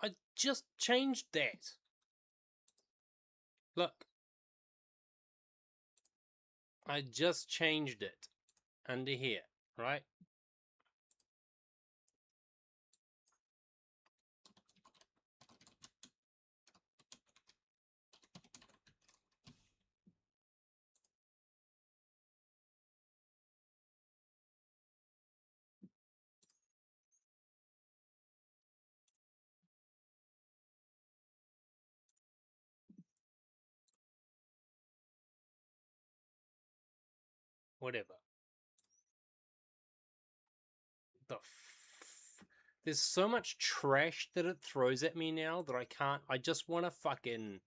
I just changed that. Look. I just changed it under here, right? Whatever. There's so much trash that it throws at me now that I can't. I just want to fucking.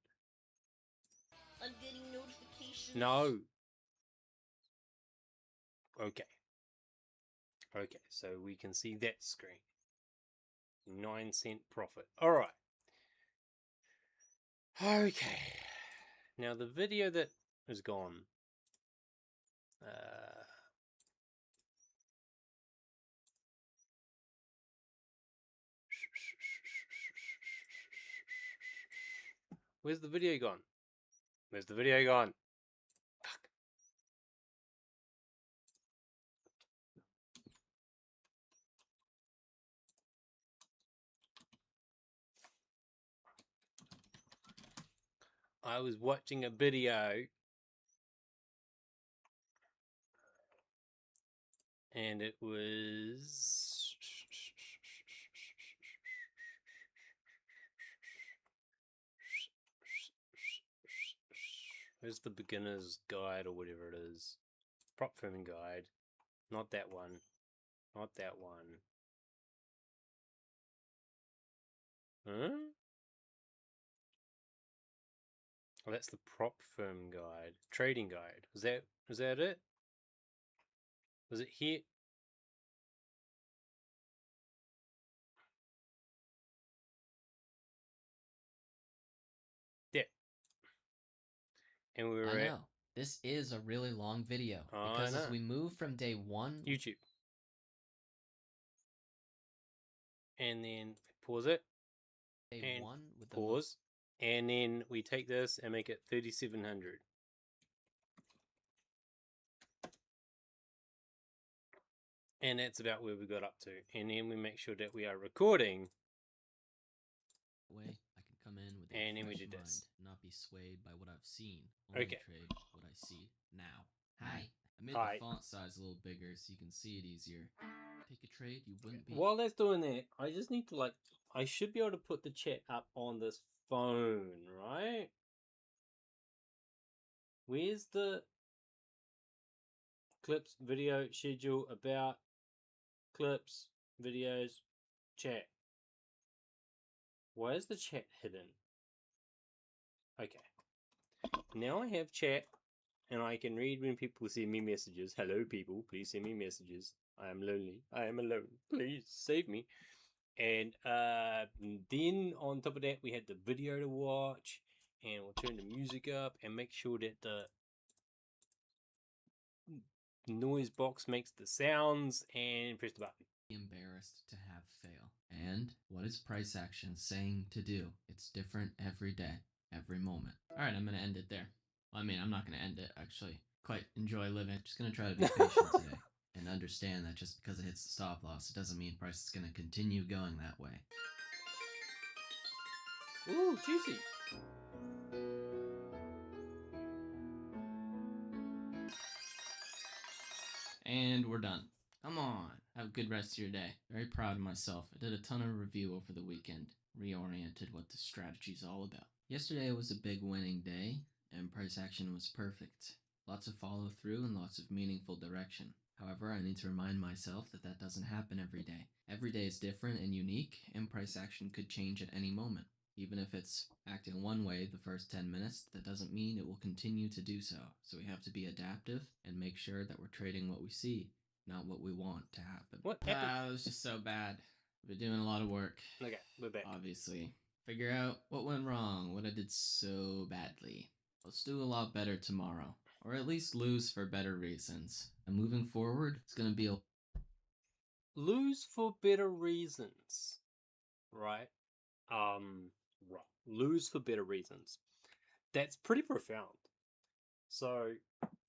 I'm getting notifications. No. Okay. Okay, so we can see that screen. 9-cent profit. Alright. Okay. Now the video that is gone. Where's the video gone? Where's the video gone? Fuck. I was watching a video and it was where's the beginner's guide or whatever it is? Prop firming guide. Not that one. Not that one. Huh? Oh, that's the prop firm guide. Trading guide. Was that it? Was it here? Yeah. And we were I know. This is a really long video because as we move from day 1 YouTube. And then pause it. day and 1 with the pause. And then we take this and make it 3700. And that's about where we got up to. And then we make sure that we are recording. way I can come in with And a then we fresh do mind, this. not be swayed by what I've seen. Only Okay. trade what I see now. Hi. I made Hi. the font size a little bigger so you can see it easier. Take a trade you wouldn't be. While that's doing that, I just need to I should be able to put the chat up on this phone, right? Where's the clips, video, schedule, about, clips, videos, chat? Why is the chat hidden? Okay. Now I have chat, and I can read when people send me messages. Hello, people. Please send me messages. I am lonely. I am alone. Please save me. And then on top of that, we had the video to watch, and we'll turn the music up and make sure that the noise box makes the sounds, and press the button. Embarrassed to have fail. And what is price action saying to do? It's different every day, every moment. All right, I'm going to end it there. Well, I mean, I'm not going to end it, actually. Quite enjoy living. Just going to try to be patient today and understand that just because it hits the stop loss, it doesn't mean price is going to continue going that way. Ooh, juicy. And we're done. Come on, have a good rest of your day. Very proud of myself. I did a ton of review over the weekend, reoriented what the strategy's all about. Yesterday was a big winning day, and price action was perfect. Lots of follow through and lots of meaningful direction. However, I need to remind myself that that doesn't happen every day. Every day is different and unique, and price action could change at any moment. Even if it's acting one way the first 10 minutes, that doesn't mean it will continue to do so. So we have to be adaptive and make sure that we're trading what we see, not what we want to happen. What happened? It was just so bad. I've been doing a lot of work. Okay, we're back. Obviously. Figure out what went wrong, what I did so badly. Let's do a lot better tomorrow. Or at least lose for better reasons. And moving forward, it's gonna be a Lose for better reasons, right? lose for better reasons. That's pretty profound. So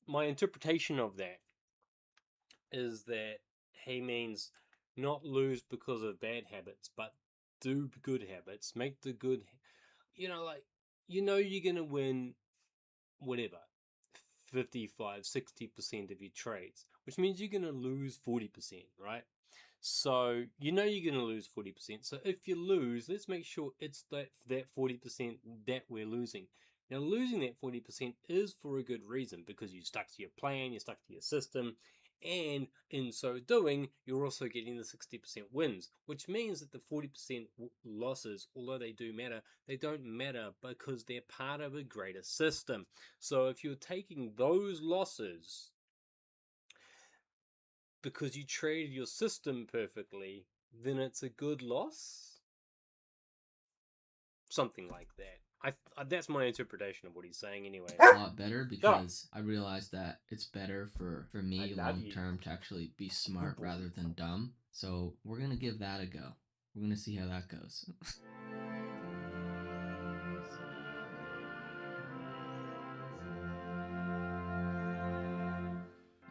my interpretation of that is that he means not lose because of bad habits, but do good habits. Make the good, like, you're going to win whatever, 55, 60% of your trades, which means you're going to lose 40%, right? So you're going to lose 40%. So if you lose, let's make sure it's that 40% that we're losing. Now, losing that 40% is for a good reason, because you stuck to your plan, you stuck to your system, and in so doing, you're also getting the 60% wins, which means that the 40% losses, although they do matter, they don't matter because they're part of a greater system. So if you're taking those losses because you traded your system perfectly, then it's a good loss? Something like that. That's my interpretation of what he's saying anyway. A lot better, because I realized that it's better for me long term to actually be smart rather than dumb. So we're gonna give that a go. We're gonna see how that goes.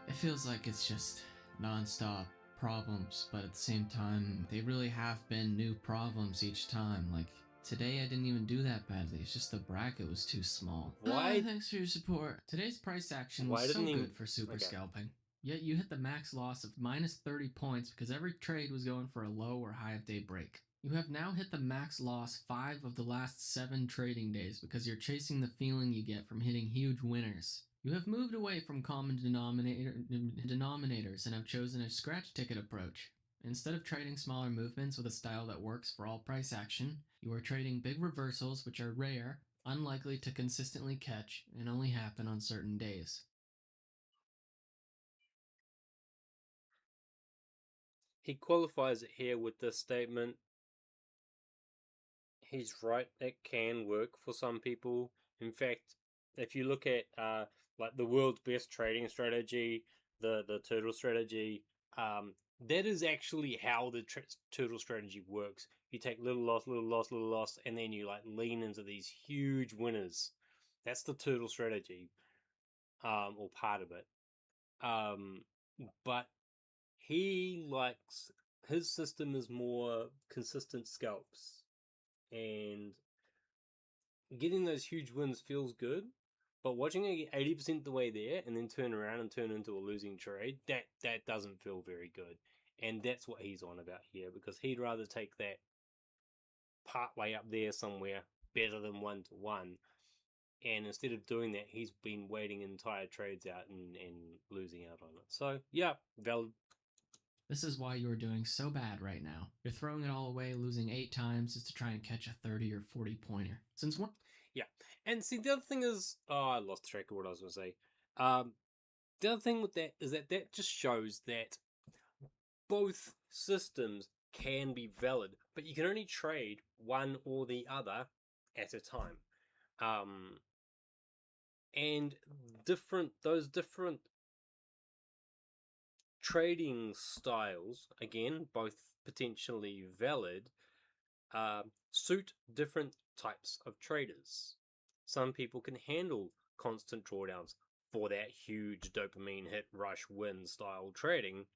It feels like it's just non-stop problems, but at the same time, they really have been new problems each time. Like, today I didn't even do that badly. It's just the bracket was too small. Why? Thanks for your support. Today's price action was so good for super scalping. Yet you hit the max loss of minus 30 points because every trade was going for a low or high of day break. You have now hit the max loss 5 of the last 7 trading days because you're chasing the feeling you get from hitting huge winners. You have moved away from common denominators and have chosen a scratch ticket approach. Instead of trading smaller movements with a style that works for all price action, you are trading big reversals which are rare, unlikely to consistently catch, and only happen on certain days. He qualifies it here with this statement. He's right, it can work for some people. In fact, if you look at like the world's best trading strategy, the turtle strategy, that is actually how the turtle strategy works. You take little loss, little loss, little loss, and then you like lean into these huge winners. That's the turtle strategy, or part of it. But he likes, his system is more consistent scalps, and getting those huge wins feels good, but watching it get 80% the way there and then turn around and turn into a losing trade, that doesn't feel very good. And that's what he's on about here, because he'd rather take that part way up there somewhere, better than 1-1. And instead of doing that, he's been waiting entire trades out and losing out on it. So, yeah, valid. This is why you are doing so bad right now. You're throwing it all away, losing 8 times just to try and catch a 30 or 40 pointer. Since when? Yeah. And see, the other thing is, I lost track of what I was going to say. The other thing with that is that just shows that both systems can be valid, but you can only trade one or the other at a time. And those different trading styles, again, both potentially valid, suit different types of traders. Some people can handle constant drawdowns for that huge dopamine hit rush win style trading,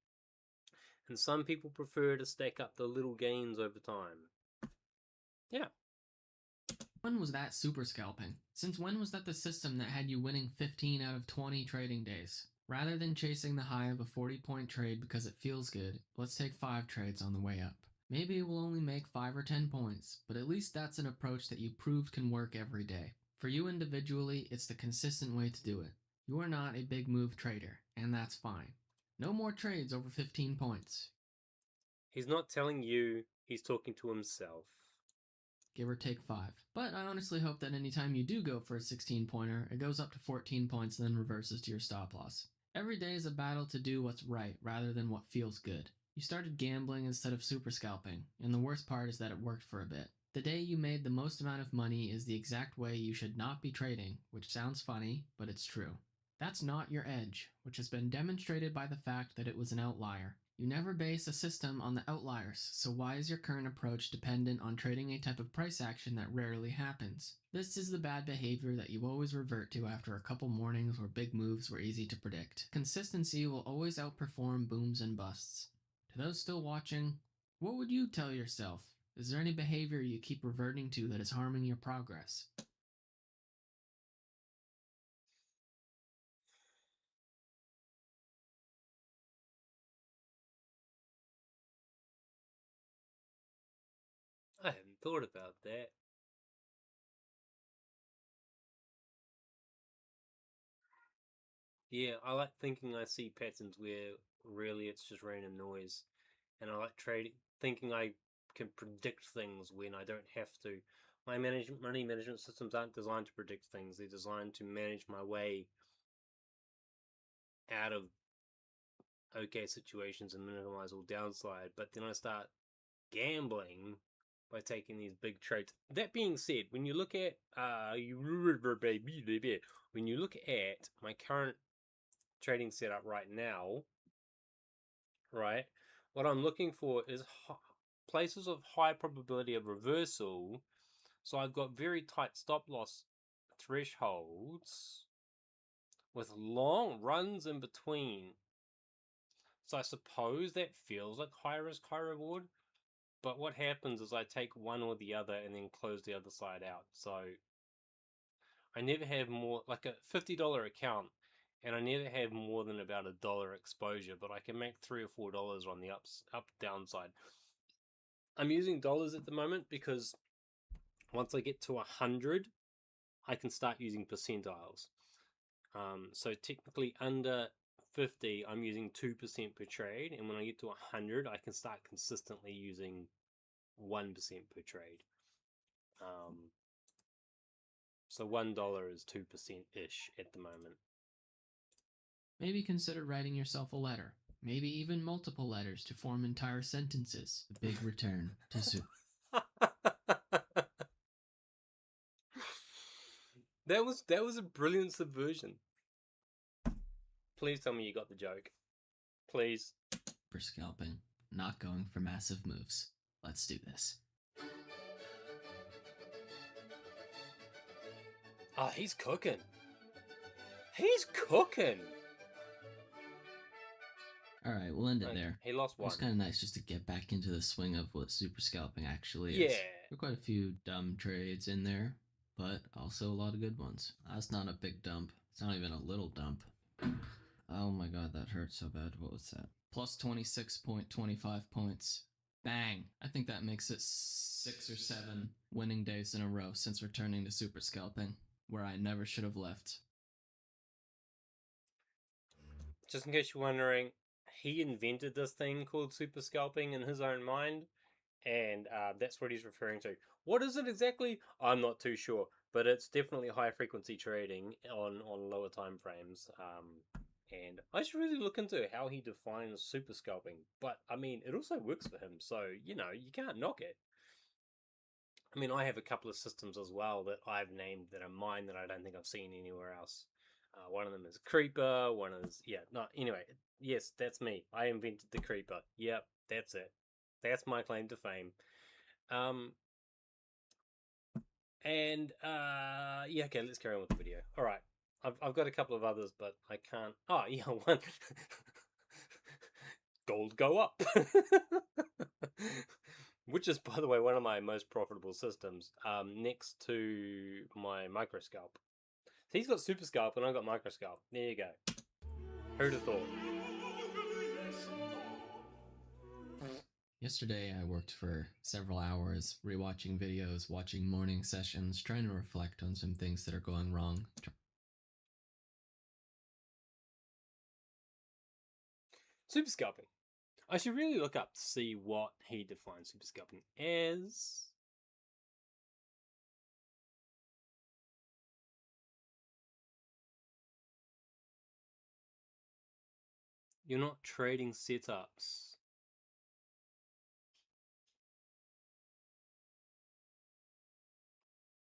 and some people prefer to stack up the little gains over time. Yeah. When was that super scalping? Since when was that the system that had you winning 15 out of 20 trading days? Rather than chasing the high of a 40-point trade because it feels good, let's take 5 trades on the way up. Maybe it will only make 5 or 10 points, but at least that's an approach that you proved can work every day. For you individually, it's the consistent way to do it. You are not a big move trader, and that's fine. No more trades over 15 points. He's not telling you, he's talking to himself. Give or take 5. But I honestly hope that anytime you do go for a 16-pointer, it goes up to 14 points and then reverses to your stop loss. Every day is a battle to do what's right rather than what feels good. You started gambling instead of super scalping, and the worst part is that it worked for a bit. The day you made the most amount of money is the exact way you should not be trading, which sounds funny, but it's true. That's not your edge, which has been demonstrated by the fact that it was an outlier. You never base a system on the outliers, so why is your current approach dependent on trading a type of price action that rarely happens? This is the bad behavior that you always revert to after a couple mornings where big moves were easy to predict. Consistency will always outperform booms and busts. To those still watching, what would you tell yourself? Is there any behavior you keep reverting to that is harming your progress? I hadn't thought about that. Yeah, I like thinking I see patterns where really it's just random noise. And I like thinking I can predict things when I don't have to. Money management systems aren't designed to predict things. They're designed to manage my way out of okay situations and minimize all downside. But then I start gambling by taking these big trades. That being said, when you look at when you look at my current trading setup right now, right, what I'm looking for is places of high probability of reversal. So I've got very tight stop loss thresholds with long runs in between. So I suppose that feels like high risk, high reward. But what happens is I take one or the other and then close the other side out. So I never have more, like a $50 account, and I never have more than about $1 exposure, but I can make $3 or $4 on the up downside. I'm using dollars at the moment because once I get to 100, I can start using percentiles. So technically under 50, I'm using 2% per trade, and when I get to 100, I can start consistently using 1% per trade. So $1 is 2%-ish at the moment. Maybe consider writing yourself a letter. Maybe even multiple letters to form entire sentences. The big return to soup. That was a brilliant subversion. Please tell me you got the joke. Please. For scalping, not going for massive moves. Let's do this. Oh, he's cooking. He's cooking. Alright, we'll end it there. He lost one. It's kind of nice just to get back into the swing of what super scalping actually is. Yeah. There are quite a few dumb trades in there, but also a lot of good ones. That's not a big dump. It's not even a little dump. Oh my god, that hurt so bad. What was that? Plus 26.25 points. Bang! I think that makes it 6 or 7 winning days in a row since returning to super scalping, where I never should have left. Just in case you're wondering, he invented this thing called super scalping in his own mind, and that's what he's referring to. What is it exactly? I'm not too sure, but it's definitely high frequency trading on lower time frames. And I should really look into how he defines super scalping. But I mean, it also works for him, so you can't knock it. I mean, I have a couple of systems as well that I've named that are mine that I don't think I've seen anywhere else. One of them is Creeper. One is anyway, yes, that's me. I invented the Creeper. Yep, that's it. That's my claim to fame. Okay, let's carry on with the video. All right, I've got a couple of others, but I can't. Oh yeah, one. Gold go up. Which is, by the way, one of my most profitable systems, next to my microscalp. So he's got super scalp and I've got microscalp. There you go. Who'd have thought? Yesterday I worked for several hours rewatching videos, watching morning sessions, trying to reflect on some things that are going wrong. Super scalping. I should really look up to see what he defines super scalping as. You're not trading setups.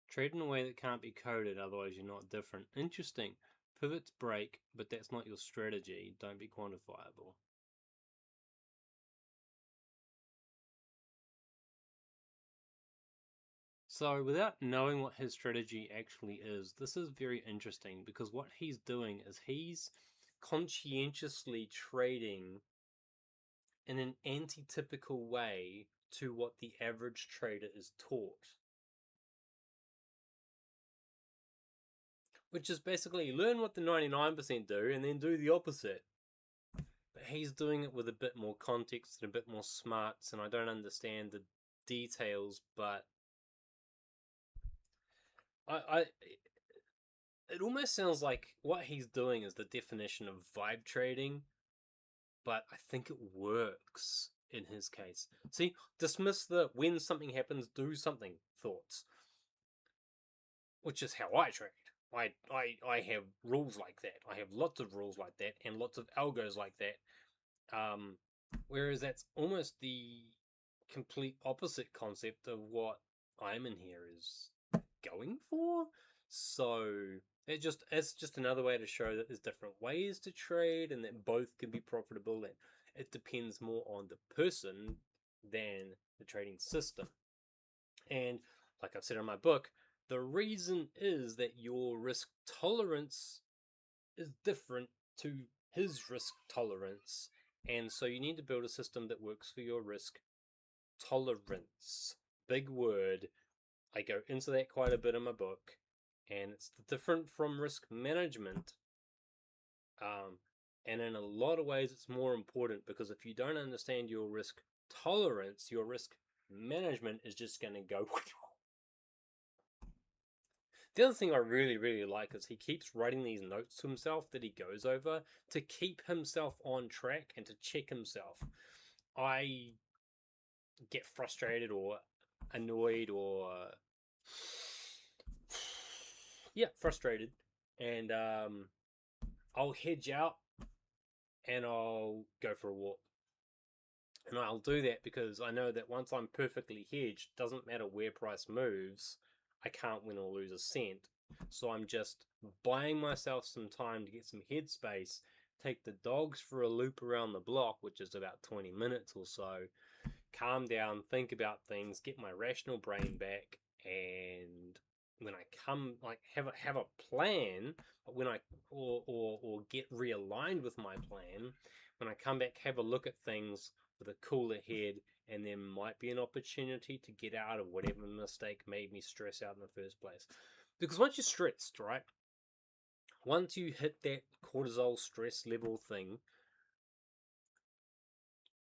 Trade in a way that can't be coded, otherwise you're not different. Interesting. Pivots break, but that's not your strategy. Don't be quantifiable. So, without knowing what his strategy actually is, this is very interesting because what he's doing is he's conscientiously trading in an anti-typical way to what the average trader is taught. Which is basically learn what the 99% do and then do the opposite. But he's doing it with a bit more context and a bit more smarts, and I don't understand the details, but it almost sounds like what he's doing is the definition of vibe trading, but I think it works in his case. See, dismiss the when something happens, do something thoughts, which is how I trade. I have rules like that. I have lots of rules like that and lots of algos like that. Whereas that's almost the complete opposite concept of what I'm in here is going for. So it's just another way to show that there's different ways to trade and that both can be profitable, and it depends more on the person than the trading system. And like I've said in my book, the reason is that your risk tolerance is different to his risk tolerance. And so you need to build a system that works for your risk tolerance. Big word. I go into that quite a bit in my book. And it's different from risk management. And in a lot of ways, it's more important because if you don't understand your risk tolerance, your risk management is just going to go. The other thing I really, really like is he keeps writing these notes to himself that he goes over to keep himself on track and to check himself. I get frustrated or annoyed or frustrated, and I'll hedge out and I'll go for a walk. And I'll do that because I know that once I'm perfectly hedged, doesn't matter where price moves, I can't win or lose a cent. So I'm just buying myself some time to get some headspace, take the dogs for a loop around the block, which is about 20 minutes or so, calm down, think about things, get my rational brain back, and when I come, like, have a plan, but when I or get realigned with my plan, when I come back, have a look at things with a cooler head, and there might be an opportunity to get out of whatever mistake made me stress out in the first place. Because once you're stressed, right? Once you hit that cortisol stress level thing,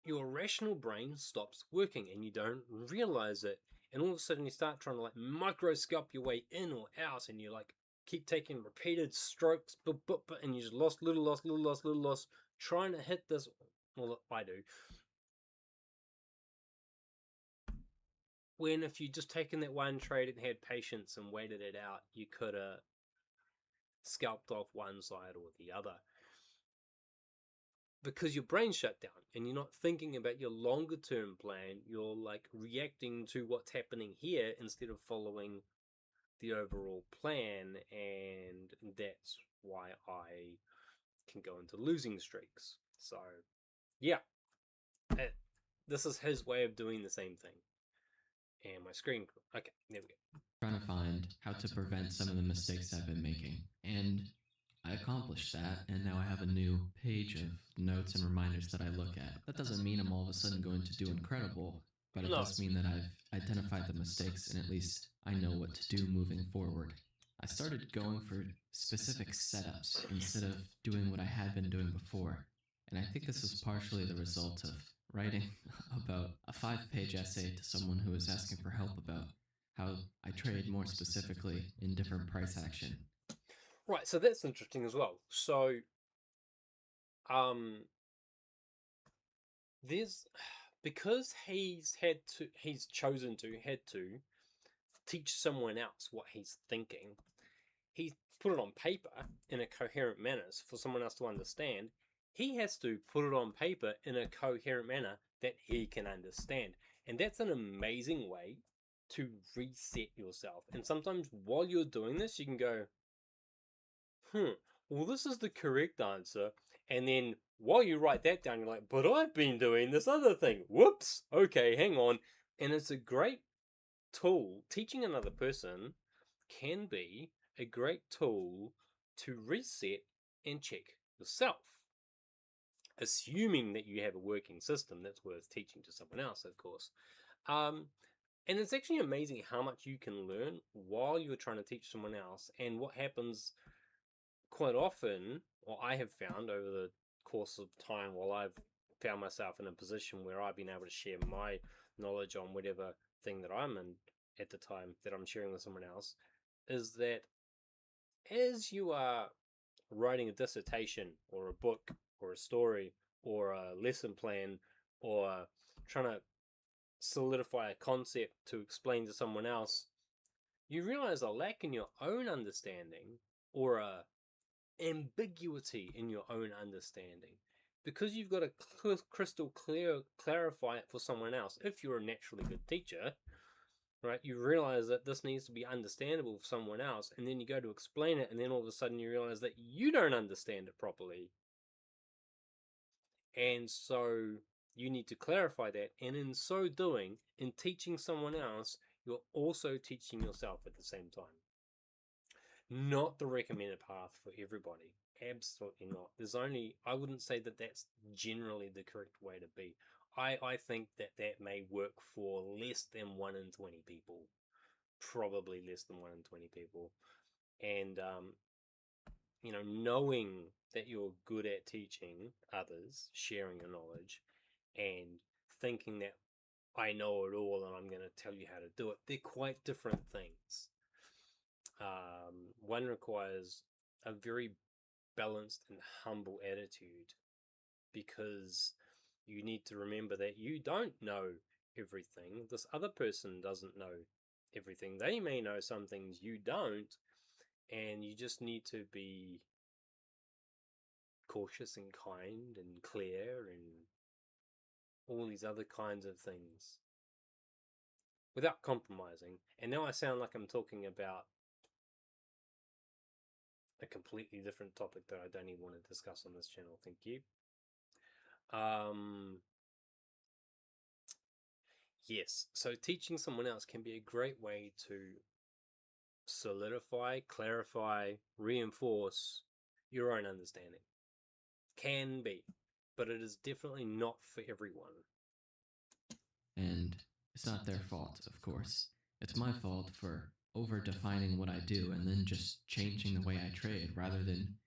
your rational brain stops working and you don't realize it. And all of a sudden you start trying to like microscope your way in or out, and you like keep taking repeated strokes, and you just little loss, trying to hit this. Well, I do. When if you just taken that one trade and had patience and waited it out, you could have scalped off one side or the other. Because your brain's shut down and you're not thinking about your longer term plan, you're like reacting to what's happening here instead of following the overall plan, and that's why I can go into losing streaks. So, yeah, this is his way of doing the same thing. And my screen, okay, there we go. Trying to find how to prevent some of the mistakes I've been making. And I accomplished that, and now I have a new page of notes and reminders that I look at. That doesn't mean I'm all of a sudden going to do incredible, but it does mean that I've identified the mistakes and at least I know what to do moving forward. I started going for specific setups instead of doing what I had been doing before, and I think this was partially the result of writing about a 5-page essay to someone who was asking for help about how I trade more specifically in different price action. Right, so that's interesting as well. So, there's because he's chosen to had to teach someone else what he's thinking. He put it on paper in a coherent manner for someone else to understand. He has to put it on paper in a coherent manner that he can understand. And that's an amazing way to reset yourself. And sometimes while you're doing this, you can go, well, this is the correct answer. And then while you write that down, you're like, but I've been doing this other thing. Whoops. Okay, hang on. And it's a great tool, teaching another person can be a great tool to reset and check yourself. Assuming that you have a working system that's worth teaching to someone else, of course. And it's actually amazing how much you can learn while you're trying to teach someone else. And what happens quite often, or I have found over the course of time while I've found myself in a position where I've been able to share my knowledge on whatever thing that I'm in at the time that I'm sharing with someone else, is that as you are writing a dissertation or a book or a story or a lesson plan or trying to solidify a concept to explain to someone else, you realize a lack in your own understanding or a ambiguity in your own understanding because you've got to crystal clear clarify it for someone else. If you're a naturally good teacher, right, you realize that this needs to be understandable for someone else, and then you go to explain it, and then all of a sudden you realize that you don't understand it properly, and so you need to clarify that. And in so doing, in teaching someone else, you're also teaching yourself at the same time. Not the recommended path for everybody. Absolutely not. I wouldn't say that that's generally the correct way to be. I think that may work for less than 1 in 20 people. Probably less than 1 in 20 people. And, knowing that you're good at teaching others, sharing your knowledge, and thinking that I know it all and I'm going to tell you how to do it, they're quite different things. One requires a very balanced and humble attitude because you need to remember that you don't know everything. This other person doesn't know everything. They may know some things you don't, and you just need to be cautious and kind and clear and all these other kinds of things without compromising. And now I sound like I'm talking about a completely different topic that I don't even want to discuss on this channel. Thank you. Yes, so teaching someone else can be a great way to solidify, clarify, reinforce your own understanding. Can be, but it is definitely not for everyone. And it's not their fault, of course. It's my fault for over defining what I do and then just changing the way I trade rather than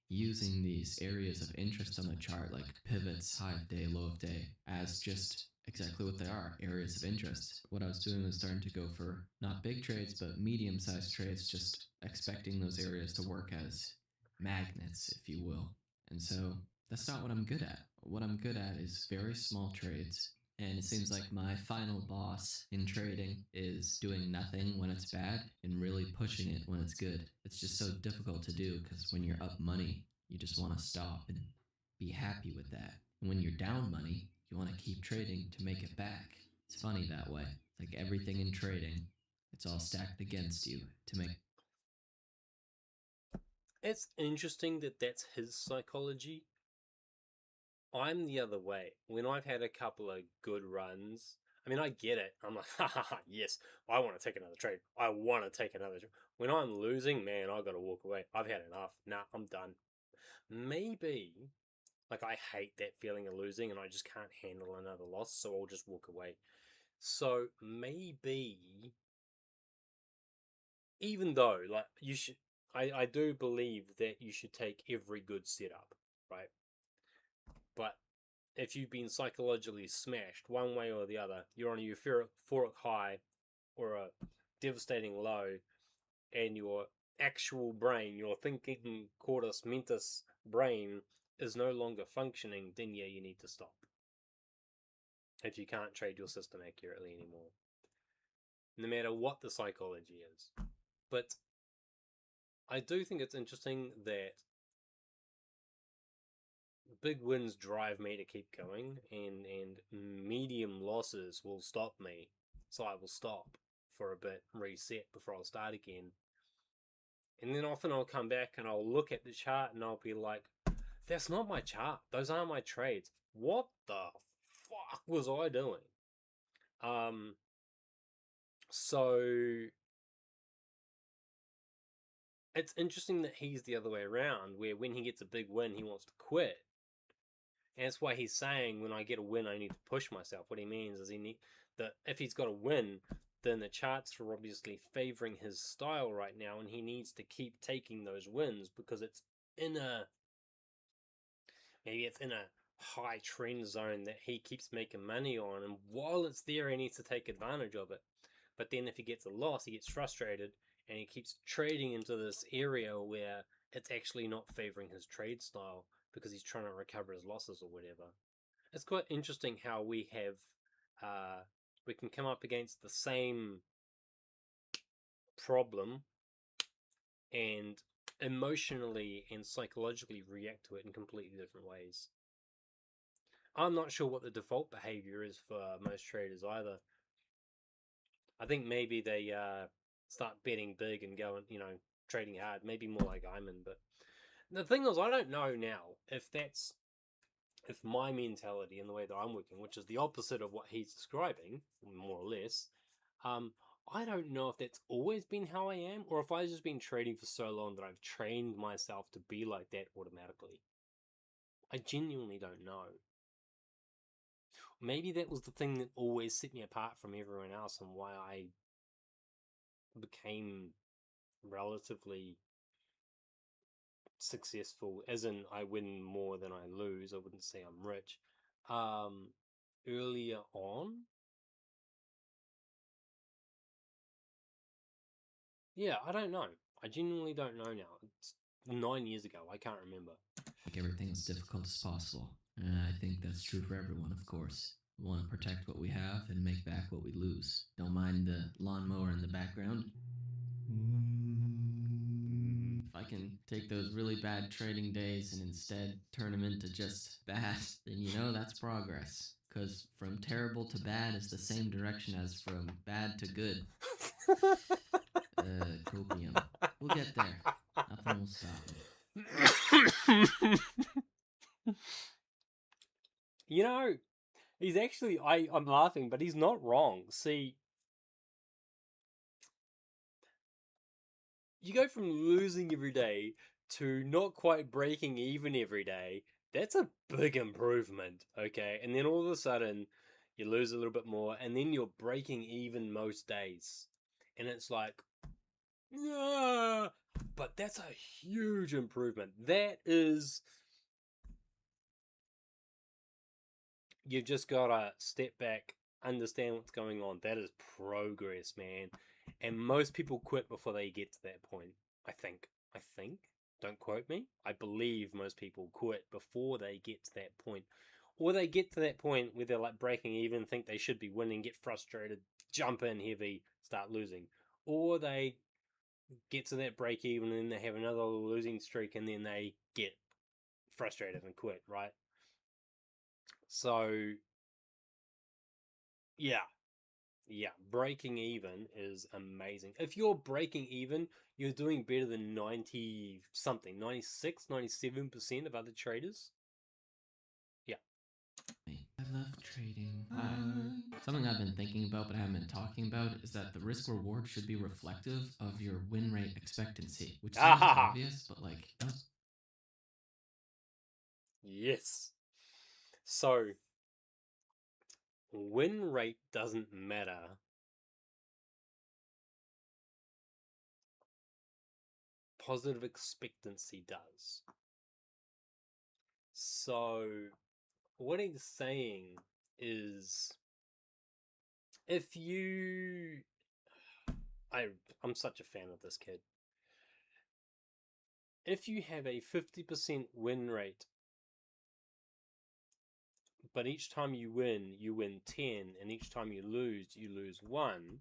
using these areas of interest on the chart, like pivots, high of day, low of day, as just exactly what they are, areas of interest. What I was doing was starting to go for not big trades, but medium sized trades, just expecting those areas to work as magnets, if you will. And so that's not what I'm good at. What I'm good at is very small trades. And it seems like my final boss in trading is doing nothing when it's bad and really pushing it when it's good. It's just so difficult to do because when you're up money, you just want to stop and be happy with that. And when you're down money, you want to keep trading to make it back. It's funny that way. Like everything in trading, it's all stacked against you to make. It's interesting that that's his psychology. I'm the other way. When I've had a couple of good runs, I mean, I get it. I'm like, ha ha ha, yes, I want to take another trade. I want to take another trade. When I'm losing, man, I got to walk away. I've had enough. Nah, I'm done. Maybe, like, I hate that feeling of losing and I just can't handle another loss, so I'll just walk away. So maybe, even though, like, you should, I do believe that you should take every good setup, right? But if you've been psychologically smashed one way or the other, you're on a euphoric high or a devastating low, and your actual brain, your thinking corpus mentis brain, is no longer functioning, then yeah, you need to stop. If you can't trade your system accurately anymore, no matter what the psychology is. But I do think it's interesting that big wins drive me to keep going, and medium losses will stop me. So I will stop for a bit, reset before I'll start again. And then often I'll come back and I'll look at the chart and I'll be like, that's not my chart. Those aren't my trades. What the fuck was I doing? So it's interesting that he's the other way around, where when he gets a big win, he wants to quit. And that's why he's saying, when I get a win, I need to push myself. What he means is that if he's got a win, then the charts are obviously favoring his style right now, and he needs to keep taking those wins because maybe it's in a high trend zone that he keeps making money on, and while it's there, he needs to take advantage of it. But then if he gets a loss, he gets frustrated, and he keeps trading into this area where it's actually not favoring his trade style because he's trying to recover his losses or whatever. It's quite interesting how we can come up against the same problem and emotionally and psychologically react to it in completely different ways. I'm not sure what the default behavior is for most traders either. I think maybe they start betting big and going, trading hard. Maybe more like Iman. But the thing is, I don't know now if my mentality and the way that I'm working, which is the opposite of what he's describing, more or less. I don't know if that's always been how I am, or if I've just been trading for so long that I've trained myself to be like that automatically. I genuinely don't know. Maybe that was the thing that always set me apart from everyone else and why I became relatively successful, as in I win more than I lose. I wouldn't say I'm rich. Earlier on, yeah, I don't know. I genuinely don't know now. It's 9 years ago. I can't remember. Make everything as difficult as possible. And I think that's true for everyone, of course. We want to protect what we have and make back what we lose. Don't mind the lawnmower in the background. If I can take those really bad trading days and instead turn them into just bad, then you know that's progress. Because from terrible to bad is the same direction as from bad to good. Copium. We'll get there. Nothing will stop me. He's actually, I'm laughing, but he's not wrong. See, you go from losing every day to not quite breaking even every day. That's a big improvement, okay? And then all of a sudden, you lose a little bit more, and then you're breaking even most days. And it's like, yeah, but that's a huge improvement. You've just got to step back, understand what's going on. That is progress, man. And most people quit before they get to that point. I think. I think. Don't quote me. I believe most people quit before they get to that point. Or they get to that point where they're like breaking even, think they should be winning, get frustrated, jump in heavy, start losing. Or they get to that break even and then they have another losing streak and then they get frustrated and quit, right? So, yeah, yeah, breaking even is amazing. If you're breaking even, you're doing better than 90 something, 96, 97% of other traders. Yeah. I love trading. Something I've been thinking about but haven't been talking about is that the risk reward should be reflective of your win rate expectancy, which seems obvious, but like. Yes. So, win rate doesn't matter. Positive expectancy does. So, what he's saying is if you I'm such a fan of this kid. If you have a 50% win rate, but each time you win 10, and each time you lose 1,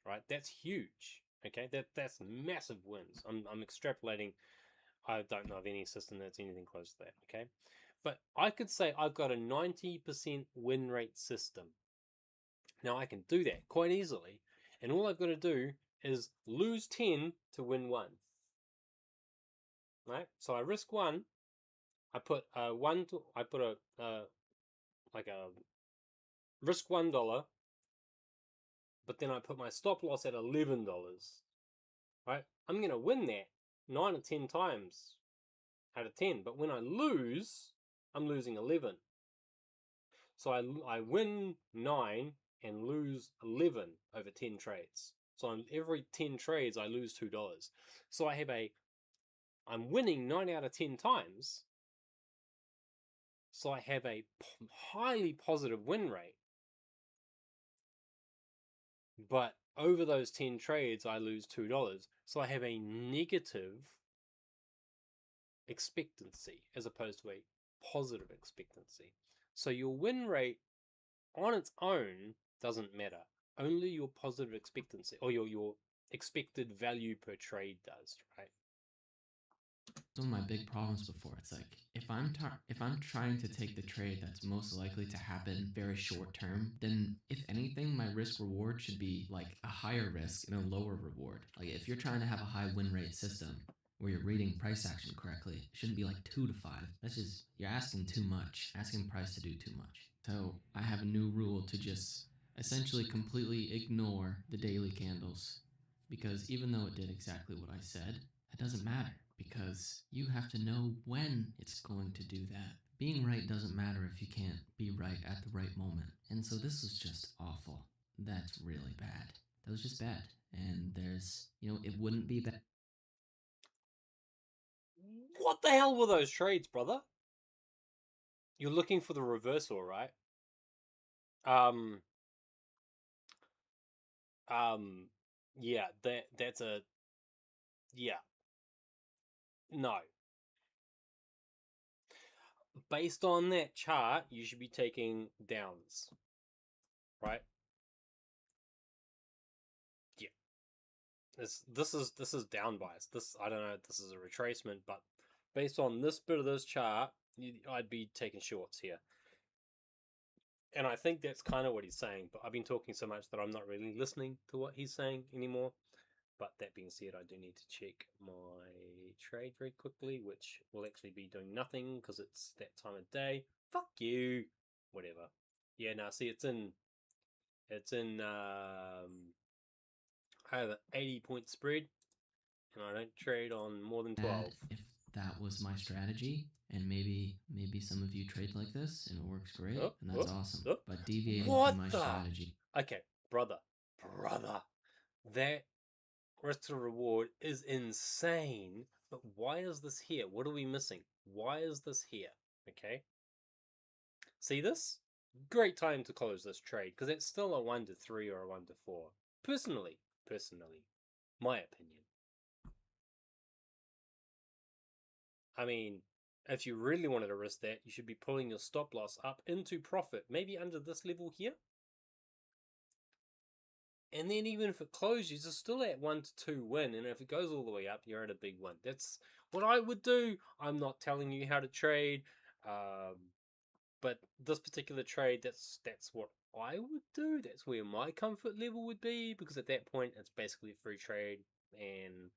right? That's huge. Okay? That's massive wins. I'm extrapolating. I don't know of any system that's anything close to that, okay? But I could say I've got a 90% win rate system. Now I can do that quite easily, and all I've got to do is lose 10 to win 1. Right? So I risk 1. I put like a risk $1, but then I put my stop loss at $11, right? I'm going to win that 9 or 10 times out of 10. But when I lose, I'm losing 11. So I win 9 and lose 11 over 10 trades. So on every 10 trades, I lose $2. So I'm winning 9 out of 10 times. So I have a highly positive win rate. But over those 10 trades, I lose $2. So I have a negative expectancy as opposed to a positive expectancy. So your win rate on its own doesn't matter. Only your positive expectancy or your expected value per trade does, right? One of my big problems before. It's like if I'm trying to take the trade that's most likely to happen very short term, then if anything, my risk reward should be like a higher risk and a lower reward. Like if you're trying to have a high win rate system where you're reading price action correctly, it shouldn't be like 2 to 5. That's just you're asking too much, asking price to do too much. So I have a new rule to just essentially completely ignore the daily candles, because even though it did exactly what I said, it doesn't matter because you have to know when it's going to do that. Being right doesn't matter if you can't be right at the right moment. And so this was just awful. That's really bad. That was just bad. And it wouldn't be bad. What the hell were those trades, brother? You're looking for the reversal, right? Yeah, that's a, yeah. No. Based on that chart, you should be taking downs, right? Yeah. This is down bias. I don't know if this is a retracement, but based on this bit of this chart, I'd be taking shorts here. And I think that's kind of what he's saying, but I've been talking so much that I'm not really listening to what he's saying anymore. But that being said, I do need to check my trade very quickly, which will actually be doing nothing because it's that time of day. Fuck you. Whatever. Yeah, now see, it's in I have an 80-point spread, and I don't trade on more than 12. If that was my strategy, and maybe some of you trade like this and it works great, and that's awesome. But deviating from my strategy. Okay, brother, that risk to reward is insane. But why is this here? What are we missing? Why is this here? Okay. See this? Great time to close this trade because it's still a 1 to 3 or a 1 to 4. Personally, my opinion. I mean, if you really wanted to risk that, you should be pulling your stop loss up into profit, maybe under this level here. And then even if it closes, it's still at 1 to 2 win. And if it goes all the way up, you're at a big win. That's what I would do. I'm not telling you how to trade. But this particular trade, that's what I would do. That's where my comfort level would be. Because at that point, it's basically a free trade. And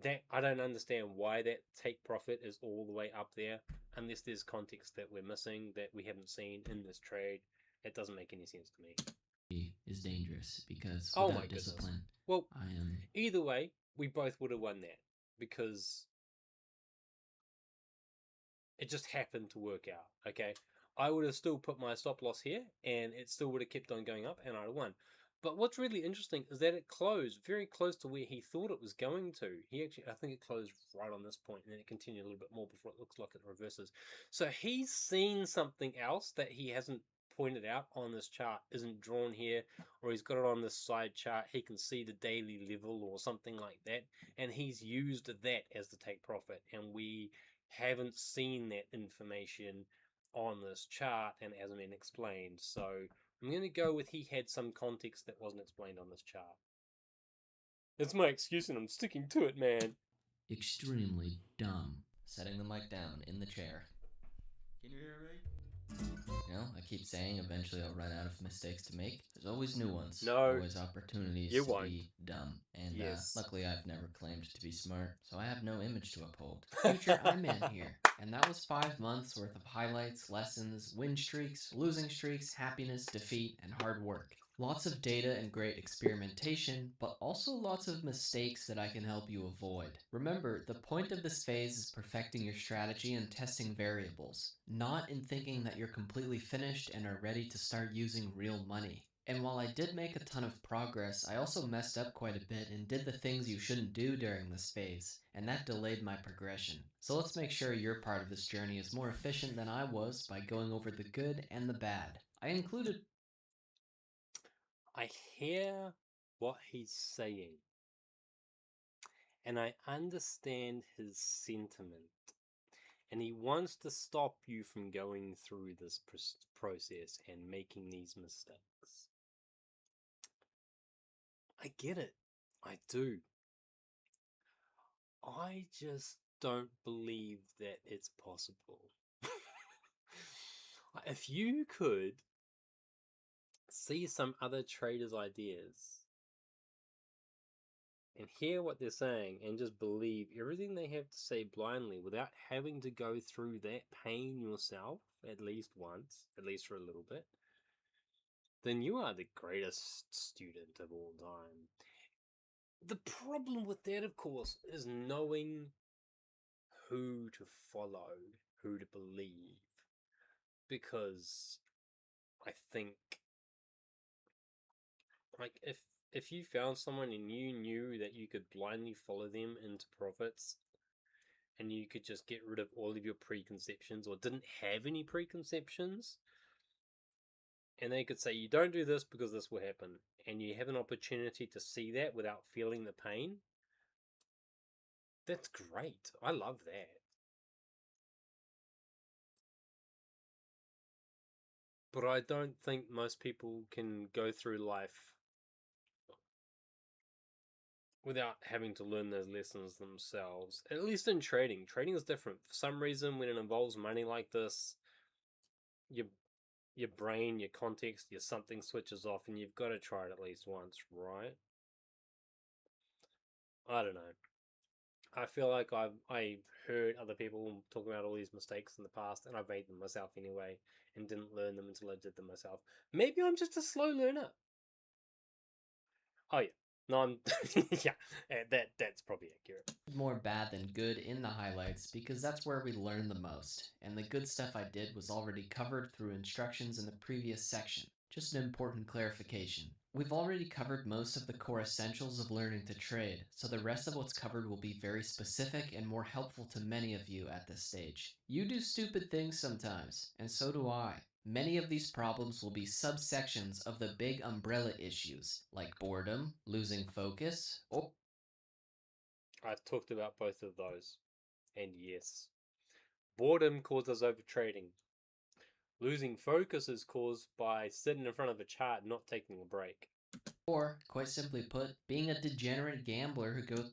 that I don't understand why that take profit is all the way up there. Unless there's context that we're missing that we haven't seen in this trade. It doesn't make any sense to me. Is dangerous because without discipline, well, either way, we both would have won that because it just happened to work out. Okay, I would have still put my stop loss here, and it still would have kept on going up, and I'd have won. But what's really interesting is that it closed very close to where he thought it was going to. I think it closed right on this point, and then it continued a little bit more before it looks like it reverses. So he's seen something else that he hasn't pointed out on this chart, isn't drawn here, or he's got it on this side chart. He can see the daily level or something like that, and he's used that as the take profit, and we haven't seen that information on this chart and hasn't been explained. So I'm going to go with he had some context that wasn't explained on this chart. That's my excuse and I'm sticking to it, man. Extremely dumb. Setting the mic down in the chair. Can you hear me? I keep saying eventually I'll run out of mistakes to make. There's always new ones. No. Always opportunities to be dumb. And luckily I've never claimed to be smart, so I have no image to uphold. Future I'm in here. And that was 5 months worth of highlights, lessons, win streaks, losing streaks, happiness, defeat, and hard work. Lots of data and great experimentation, but also lots of mistakes that I can help you avoid. Remember, the point of this phase is perfecting your strategy and testing variables, not in thinking that you're completely finished and are ready to start using real money. And while I did make a ton of progress, I also messed up quite a bit and did the things you shouldn't do during this phase, and that delayed my progression. So let's make sure your part of this journey is more efficient than I was by going over the good and the bad. I included I hear what he's saying, and I understand his sentiment. And he wants to stop you from going through this process and making these mistakes. I get it. I do. I just don't believe that it's possible. If you could see some other traders' ideas and hear what they're saying and just believe everything they have to say blindly without having to go through that pain yourself at least once, at least for a little bit, then you are the greatest student of all time. The problem with that, of course, is knowing who to follow, who to believe. Because I think, like, if you found someone and you knew that you could blindly follow them into profits and you could just get rid of all of your preconceptions or didn't have any preconceptions, and they could say, you don't do this because this will happen, and you have an opportunity to see that without feeling the pain, that's great. I love that. But I don't think most people can go through life without having to learn those lessons themselves. At least in trading. Trading is different. For some reason, when it involves money like this, your your brain, your context, your something switches off, and you've got to try it at least once, right? I don't know. I feel like I heard other people talk about all these mistakes in the past, and I've made them myself anyway, and didn't learn them until I did them myself. Maybe I'm just a slow learner. Oh yeah, no, I'm yeah. That's probably accurate. more bad than good in the highlights because that's where we learn the most, and the good stuff I did was already covered through instructions in the previous section. Just an important clarification. We've already covered most of the core essentials of learning to trade, so the rest of what's covered will be very specific and more helpful to many of you at this stage. You do stupid things sometimes, and so do I. Many of these problems will be subsections of the big umbrella issues, like boredom, losing focus, or I've talked about both of those, and yes, boredom causes overtrading. Losing focus is caused by sitting in front of a chart, not taking a break. or, quite simply put, being a degenerate gambler who goes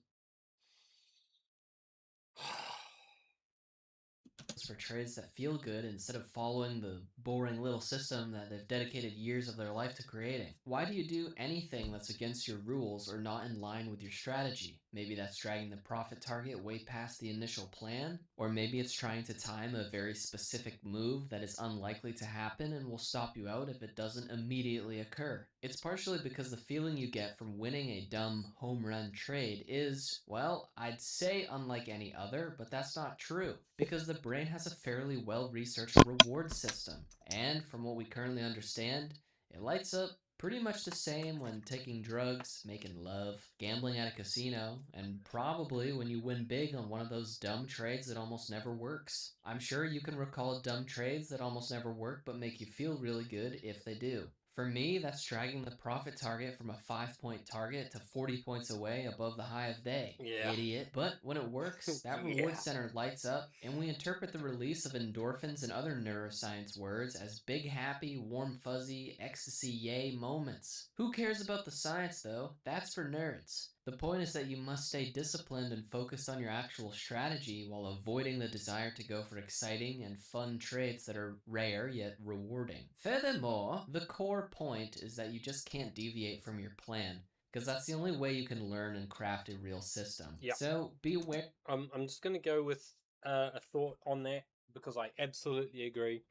for trades that feel good instead of following the boring little system that they've dedicated years of their life to creating. Why do you do anything that's against your rules or not in line with your strategy? Maybe that's dragging the profit target way past the initial plan, or maybe it's trying to time a very specific move that is unlikely to happen and will stop you out if it doesn't immediately occur. It's partially because the feeling you get from winning a dumb home run trade is, well, I'd say unlike any other, but that's not true, because the brain has a fairly well researched reward system, and from what we currently understand, it lights up pretty much the same when taking drugs, making love, gambling at a casino, and probably when you win big on one of those dumb trades that almost never works. I'm sure you can recall dumb trades that almost never work but make you feel really good if they do. For me, that's dragging the profit target from a 5 point target to 40 points away above the high of day. Yeah. Idiot. But when it works, that reward Yeah. center lights up, and we interpret the release of endorphins and other neuroscience words as big, happy, warm, fuzzy, ecstasy, yay moments. Who cares about the science, though? That's for nerds. The point is that you must stay disciplined and focused on your actual strategy while avoiding the desire to go for exciting and fun trades that are rare yet rewarding. Furthermore, the core point is that you just can't deviate from your plan, because that's the only way you can learn and craft a real system. Yeah. So be aware. I'm just going to go with a thought on that because I absolutely agree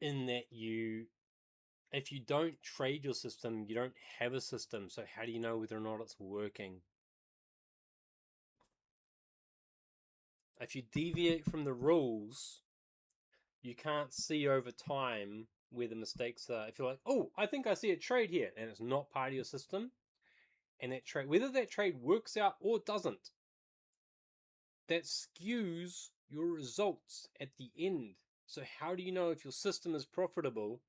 in that you if you don't trade your system, you don't have a system. So how do you know whether or not it's working? If you deviate from the rules, you can't see over time where the mistakes are. If you're like, oh, I think I see a trade here, and it's not part of your system, and that trade, whether that trade works out or doesn't, that skews your results at the end. So how do you know if your system is profitable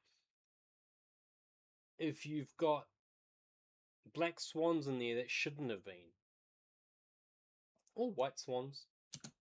if you've got black swans in there that shouldn't have been? Or white swans.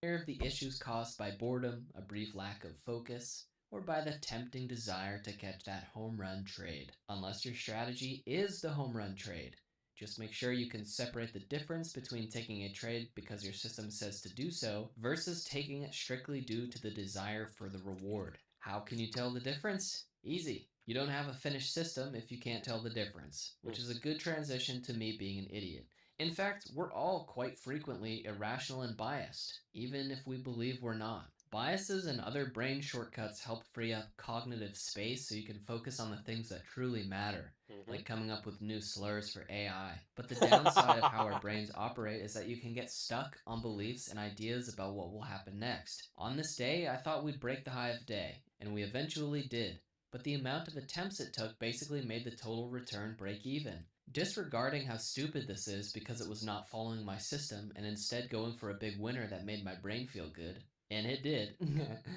Aware of the issues caused by boredom, a brief lack of focus, or by the tempting desire to catch that home run trade. Unless your strategy is the home run trade, just make sure you can separate the difference between taking a trade because your system says to do so versus taking it strictly due to the desire for the reward. How can you tell the difference? Easy. You don't have a finished system if you can't tell the difference, which is a good transition to me being an idiot. In fact, we're all quite frequently irrational and biased, even if we believe we're not. Biases and other brain shortcuts help free up cognitive space so you can focus on the things that truly matter, like coming up with new slurs for AI. But the downside of how our brains operate is that you can get stuck on beliefs and ideas about what will happen next. On this day, I thought we'd break the hive day, and we eventually did. But the amount of attempts it took basically made the total return break even. Disregarding how stupid this is because it was not following my system and instead going for a big winner that made my brain feel good, and it did.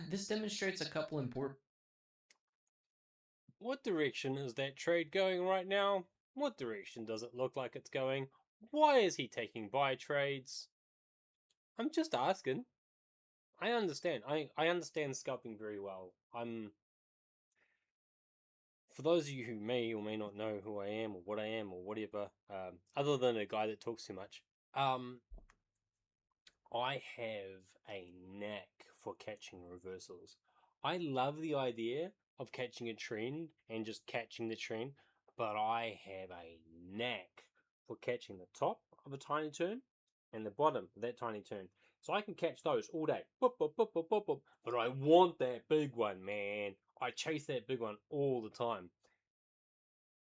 This demonstrates a couple important. What direction is that trade going right now? What direction does it look like it's going? Why is he taking buy trades? I'm just asking. I understand. I understand scalping very well. For those of you who may or may not know who I am or what I am or whatever, other than a guy that talks too much, I have a knack for catching reversals. I love the idea of catching a trend and just catching the trend, but I have a knack for catching the top of a tiny turn and the bottom of that tiny turn. So I can catch those all day. Boop, boop, boop, boop, boop, boop. But I want that big one, man. I chase that big one all the time.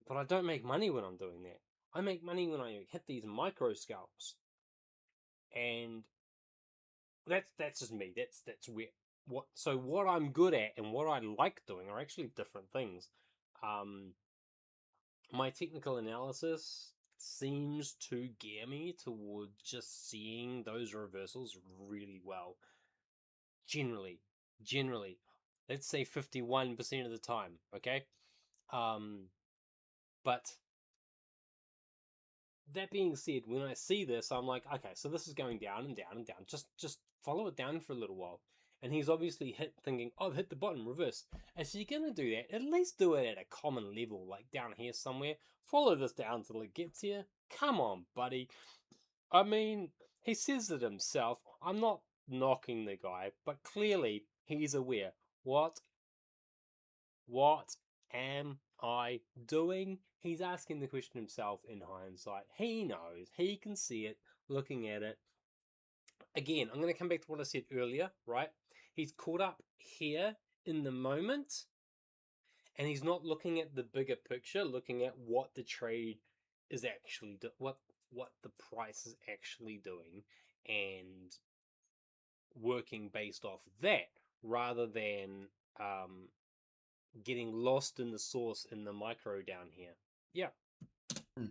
But I don't make money when I'm doing that. I make money when I hit these micro scalps. And that's just me. That's where what I'm good at and what I like doing are actually different things. My technical analysis seems to gear me towards just seeing those reversals really well. Generally, generally, let's say 51% of the time. Okay, but that being said, when I see this, I'm like, okay, so this is going down and down and down. Just follow it down for a little while. And he's obviously thinking, oh, I've hit the bottom, reverse. And so you're gonna do that, at least do it at a common level, like down here somewhere. Follow this down till it gets here. Come on, buddy. I mean, he says it himself. I'm not knocking the guy, but clearly he's aware. What am I doing? He's asking the question himself in hindsight. He knows. He can see it looking at it. Again, I'm going to come back to what I said earlier, right? He's caught up here in the moment and he's not looking at the bigger picture, looking at what the trade is actually what the price is actually doing and working based off that rather than getting lost in the source in the micro down here. Yeah.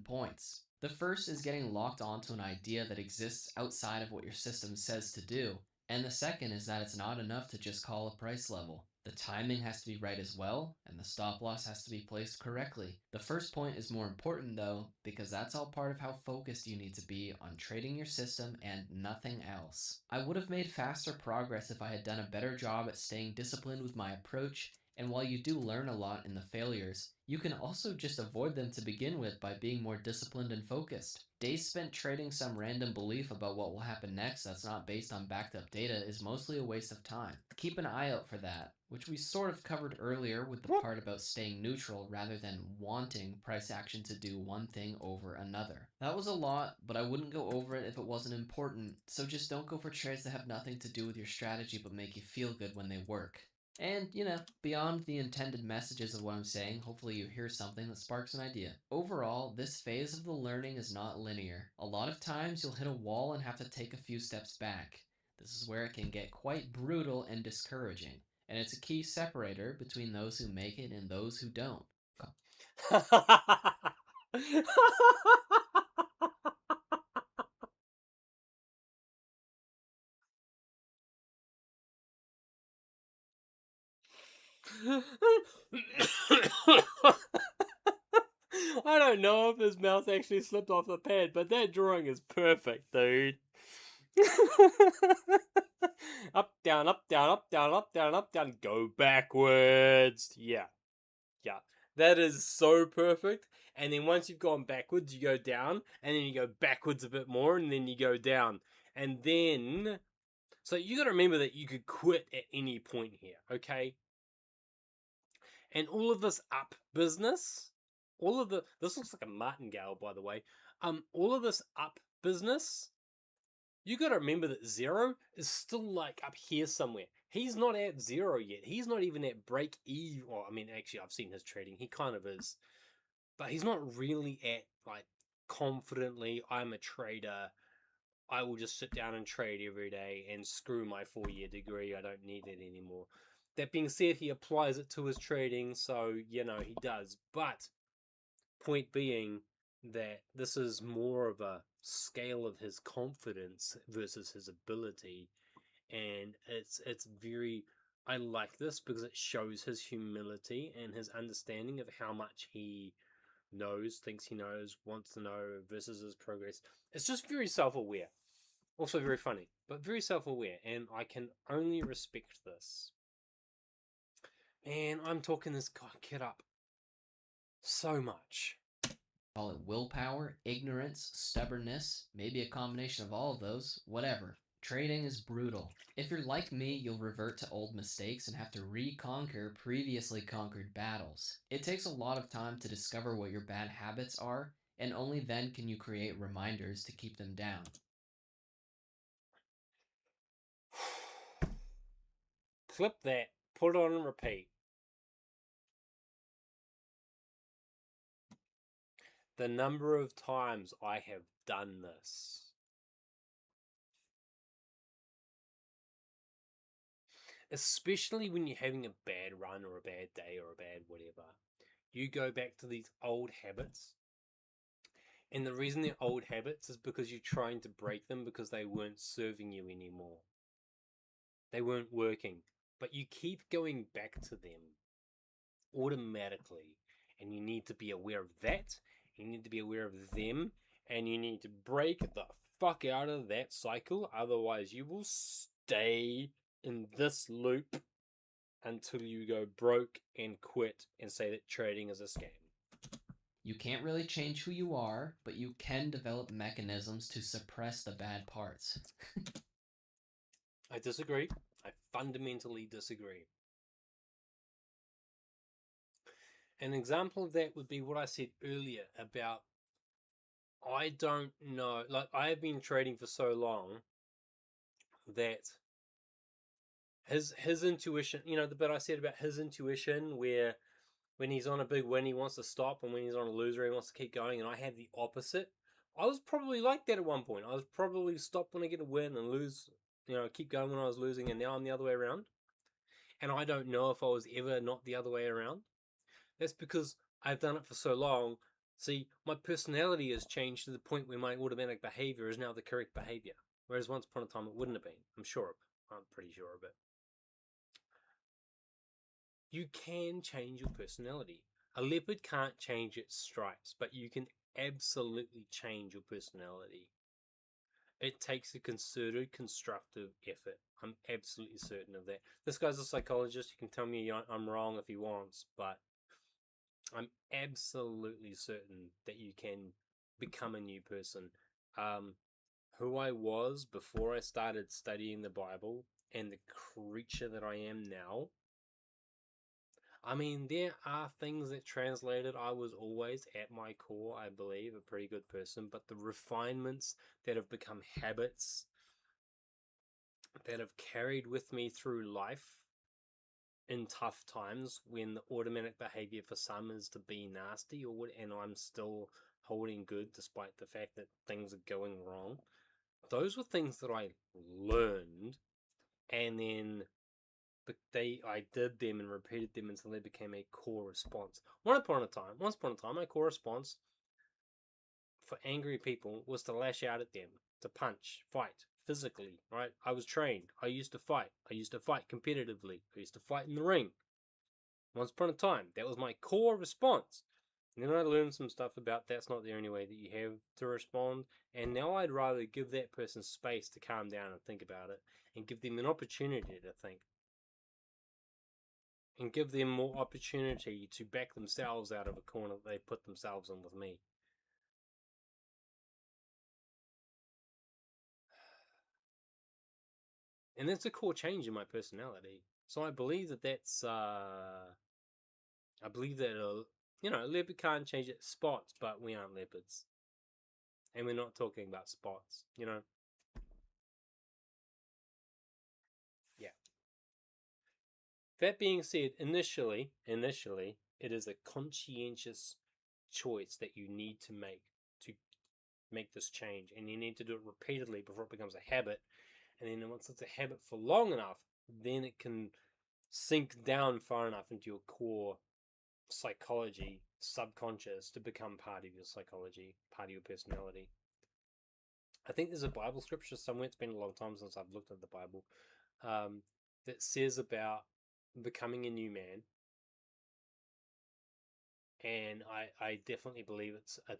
Points. The first is getting locked onto an idea that exists outside of what your system says to do, and the second is that it's not enough to just call a price level. The timing has to be right as well, and the stop loss has to be placed correctly. The first point is more important though, because that's all part of how focused you need to be on trading your system and nothing else. I would have made faster progress if I had done a better job at staying disciplined with my approach. And while you do learn a lot in the failures, you can also just avoid them to begin with by being more disciplined and focused. Days spent trading some random belief about what will happen next that's not based on backed up data is mostly a waste of time. Keep an eye out for that, which we sort of covered earlier with the part about staying neutral rather than wanting price action to do one thing over another. That was a lot, but I wouldn't go over it if it wasn't important, so just don't go for trades that have nothing to do with your strategy but make you feel good when they work. And, beyond the intended messages of what I'm saying, hopefully you hear something that sparks an idea. Overall, this phase of the learning is not linear. A lot of times you'll hit a wall and have to take a few steps back. This is where it can get quite brutal and discouraging, and it's a key separator between those who make it and those who don't. I don't know if his mouth actually slipped off the pad, but that drawing is perfect, dude. Up, down, up, down, up, down, up, down, up, down, go backwards. Yeah, yeah. That is so perfect. And then once you've gone backwards, you go down, and then you go backwards a bit more, and then you go down. And then. So you gotta remember that you could quit at any point here, okay? And all of this up business, this looks like a martingale, by the way. All of this up business, you got to remember that zero is still like up here somewhere. He's not at zero yet. He's not even at break even. Well, I mean, actually, I've seen his trading. He kind of is, but he's not really at like confidently. I'm a trader. I will just sit down and trade every day and screw my 4-year degree. I don't need it anymore. That being said, he applies it to his trading, so he does. But point being that this is more of a scale of his confidence versus his ability, and it's very. I like this because it shows his humility and his understanding of how much he knows, thinks he knows, wants to know versus his progress. It's just very self-aware. Also very funny, but very self-aware, and I can only respect this. Man, I'm talking this kid up so much. Call it willpower, ignorance, stubbornness, maybe a combination of all of those, whatever. Trading is brutal. If you're like me, you'll revert to old mistakes and have to reconquer previously conquered battles. It takes a lot of time to discover what your bad habits are, and only then can you create reminders to keep them down. Clip that, put it on and repeat. The number of times I have done this. Especially when you're having a bad run or a bad day or a bad whatever. You go back to these old habits. And the reason they're old habits is because you're trying to break them because they weren't serving you anymore. They weren't working. But you keep going back to them automatically. And you need to be aware of that. You need to be aware of them. And you need to break the fuck out of that cycle. Otherwise, you will stay in this loop until you go broke and quit and say that trading is a scam. You can't really change who you are, but you can develop mechanisms to suppress the bad parts. I disagree. I fundamentally disagree. An example of that would be what I said earlier about I don't know. Like, I have been trading for so long that his intuition, the bit I said about his intuition, where when he's on a big win, he wants to stop, and when he's on a loser, he wants to keep going, and I had the opposite. I was probably like that at one point. I was probably stop when I get a win and lose, keep going when I was losing, and now I'm the other way around. And I don't know if I was ever not the other way around. That's because I've done it for so long. See, my personality has changed to the point where my automatic behavior is now the correct behavior. Whereas once upon a time it wouldn't have been. I'm sure of it. I'm pretty sure of it. You can change your personality. A leopard can't change its stripes, but you can absolutely change your personality. It takes a concerted, constructive effort. I'm absolutely certain of that. This guy's a psychologist. He can tell me I'm wrong if he wants, but I'm absolutely certain that you can become a new person. Um, who I was before I started studying the Bible and the creature that I am now. I mean, there are things that translated. I was always, at my core, I believe, a pretty good person, but the refinements that have become habits that have carried with me through life in tough times when the automatic behavior for some is to be nasty, and I'm still holding good despite the fact that things are going wrong. Those were things that I learned, and then I did them and repeated them until they became a core response. Once upon a time, my core response for angry people was to lash out at them, to punch, fight, physically, right? I was trained. I used to fight. I used to fight competitively. I used to fight in the ring. Once upon a time, that was my core response. And then I learned some stuff about that's not the only way that you have to respond. And now I'd rather give that person space to calm down and think about it and give them an opportunity to think. And give them more opportunity to back themselves out of a corner that they put themselves in with me. And that's a core change in my personality. So I believe I believe that a leopard can't change its spots, but we aren't leopards, and we're not talking about spots. Yeah. That being said, initially, it is a conscientious choice that you need to make this change, and you need to do it repeatedly before it becomes a habit. And then once it's a habit for long enough, then it can sink down far enough into your core psychology, subconscious, to become part of your psychology, part of your personality. I think there's a Bible scripture somewhere. It's been a long time since I've looked at the Bible, that says about becoming a new man, and I definitely believe it's a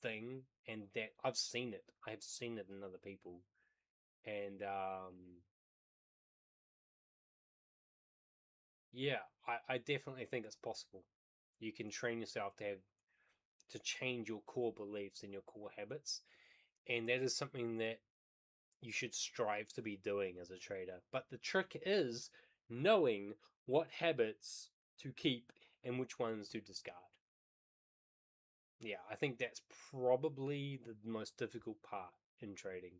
thing, and that I've seen it. I have seen it in other people, and yeah, I definitely think it's possible. You can train yourself to change your core beliefs and your core habits, and that is something that you should strive to be doing as a trader. But the trick is knowing what habits to keep and which ones to discard. Yeah, I think that's probably the most difficult part in trading.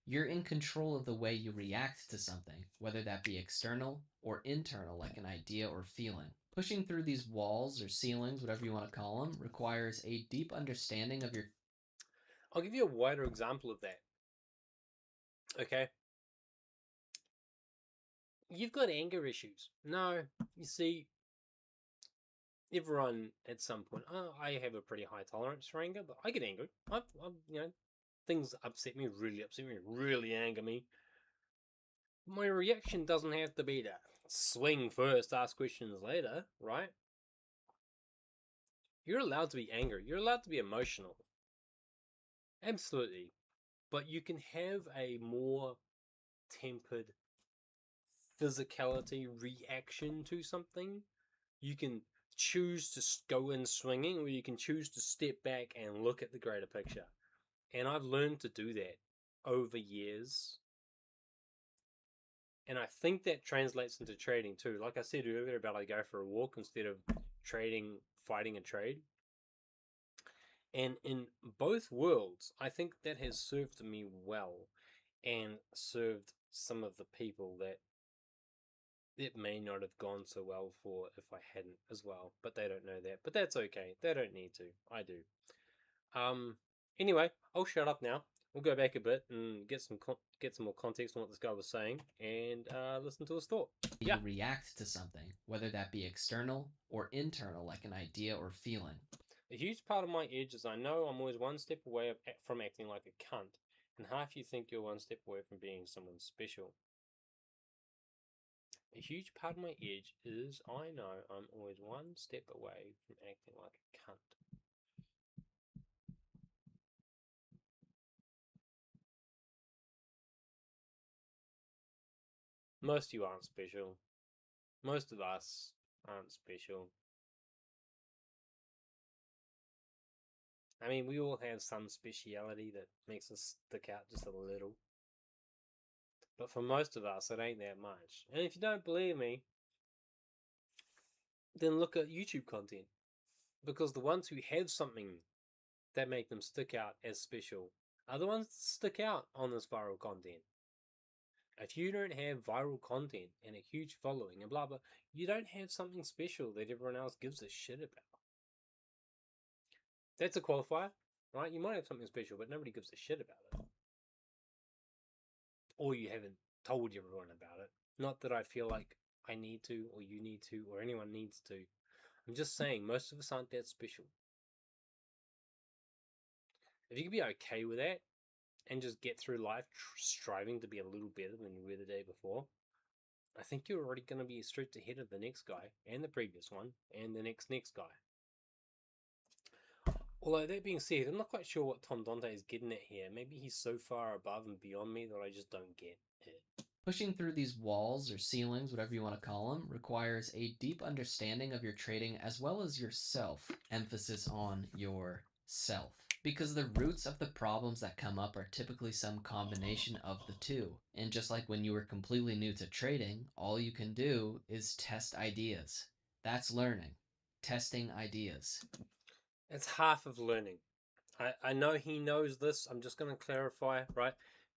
You're in control of the way you react to something, whether that be external or internal, like an idea or feeling. Pushing through these walls or ceilings, whatever you want to call them, requires a deep understanding of your. I'll give you a wider example of that. Okay? You've got anger issues. No, you see, everyone at some point, I have a pretty high tolerance for anger, but I get angry. Things upset me, really anger me. My reaction doesn't have to be to swing first, ask questions later, right? You're allowed to be angry. You're allowed to be emotional. Absolutely. But you can have a more tempered physicality reaction to something. You can choose to go in swinging, or you can choose to step back and look at the greater picture. And I've learned to do that over years. And I think that translates into trading too. Like I said earlier about I go for a walk instead of fighting a trade. And in both worlds, I think that has served me well and served some of the people that it may not have gone so well for if I hadn't as well. But they don't know that. But that's okay. They don't need to. I do. Anyway, I'll shut up now. We'll go back a bit and get some more context on what this guy was saying, and listen to his thought. You react to something, whether that be external or internal, like an idea or feeling. A huge part of my edge is I know I'm always one step away from acting like a cunt, and half you think you're one step away from being someone special. A huge part of my edge is I know I'm always one step away from acting like a cunt. Most of you aren't special. Most of us aren't special. I mean, we all have some speciality that makes us stick out just a little. But for most of us, it ain't that much. And if you don't believe me, then look at YouTube content. Because the ones who have something that make them stick out as special are the ones that stick out on this viral content. If you don't have viral content and a huge following and blah blah, you don't have something special that everyone else gives a shit about. That's a qualifier, right? You might have something special, but nobody gives a shit about it. Or you haven't told everyone about it. Not that I feel like I need to, or you need to, or anyone needs to. I'm just saying, most of us aren't that special. If you can be okay with that, and just get through life striving to be a little better than you were the day before, I think you're already going to be straight ahead of the next guy, and the previous one, and the next guy. Although, that being said, I'm not quite sure what Tom Dante is getting at here. Maybe he's so far above and beyond me that I just don't get it. Pushing through these walls or ceilings, whatever you want to call them, requires a deep understanding of your trading as well as yourself. Emphasis on yourself. Because the roots of the problems that come up are typically some combination of the two. And just like when you were completely new to trading, all you can do is test ideas. That's learning. Testing ideas. It's half of learning. I know he knows this. I'm just going to clarify, right?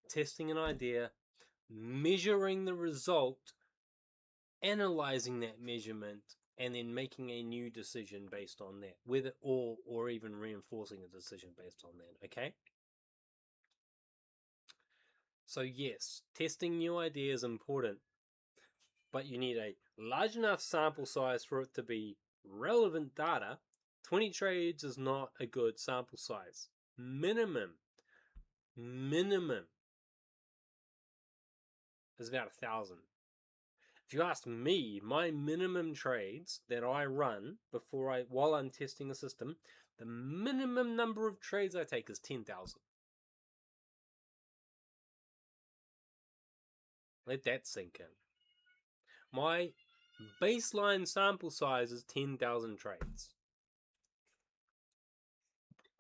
Testing an idea, measuring the result, analyzing that measurement, and then making a new decision based on that, whether or even reinforcing a decision based on that, okay? So yes, testing new ideas is important, but you need a large enough sample size for it to be relevant data. 20 trades is not a good sample size. Minimum is about 1,000. If you ask me, my minimum trades that I run while I'm testing a system, the minimum number of trades I take is 10,000. Let that sink in. My baseline sample size is 10,000 trades.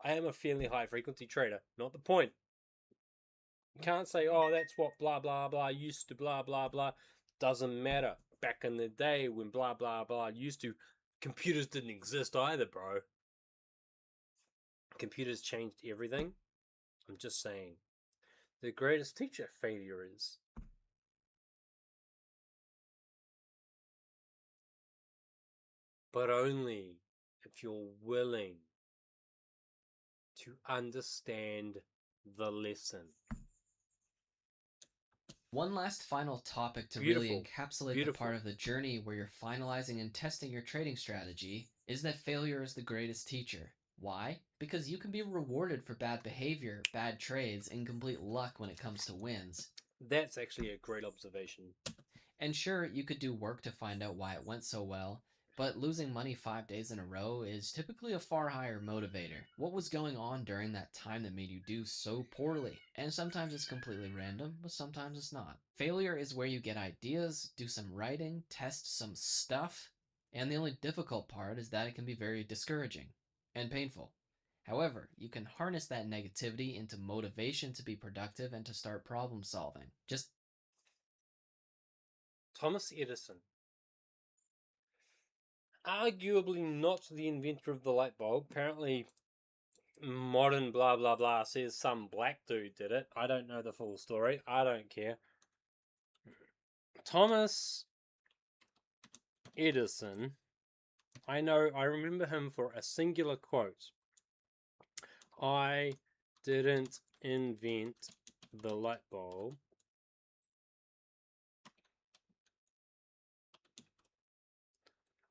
I am a fairly high frequency trader. Not the point. You can't say, oh, that's what blah blah blah used to blah blah blah. Doesn't matter. Back in the day when blah blah blah used to, computers didn't exist either, bro. Computers changed everything. I'm just saying. The greatest teacher failure is. But only if you're willing to understand the lesson. One last final topic to really encapsulate the part of the journey where you're finalizing and testing your trading strategy is that failure is the greatest teacher. Why? Because you can be rewarded for bad behavior, bad trades, and complete luck when it comes to wins. That's actually a great observation. And sure, you could do work to find out why it went so well, but losing money 5 days in a row is typically a far higher motivator. What was going on during that time that made you do so poorly? And sometimes it's completely random, but sometimes it's not. Failure is where you get ideas, do some writing, test some stuff, and the only difficult part is that it can be very discouraging and painful. However, you can harness that negativity into motivation to be productive and to start problem solving. Just Thomas Edison. Arguably not the inventor of the light bulb. Apparently, modern blah blah blah says some black dude did it. I don't know the full story. I don't care. Thomas Edison. I remember him for a singular quote. I didn't invent the light bulb.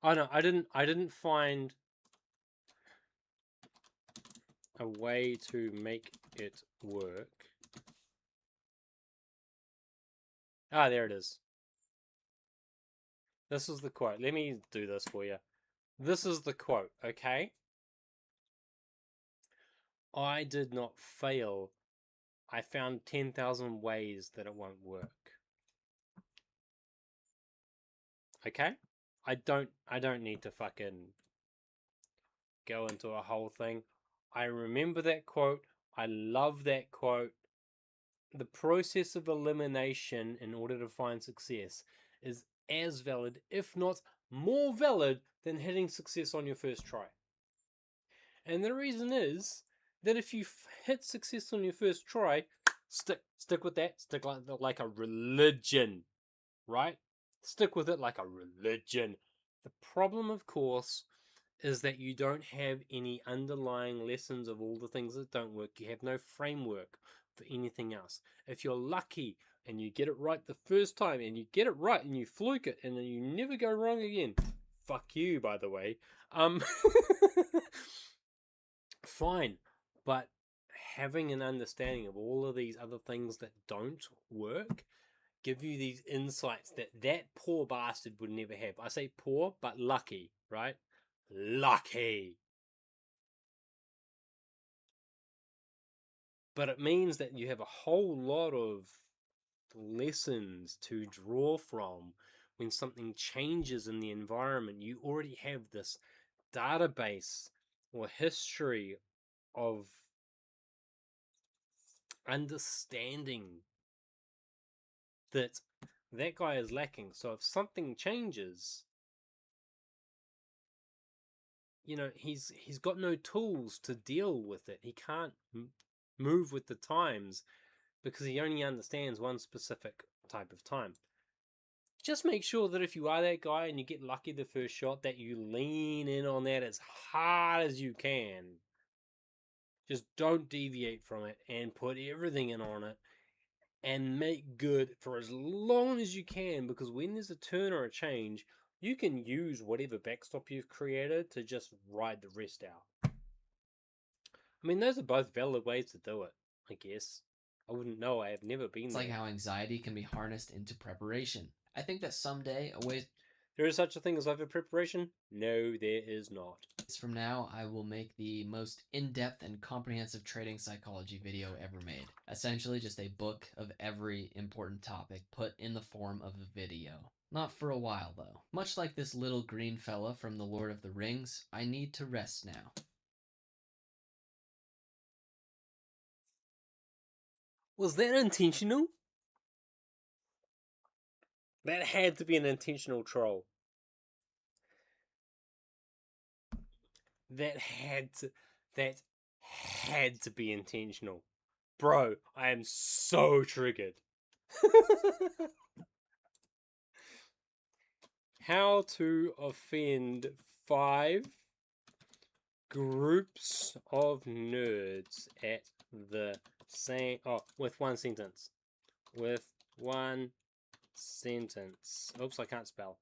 Oh no, I didn't find a way to make it work. Ah, there it is. This is the quote. Let me do this for you. This is the quote, okay? I did not fail. I found 10,000 ways that it won't work. Okay? I don't need to fucking go into a whole thing. I remember that quote. I love that quote. The process of elimination in order to find success is as valid, if not more valid, than hitting success on your first try. And the reason is that if you hit success on your first try, Stick with that. Stick like a religion, right? Stick with it like a religion. The problem, of course, is that you don't have any underlying lessons of all the things that don't work. You have no framework for anything else. If you're lucky and you get it right the first time, and you get it right and you fluke it, and then you never go wrong again, fuck you, by the way. Fine, but having an understanding of all of these other things that don't work give you these insights that that poor bastard would never have. I say poor, but lucky, right? Lucky. But it means that you have a whole lot of lessons to draw from when something changes in the environment. You already have this database or history of understanding that that guy is lacking. So if something changes, he's got no tools to deal with it. He can't move with the times because he only understands one specific type of time. Just make sure that if you are that guy and you get lucky the first shot, that you lean in on that as hard as you can. Just don't deviate from it and put everything in on it and make good for as long as you can, because when there's a turn or a change, you can use whatever backstop you've created to just ride the rest out. I mean, those are both valid ways to do it, I guess. I wouldn't know. I have never been It's there. like how anxiety can be harnessed into preparation. I think that someday, a ways There is such a thing as over preparation? No, there is not. from now, I will make the most in-depth and comprehensive trading psychology video ever made. Essentially just a book of every important topic put in the form of a video. Not for a while, though. Much like this little green fella from The Lord of the Rings, I need to rest now. Was that intentional? That had to be an intentional troll. That had to be intentional. Bro, I am so triggered. How to offend 5 groups of nerds at the same... Oh, with one sentence. With one sentence. Oops, I can't spell.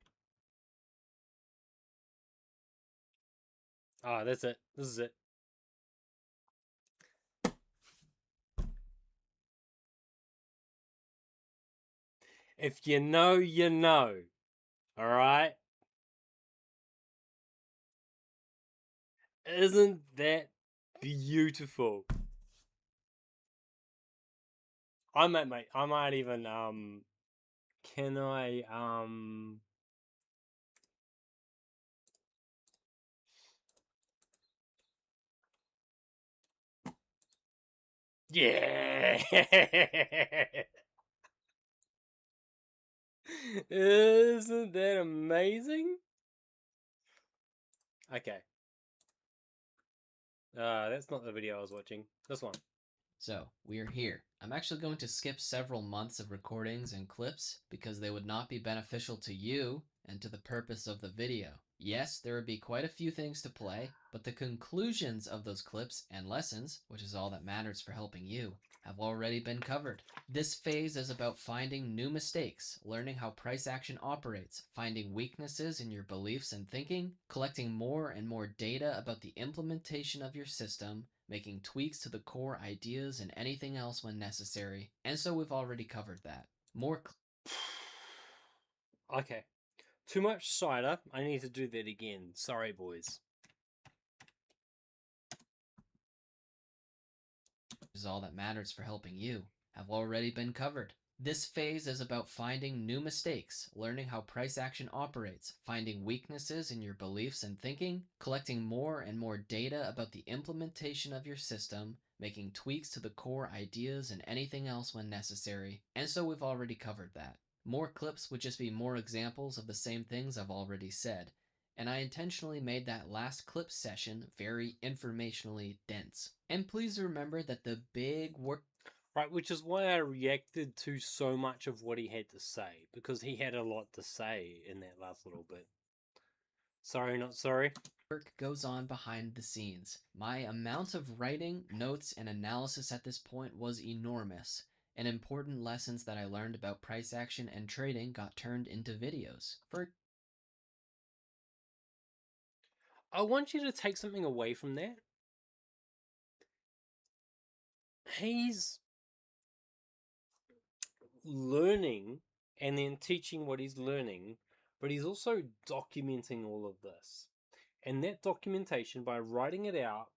Ah, that's it. This is it. If you know, you know. Alright? Isn't that beautiful? I might even, can I, yeah! Isn't that amazing? Okay. That's not the video I was watching. This one. So, we are here. I'm actually going to skip several months of recordings and clips because they would not be beneficial to you and to the purpose of the video. Yes, there would be quite a few things to play, but the conclusions of those clips and lessons, which is all that matters for helping you, have already been covered. This phase is about finding new mistakes, learning how price action operates, finding weaknesses in your beliefs and thinking, collecting more and more data about the implementation of your system, making tweaks to the core ideas and anything else when necessary. And so we've already covered that. More Okay. Too much cider. I need to do that again. Sorry, boys. is all that matters for helping you, have already been covered. This phase is about finding new mistakes, learning how price action operates, finding weaknesses in your beliefs and thinking, collecting more and more data about the implementation of your system, making tweaks to the core ideas and anything else when necessary. And so we've already covered that. More clips would just be more examples of the same things I've already said. And I intentionally made that last clip session very informationally dense. And please remember that the big work... Right, which is why I reacted to so much of what he had to say, because he had a lot to say in that last little bit. Sorry, not sorry. Work goes on behind the scenes. My amount of writing, notes, and analysis at this point was enormous, and important lessons that I learned about price action and trading got turned into videos. I want you to take something away from that. He's learning and then teaching what he's learning, but he's also documenting all of this. And that documentation, by writing it out,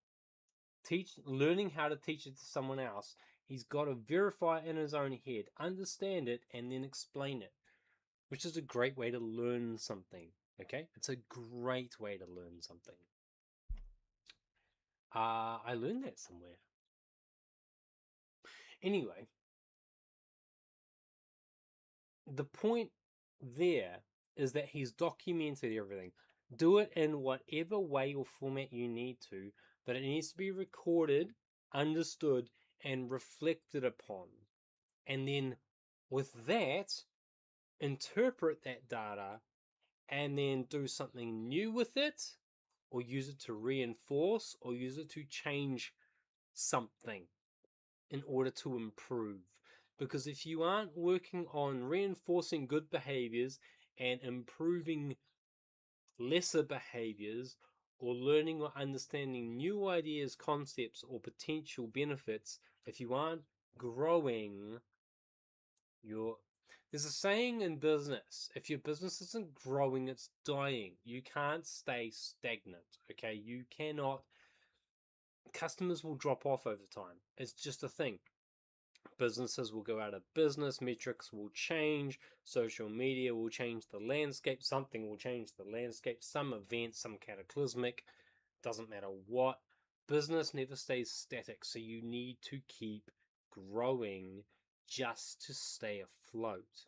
learning how to teach it to someone else, he's got to verify it in his own head, understand it, and then explain it, which is a great way to learn something. Okay, it's a great way to learn something. I learned that somewhere. Anyway, the point there is that he's documented everything. Do it in whatever way or format you need to, but it needs to be recorded, understood, and reflected upon. And then with that, interpret that data and then do something new with it, or use it to reinforce, or use it to change something in order to improve. Because if you aren't working on reinforcing good behaviors and improving lesser behaviors, or learning or understanding new ideas, concepts, or potential benefits, if you aren't growing there's a saying in business: if your business isn't growing, it's dying. You can't stay stagnant. Okay, you cannot. Customers will drop off over time. It's just a thing. Businesses will go out of business, metrics will change, social media will change the landscape, something will change the landscape, some event, some cataclysmic, doesn't matter what. Business never stays static, so you need to keep growing just to stay afloat.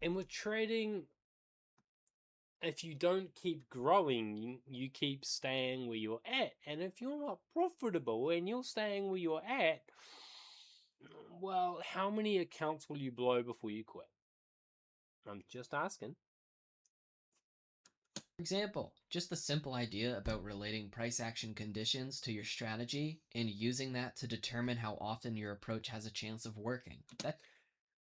And with trading, if you don't keep growing, you keep staying where you're at. And if you're not profitable and you're staying where you're at, well, how many accounts will you blow before you quit? I'm just asking. For example, just the simple idea about relating price action conditions to your strategy and using that to determine how often your approach has a chance of working.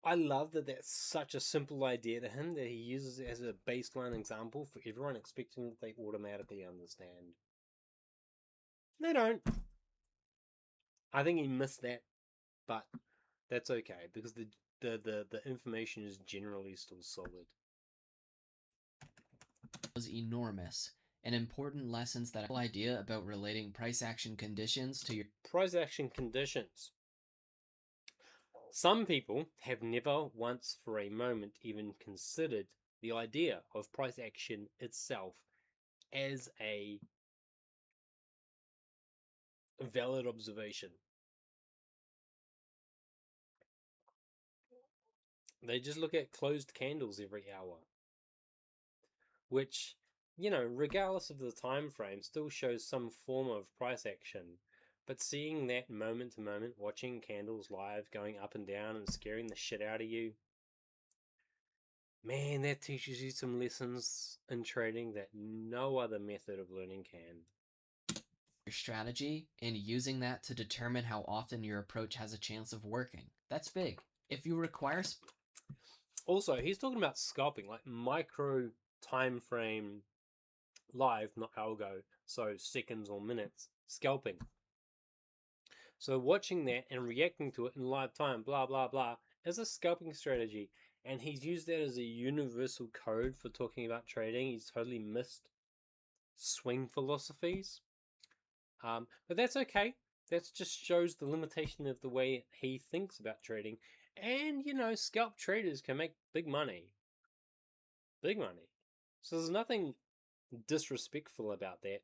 I love that that's such a simple idea to him that he uses it as a baseline example for everyone, expecting that they automatically understand. They don't. I think he missed that, but that's okay because the information is generally still solid. Was enormous, and important lessons that idea about relating price action conditions to your Price action conditions. Some people have never once for a moment even considered the idea of price action itself as a valid observation. They just look at closed candles every hour, which, regardless of the time frame, still shows some form of price action. But seeing that moment to moment, watching candles live going up and down and scaring the shit out of you, man, that teaches you some lessons in trading that no other method of learning can. your strategy and using that to determine how often your approach has a chance of working. That's big. If you require Also, he's talking about scalping, like micro time frame live, not algo, so seconds or minutes, scalping. So watching that and reacting to it in live time, blah, blah, blah, is a scalping strategy. And he's used that as a universal code for talking about trading. He's totally missed swing philosophies. But that's okay. That just shows the limitation of the way he thinks about trading. And, scalp traders can make big money. Big money. So there's nothing disrespectful about that.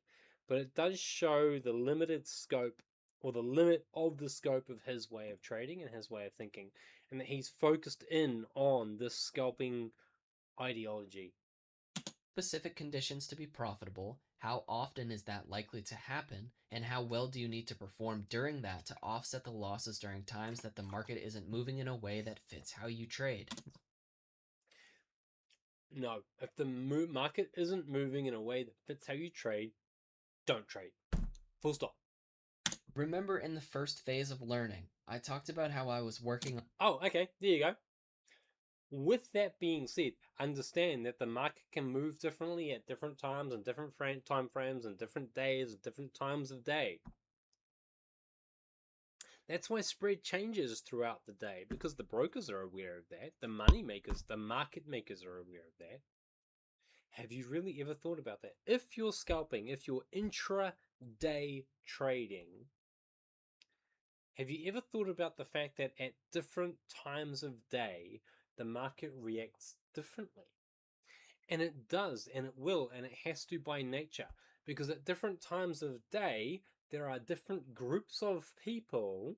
But it does show the limited scope, or the limit of the scope of his way of trading and his way of thinking. And that he's focused in on this scalping ideology. specific conditions to be profitable How often is that likely to happen, and how well do you need to perform during that to offset the losses during times that the market isn't moving in a way that fits how you trade? No, if the market isn't moving in a way that fits how you trade, don't trade. Full stop. Remember in the first phase of learning, I talked about how I was working on. Oh, okay, there you go. With that being said, understand that the market can move differently at different times and different time frames and different days and different times of day. That's why spread changes throughout the day, because the brokers are aware of that, the money makers, the market makers are aware of that. Have you really ever thought about that? If you're scalping, if you're intra-day trading, have you ever thought about the fact that at different times of day, the market reacts differently? And it does, and it will, and it has to by nature. Because at different times of day, there are different groups of people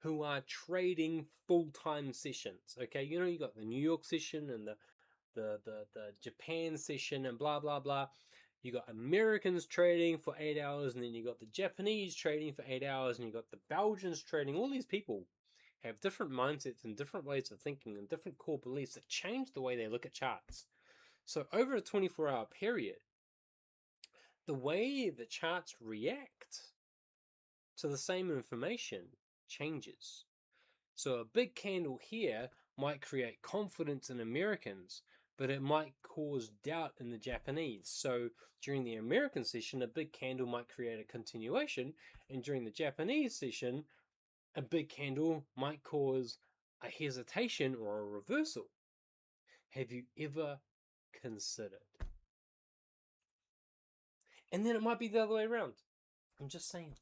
who are trading full-time sessions. Okay, you know, you got the New York session and the Japan session and blah blah blah. You got Americans trading for 8 hours, and then you got the Japanese trading for 8 hours, and you got the Belgians trading. All these people have different mindsets and different ways of thinking and different core beliefs that change the way they look at charts. So over a 24-hour period, the way the charts react to the same information changes. So a big candle here might create confidence in Americans, but it might cause doubt in the Japanese. So during the American session, a big candle might create a continuation, and during the Japanese session, a big candle might cause a hesitation or a reversal. Have you ever considered? And then it might be the other way around. I'm just saying.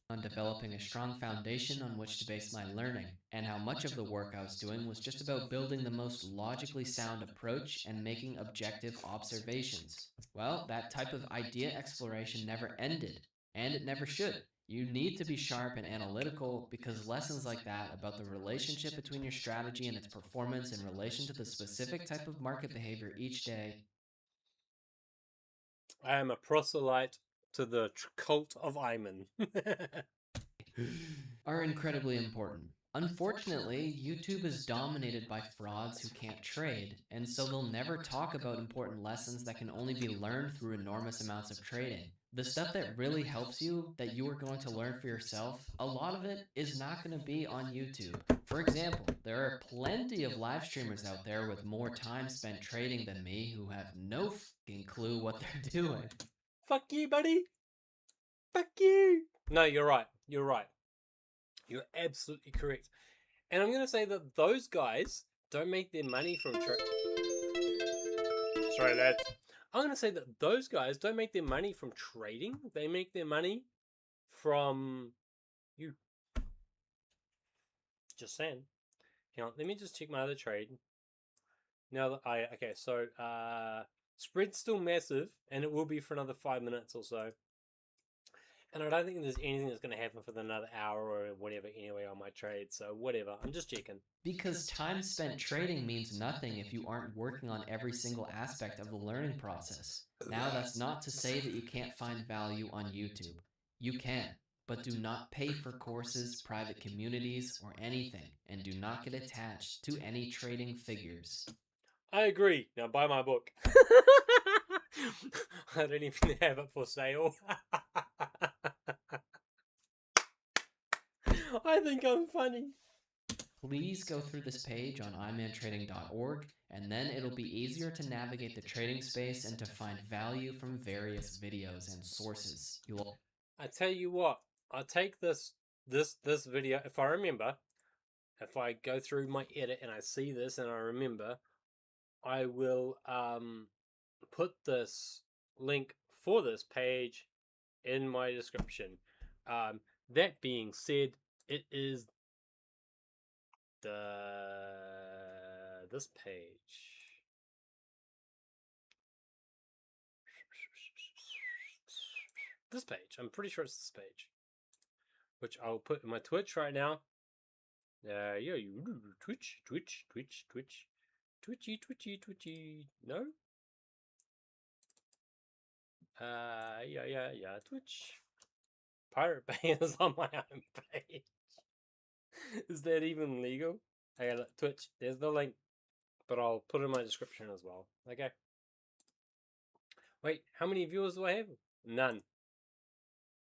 On developing a strong foundation on which to base my learning, and how much of the work I was doing was just about building the most logically sound approach and making objective observations. Well, that type of idea exploration never ended, and it never should. You need to be sharp and analytical because lessons like that about the relationship between your strategy and its performance in relation to the specific type of market behavior each day. I am a proselyte to the cult of Iman. Are incredibly important. Unfortunately, YouTube is dominated by frauds who can't trade, and so they'll never talk about important lessons that can only be learned through enormous amounts of trading. The stuff that really helps you, that you are going to learn for yourself, a lot of it is not going to be on YouTube. For example, there are plenty of live streamers out there with more time spent trading than me who have no fucking clue what they're doing. Fuck you, buddy. Fuck you. No, you're right. You're right. You're absolutely correct. And I'm going to say that those guys don't make their money from Sorry, lads. I'm going to say that those guys don't make their money from trading. They make their money from you. Just saying. Hang on, let me just check my other trade. Now that okay, so spread's still massive, and it will be for another 5 minutes or so. And I don't think there's anything that's going to happen for another hour or whatever anyway on my trade. So whatever, I'm just checking. Because time spent trading means nothing if you aren't working on every single aspect of the learning process. Now, that's not to say that you can't find value on YouTube. You can, but do not pay for courses, private communities, or anything, and do not get attached to any trading figures. I agree. Now buy my book. I don't even have it for sale. I think I'm funny. Please go through this page on imantrading.org, and then it'll be easier to navigate the trading space and to find value from various videos and sources. I tell you what, I'll take this video, if I remember, if I go through my edit and I see this and I remember, I will put this link for this page in my description. That being said, it is this page. This page. I'm pretty sure it's this page. Which I'll put in my Twitch right now. Yeah, you Twitch. Twitchy. No? Yeah. Twitch. Pirate Bay is on my own page. Is that even legal? Okay, look, Twitch. There's the link, but I'll put it in my description as well. Okay. Wait, how many viewers do I have? None.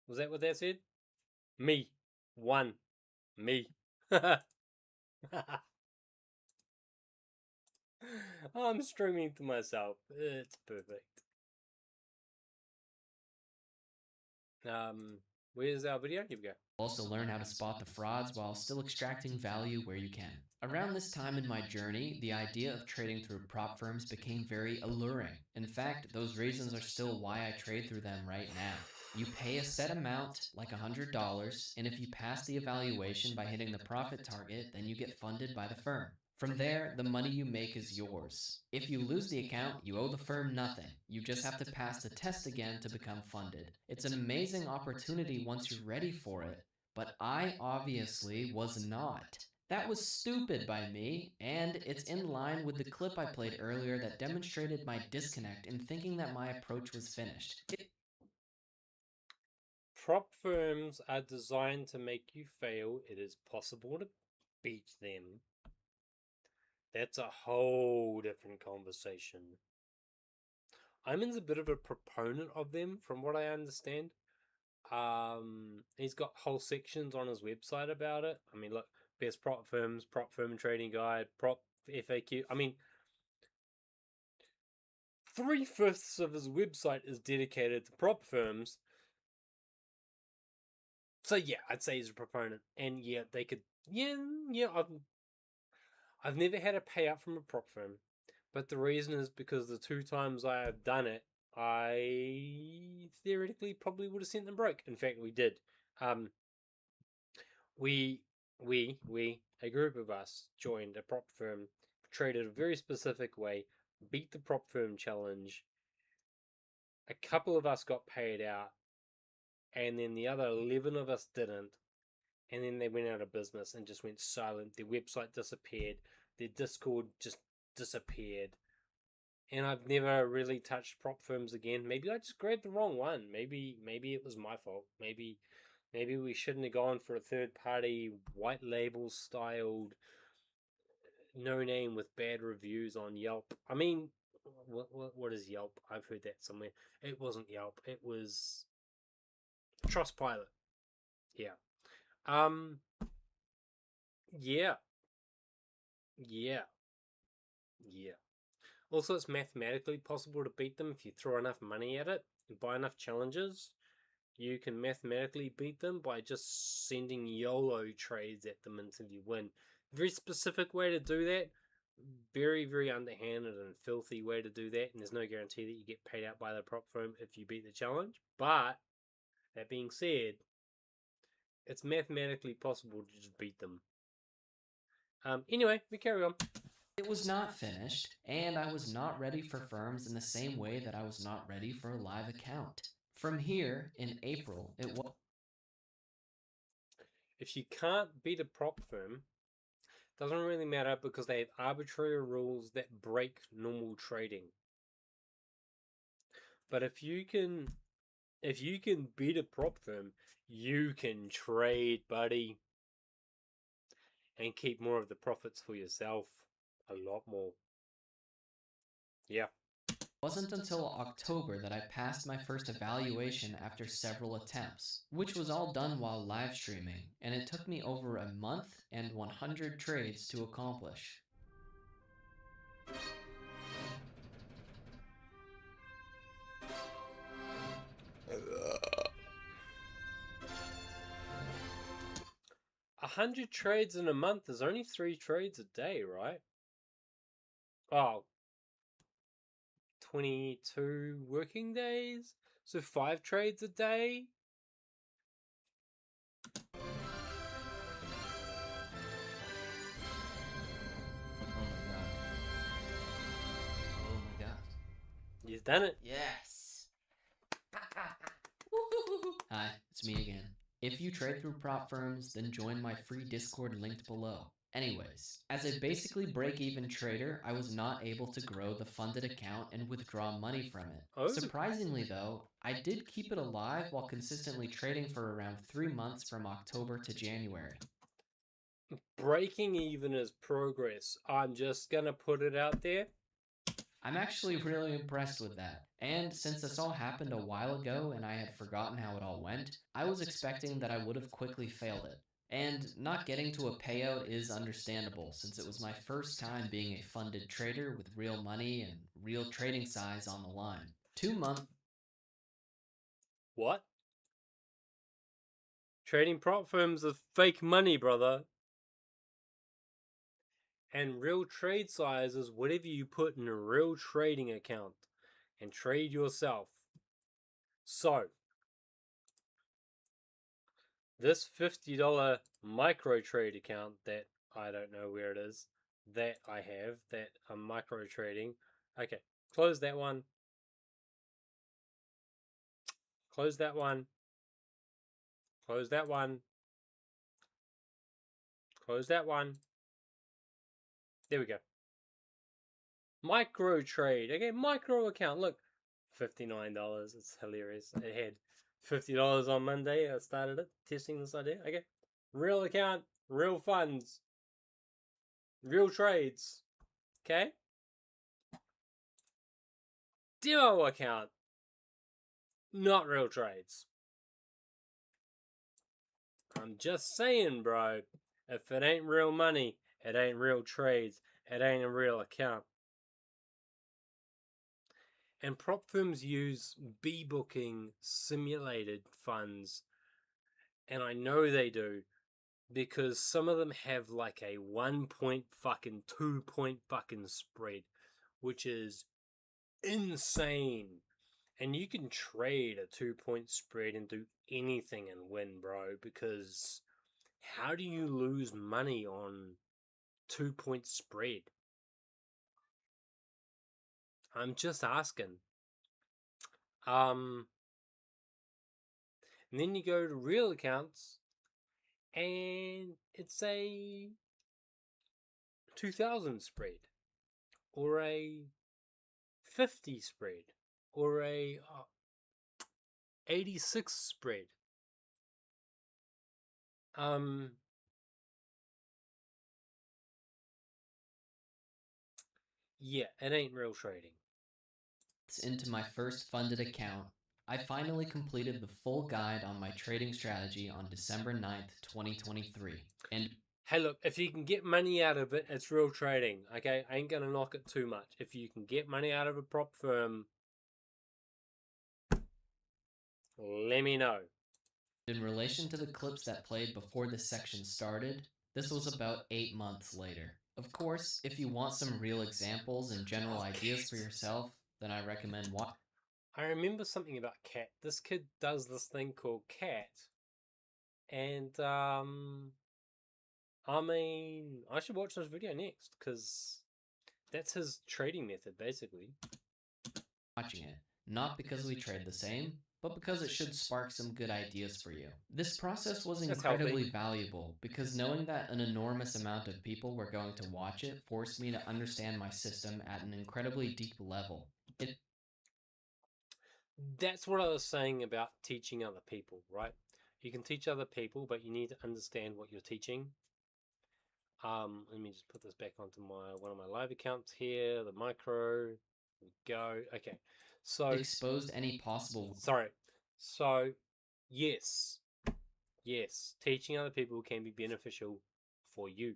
Was that what that said? Me. One. Me. I'm streaming to myself. It's perfect. Where's our video? Here we go. Also learn how to spot the frauds while still extracting value where you can. Around this time in my journey, the idea of trading through prop firms became very alluring. In fact, those reasons are still why I trade through them right now. You pay a set amount, like $100, and if you pass the evaluation by hitting the profit target, then you get funded by the firm. From there, the money you make is yours. If you lose the account, you owe the firm nothing. You just have to pass the test again to become funded. It's an amazing opportunity once you're ready for it, but I obviously was not. That was stupid by me, and it's in line with the clip I played earlier that demonstrated my disconnect in thinking that my approach was finished. Prop firms are designed to make you fail. It is possible to beat them. That's a whole different conversation. Iman's a bit of a proponent of them, from what I understand. He's got whole sections on his website about it. I mean, look, best prop firms, prop firm and trading guide, prop FAQ. I mean, 3/5 of his website is dedicated to prop firms. So yeah, I'd say he's a proponent, and yeah, they could. Yeah. I've never had a payout from a prop firm, but the reason is because the 2 times I have done it, I theoretically probably would have sent them broke. In fact, we did. We, a group of us joined a prop firm, traded a very specific way, beat the prop firm challenge. A couple of us got paid out, and then the other 11 of us didn't. And then they went out of business and just went silent. Their website disappeared. Their Discord just disappeared. And I've never really touched prop firms again. Maybe I just grabbed the wrong one. Maybe it was my fault. Maybe we shouldn't have gone for a third party white label styled no name with bad reviews on Yelp. I mean, what is Yelp? I've heard that somewhere. It wasn't Yelp. It was Trustpilot. Yeah. Yeah. Yeah. Yeah. Also, it's mathematically possible to beat them if you throw enough money at it and buy enough challenges. You can mathematically beat them by just sending YOLO trades at them until you win. Very specific way to do that. Very, very underhanded and filthy way to do that. And there's no guarantee that you get paid out by the prop firm if you beat the challenge. But, that being said, it's mathematically possible to just beat them. Anyway, we carry on. It was not finished, and I was not ready for firms in the same way that I was not ready for a live account. From here, in April, it was... If you can't beat a prop firm, doesn't really matter because they have arbitrary rules that break normal trading. But if you can beat a prop firm, you can trade, buddy, and keep more of the profits for yourself. A lot more. Yeah. Wasn't until October that I passed my first evaluation after several attempts, which was all done while live streaming, and it took me over a month and 100 trades to accomplish. A 100 trades in a month is only 3 trades a day, right? Oh, 22 working days? So 5 trades a day? Oh my god. You've done it. Yes! Hi, it's me again. If you trade through prop firms, then join my free Discord linked below. Anyways, as a basically break-even trader, I was not able to grow the funded account and withdraw money from it. Oh. Surprisingly though, I did keep it alive while consistently trading for around 3 months from October to January. Breaking even is progress. I'm just gonna put it out there. I'm actually really impressed with that. And since this all happened a while ago and I had forgotten how it all went, I was expecting that I would have quickly failed it. And not getting to a payout is understandable since it was my first time being a funded trader with real money and real trading size on the line. 2 months. What? Trading prop firms are fake money, brother. And real trade size is whatever you put in a real trading account and trade yourself. So, this $50 micro trade account that I don't know where it is, that I have, that I'm micro trading. Okay, close that one. Close that one. Close that one. Close that one. There we go. Micro trade. Okay, micro account. Look, $59. It's hilarious. It had $50 on Monday. I started it, testing this idea. Okay. Real account, real funds, real trades. Okay. Demo account, not real trades. I'm just saying, bro. If it ain't real money, it ain't real trades. It ain't a real account. And prop firms use B-booking simulated funds. And I know they do. Because some of them have like a 1 point fucking 2 point fucking spread, which is insane. And you can trade a 2 point spread and do anything and win, bro. Because how do you lose money on 2 point spread? I'm just asking. And then you go to real accounts, and it's a 2000 spread or a 50 spread or a 86 spread. Yeah, it ain't real trading. Into my first funded account, I finally completed the full guide on my trading strategy on December 9th, 2023. And hey, look, if you can get money out of it, it's real trading. Okay, I ain't gonna knock it too much. If you can get money out of a prop firm, let me know. in relation to the clips that played before this section started, this was about 8 months later. Of course, if you want some real examples and general ideas for yourself, then I recommend watching. I remember something about Cat. This kid does this thing called Cat. And, I mean, I should watch this video next, because that's his trading method, basically. Watching it, not because we trade the same, but because it should spark some good ideas for you. This process was incredibly valuable because knowing that an enormous amount of people were going to watch it forced me to understand my system at an incredibly deep level. That's what I was saying about teaching other people, right? You can teach other people, but you need to understand what you're teaching. Let me just put this back onto one of my live accounts here, the micro. There we go. Okay. So exposed any possible So yes. Yes, teaching other people can be beneficial for you.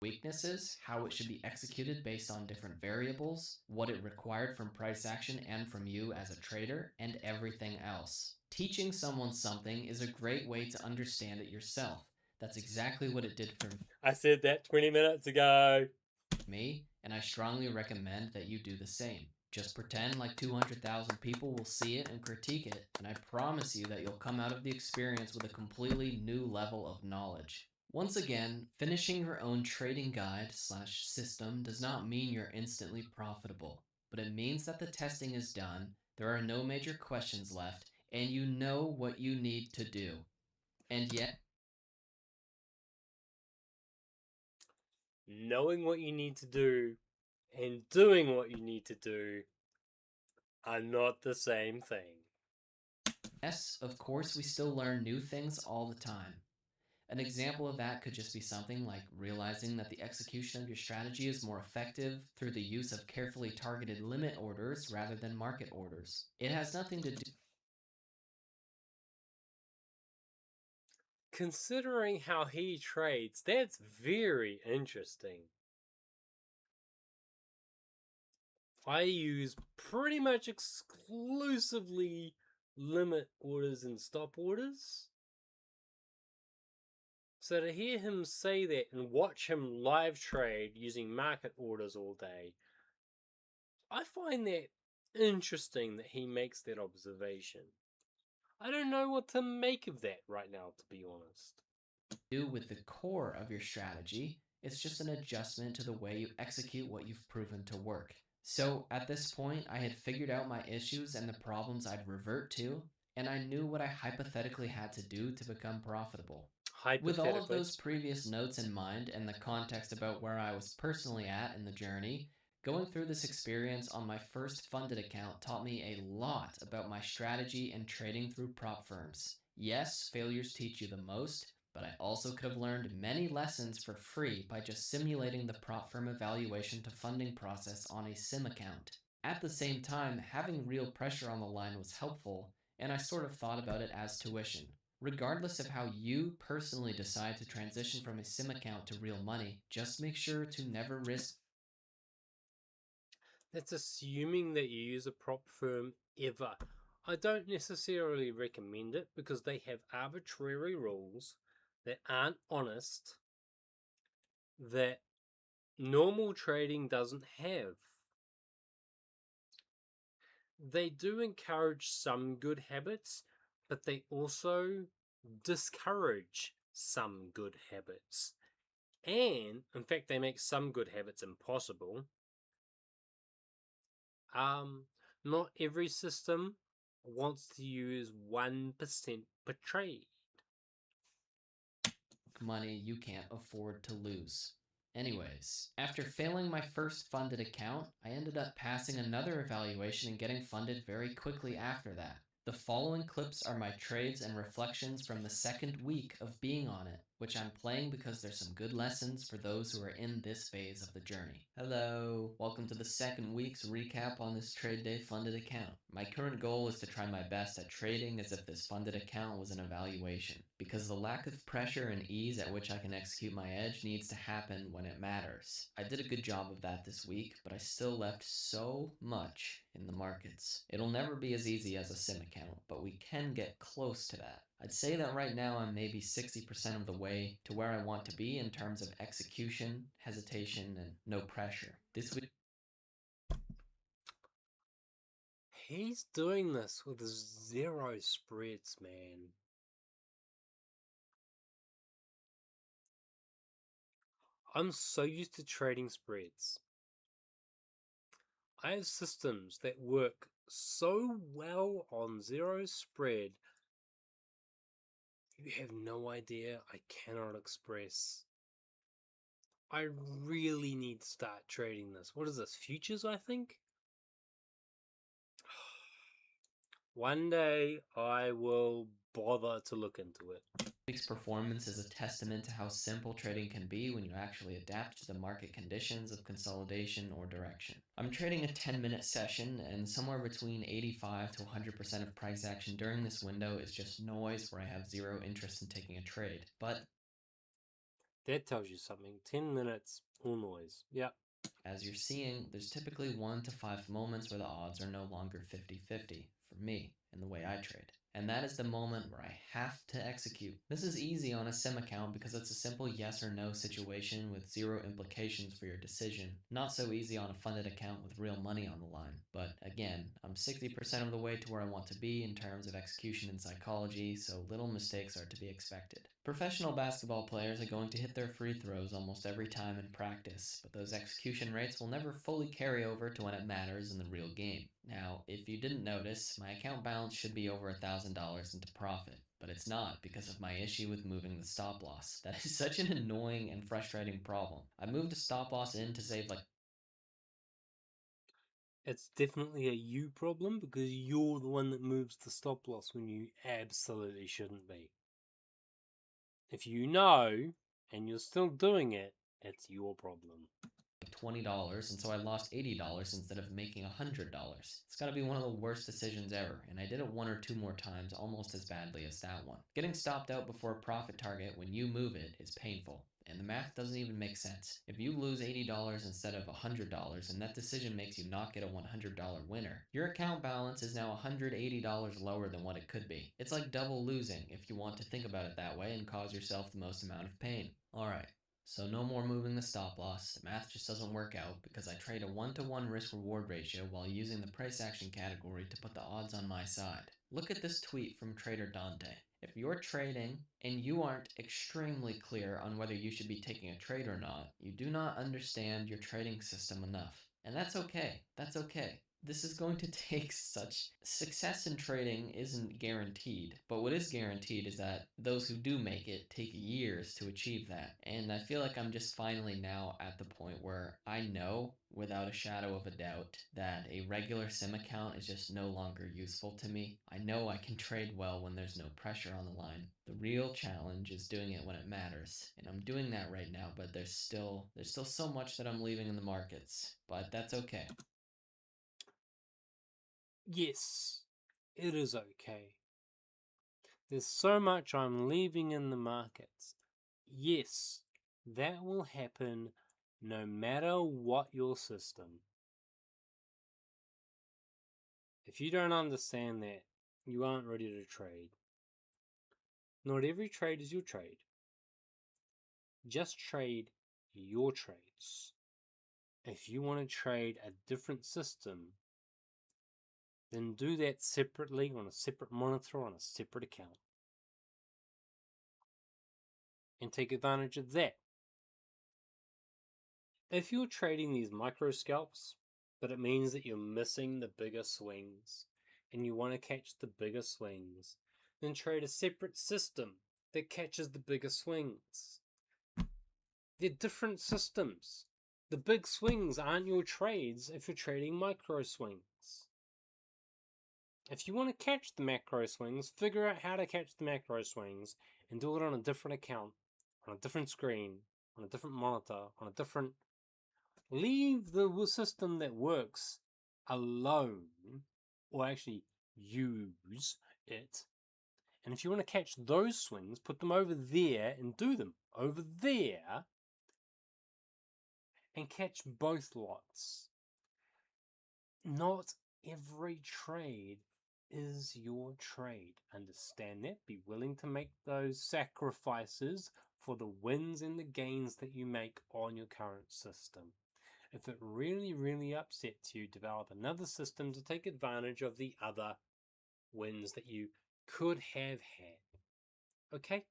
Weaknesses, how it should be executed based on different variables, what it required from price action and from you as a trader, and everything else. Teaching someone something is a great way to understand it yourself. That's exactly what it did for me. I said that 20 minutes ago. And I strongly recommend that you do the same. Just pretend like 200,000 people will see it and critique it, and I promise you that you'll come out of the experience with a completely new level of knowledge. Once again, finishing your own trading guide/system does not mean you're instantly profitable, but it means that the testing is done, there are no major questions left, and you know what you need to do. And yet, knowing what you need to do and doing what you need to do are not the same thing. Yes, of course, we still learn new things all the time. An example of that could just be something like realizing that the execution of your strategy is more effective through the use of carefully targeted limit orders rather than market orders. It has nothing to do. Considering how he trades, that's very interesting. I use pretty much exclusively limit orders and stop orders. So to hear him say that and watch him live trade using market orders all day, I find that interesting that he makes that observation. I don't know what to make of that right now, to be honest. Do with the core of your strategy. It's just an adjustment to the way you execute what you've proven to work. So at this point, I had figured out my issues and the problems I'd revert to, and I knew what I hypothetically had to do to become profitable. With all of those previous notes in mind and the context about where I was personally at in the journey, going through this experience on my first funded account taught me a lot about my strategy and trading through prop firms. Yes, failures teach you the most, but I also could have learned many lessons for free by just simulating the prop firm evaluation to funding process on a sim account. At the same time, having real pressure on the line was helpful, and I sort of thought about it as tuition. Regardless of how you personally decide to transition from a sim account to real money, just make sure to never risk. That's assuming that you use a prop firm ever. I don't necessarily recommend it because they have arbitrary rules that aren't honest, that normal trading doesn't have. They do encourage some good habits, but they also discourage some good habits. And, in fact, they make some good habits impossible. Not every system wants to use 1% per trade. Money you can't afford to lose. Anyways, after failing my first funded account, I ended up passing another evaluation and getting funded very quickly after that. The following clips are my trades and reflections from the second week of being on it, which I'm playing because there's some good lessons for those who are in this phase of the journey. Hello, welcome to the second week's recap on this trade day funded account. My current goal is to try my best at trading as if this funded account was an evaluation, because the lack of pressure and ease at which I can execute my edge needs to happen when it matters. I did a good job of that this week, but I still left so much in the markets. It'll never be as easy as a sim account, but we can get close to that. I'd say that right now I'm maybe 60% of the way to where I want to be in terms of execution, hesitation, and no pressure. This week, He's doing this with zero spreads, man. I'm so used to trading spreads. I have systems that work so well on zero spread. You have no idea. I cannot express. I really need to start trading this. What is this? Futures, I think? One day I will bother to look into it. week's performance is a testament to how simple trading can be when you actually adapt to the market conditions of consolidation or direction. I'm trading a 10-minute session, and somewhere between 85 to 100% of price action during this window is just noise where I have zero interest in taking a trade. But that tells you something. 10 minutes, all noise. Yep. As you're seeing, there's typically 1 to 5 moments where the odds are no longer 50-50 for me in the way I trade. And that is the moment where I have to execute. This is easy on a sim account because it's a simple yes or no situation with zero implications for your decision. Not so easy on a funded account with real money on the line. But again, I'm 60% of the way to where I want to be in terms of execution and psychology, so little mistakes are to be expected. Professional basketball players are going to hit their free throws almost every time in practice, but those execution rates will never fully carry over to when it matters in the real game. Now, if you didn't notice, my account balance should be over $1,000 into profit. but it's not because of my issue with moving the stop loss. That is such an annoying and frustrating problem. I moved a stop loss in to save like... It's definitely a you problem because you're the one that moves the stop loss when you absolutely shouldn't be. If you know and you're still doing it, it's your problem. $20, and so I lost $80 instead of making $100. It's gotta be one of the worst decisions ever, and I did it one or two more times almost as badly as that one. Getting stopped out before a profit target when you move it is painful, and the math doesn't even make sense. If you lose $80 instead of $100 and that decision makes you not get a $100 winner, your account balance is now $180 lower than what it could be. It's like double losing if you want to think about it that way and cause yourself the most amount of pain. Alright. So no more moving the stop loss. The math just doesn't work out because I trade a 1-to-1 risk-reward ratio while using the price action category to put the odds on my side. Look at this tweet from Trader Dante. If you're trading and you aren't extremely clear on whether you should be taking a trade or not, you do not understand your trading system enough. And that's okay. That's okay. This is going to take such... Success in trading isn't guaranteed, but what is guaranteed is that those who do make it take years to achieve that. And I feel like I'm just finally now at the point where I know, without a shadow of a doubt, that a regular sim account is just no longer useful to me. I know I can trade well when there's no pressure on the line. The real challenge is doing it when it matters, and I'm doing that right now, but there's still so much that I'm leaving in the markets, but that's okay. Yes, it is okay. There's so much I'm leaving in the markets. Yes, that will happen no matter what your system. If you don't understand that, you aren't ready to trade. Not every trade is your trade. Just trade your trades. If you want to trade a different system, then do that separately on a separate monitor on a separate account. And take advantage of that. If you're trading these micro scalps, but it means that you're missing the bigger swings and you want to catch the bigger swings, then trade a separate system that catches the bigger swings. They're different systems. The big swings aren't your trades if you're trading micro swings. If you want to catch the macro swings, figure out how to catch the macro swings and do it on a different account, on a different screen, on a different monitor, on a different... Leave the system that works alone, or actually use it. And if you want to catch those swings, put them over there and do them over there and catch both lots. Not every trade is your trade. Understand that. Be willing to make those sacrifices for the wins and the gains that you make on your current system. If it really, really upsets you, develop another system to take advantage of the other wins that you could have had. Okay?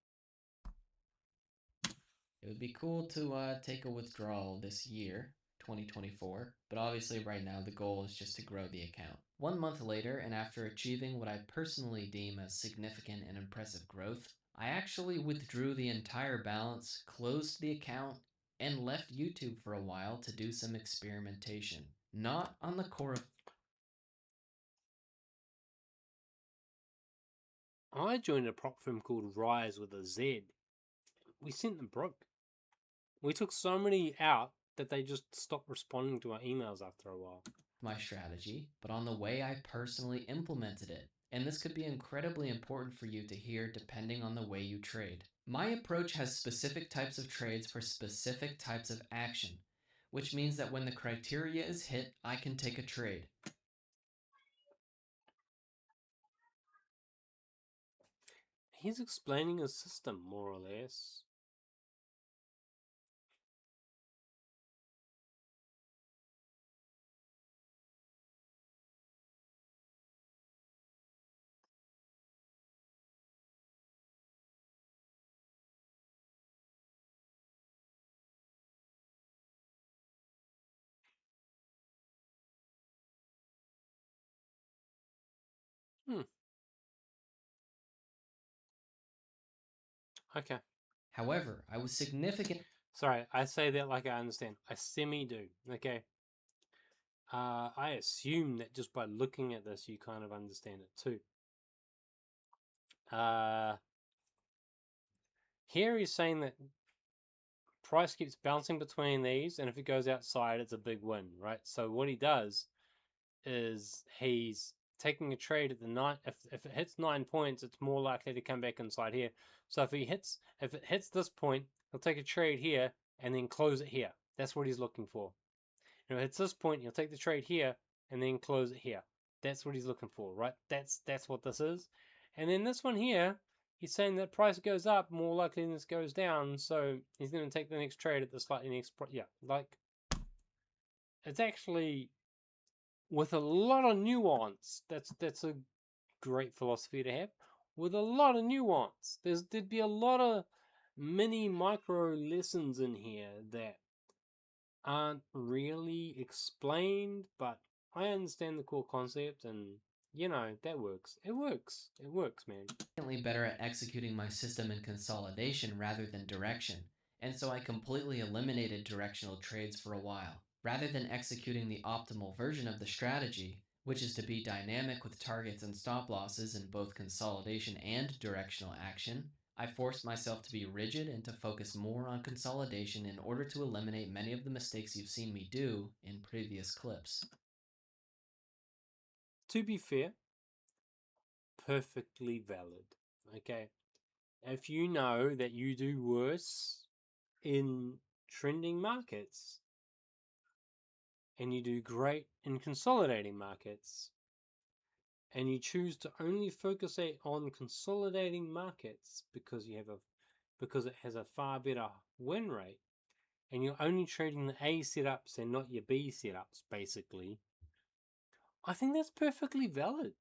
It would be cool to take a withdrawal this year, 2024, but obviously right now the goal is just to grow the account. 1 month later, and after achieving what I personally deem as significant and impressive growth, I actually withdrew the entire balance, closed the account, and left YouTube for a while to do some experimentation. Not on the core of... I joined a prop firm called Rise with a Z. We sent them broke. We took so many out that they just stopped responding to our emails after a while. My strategy, but on the way I personally implemented it. And this could be incredibly important for you to hear depending on the way you trade. My approach has specific types of trades for specific types of action, which means that when the criteria is hit, I can take a trade. He's explaining his system, more or less. Okay. However, I was significant. Sorry, I say that like I understand. I semi-do. Okay. I assume that just by looking at this, you kind of understand it too. Here he's saying that price keeps bouncing between these, and if it goes outside, it's a big win, right? So what he does is he's taking a trade at the 9. If it hits 9 points, it's more likely to come back inside here. So if it hits this point, he'll take a trade here and then close it here. That's what he's looking for. If it hits this point, he'll take the trade here and then close it here. That's what he's looking for, right? That's what this is. And then this one here, he's saying that price goes up more likely than this goes down, so he's going to take the next trade at the slightly next yeah, like it's actually with a lot of nuance. That's a great philosophy to have. With a lot of nuance, there'd be a lot of mini micro lessons in here that aren't really explained, but I understand the core concept, and that works. It works, man. Better at executing my system in consolidation rather than direction, and so I completely eliminated directional trades for a while. Rather than executing the optimal version of the strategy, which is to be dynamic with targets and stop losses in both consolidation and directional action, I forced myself to be rigid and to focus more on consolidation in order to eliminate many of the mistakes you've seen me do in previous clips. To be fair, perfectly valid. Okay, if you know that you do worse in trending markets and you do great in consolidating markets, and you choose to only focus on consolidating markets because it has a far better win rate, and you're only trading the A setups and not your B setups, basically, I think that's perfectly valid.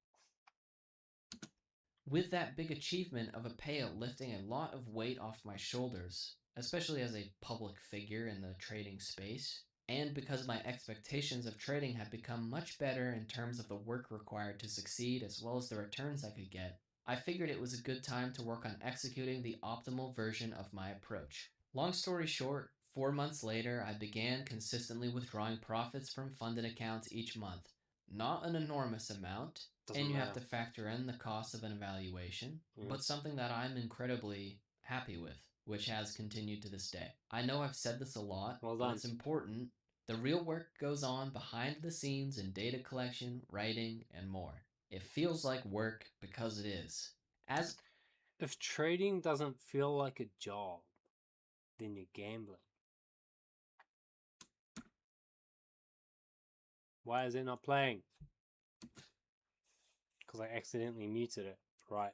With that big achievement of a payout lifting a lot of weight off my shoulders, especially as a public figure in the trading space, and because my expectations of trading had become much better in terms of the work required to succeed as well as the returns I could get, I figured it was a good time to work on executing the optimal version of my approach. Long story short, 4 months later, I began consistently withdrawing profits from funded accounts each month. Not an enormous amount, and you have to factor in the cost of an evaluation, but something that I'm incredibly happy with, which has continued to this day. I know I've said this a lot, but it's important. The real work goes on behind the scenes in data collection, writing, and more. It feels like work because it is. If trading doesn't feel like a job, then you're gambling. Why is it not playing? Because I accidentally muted it. Right.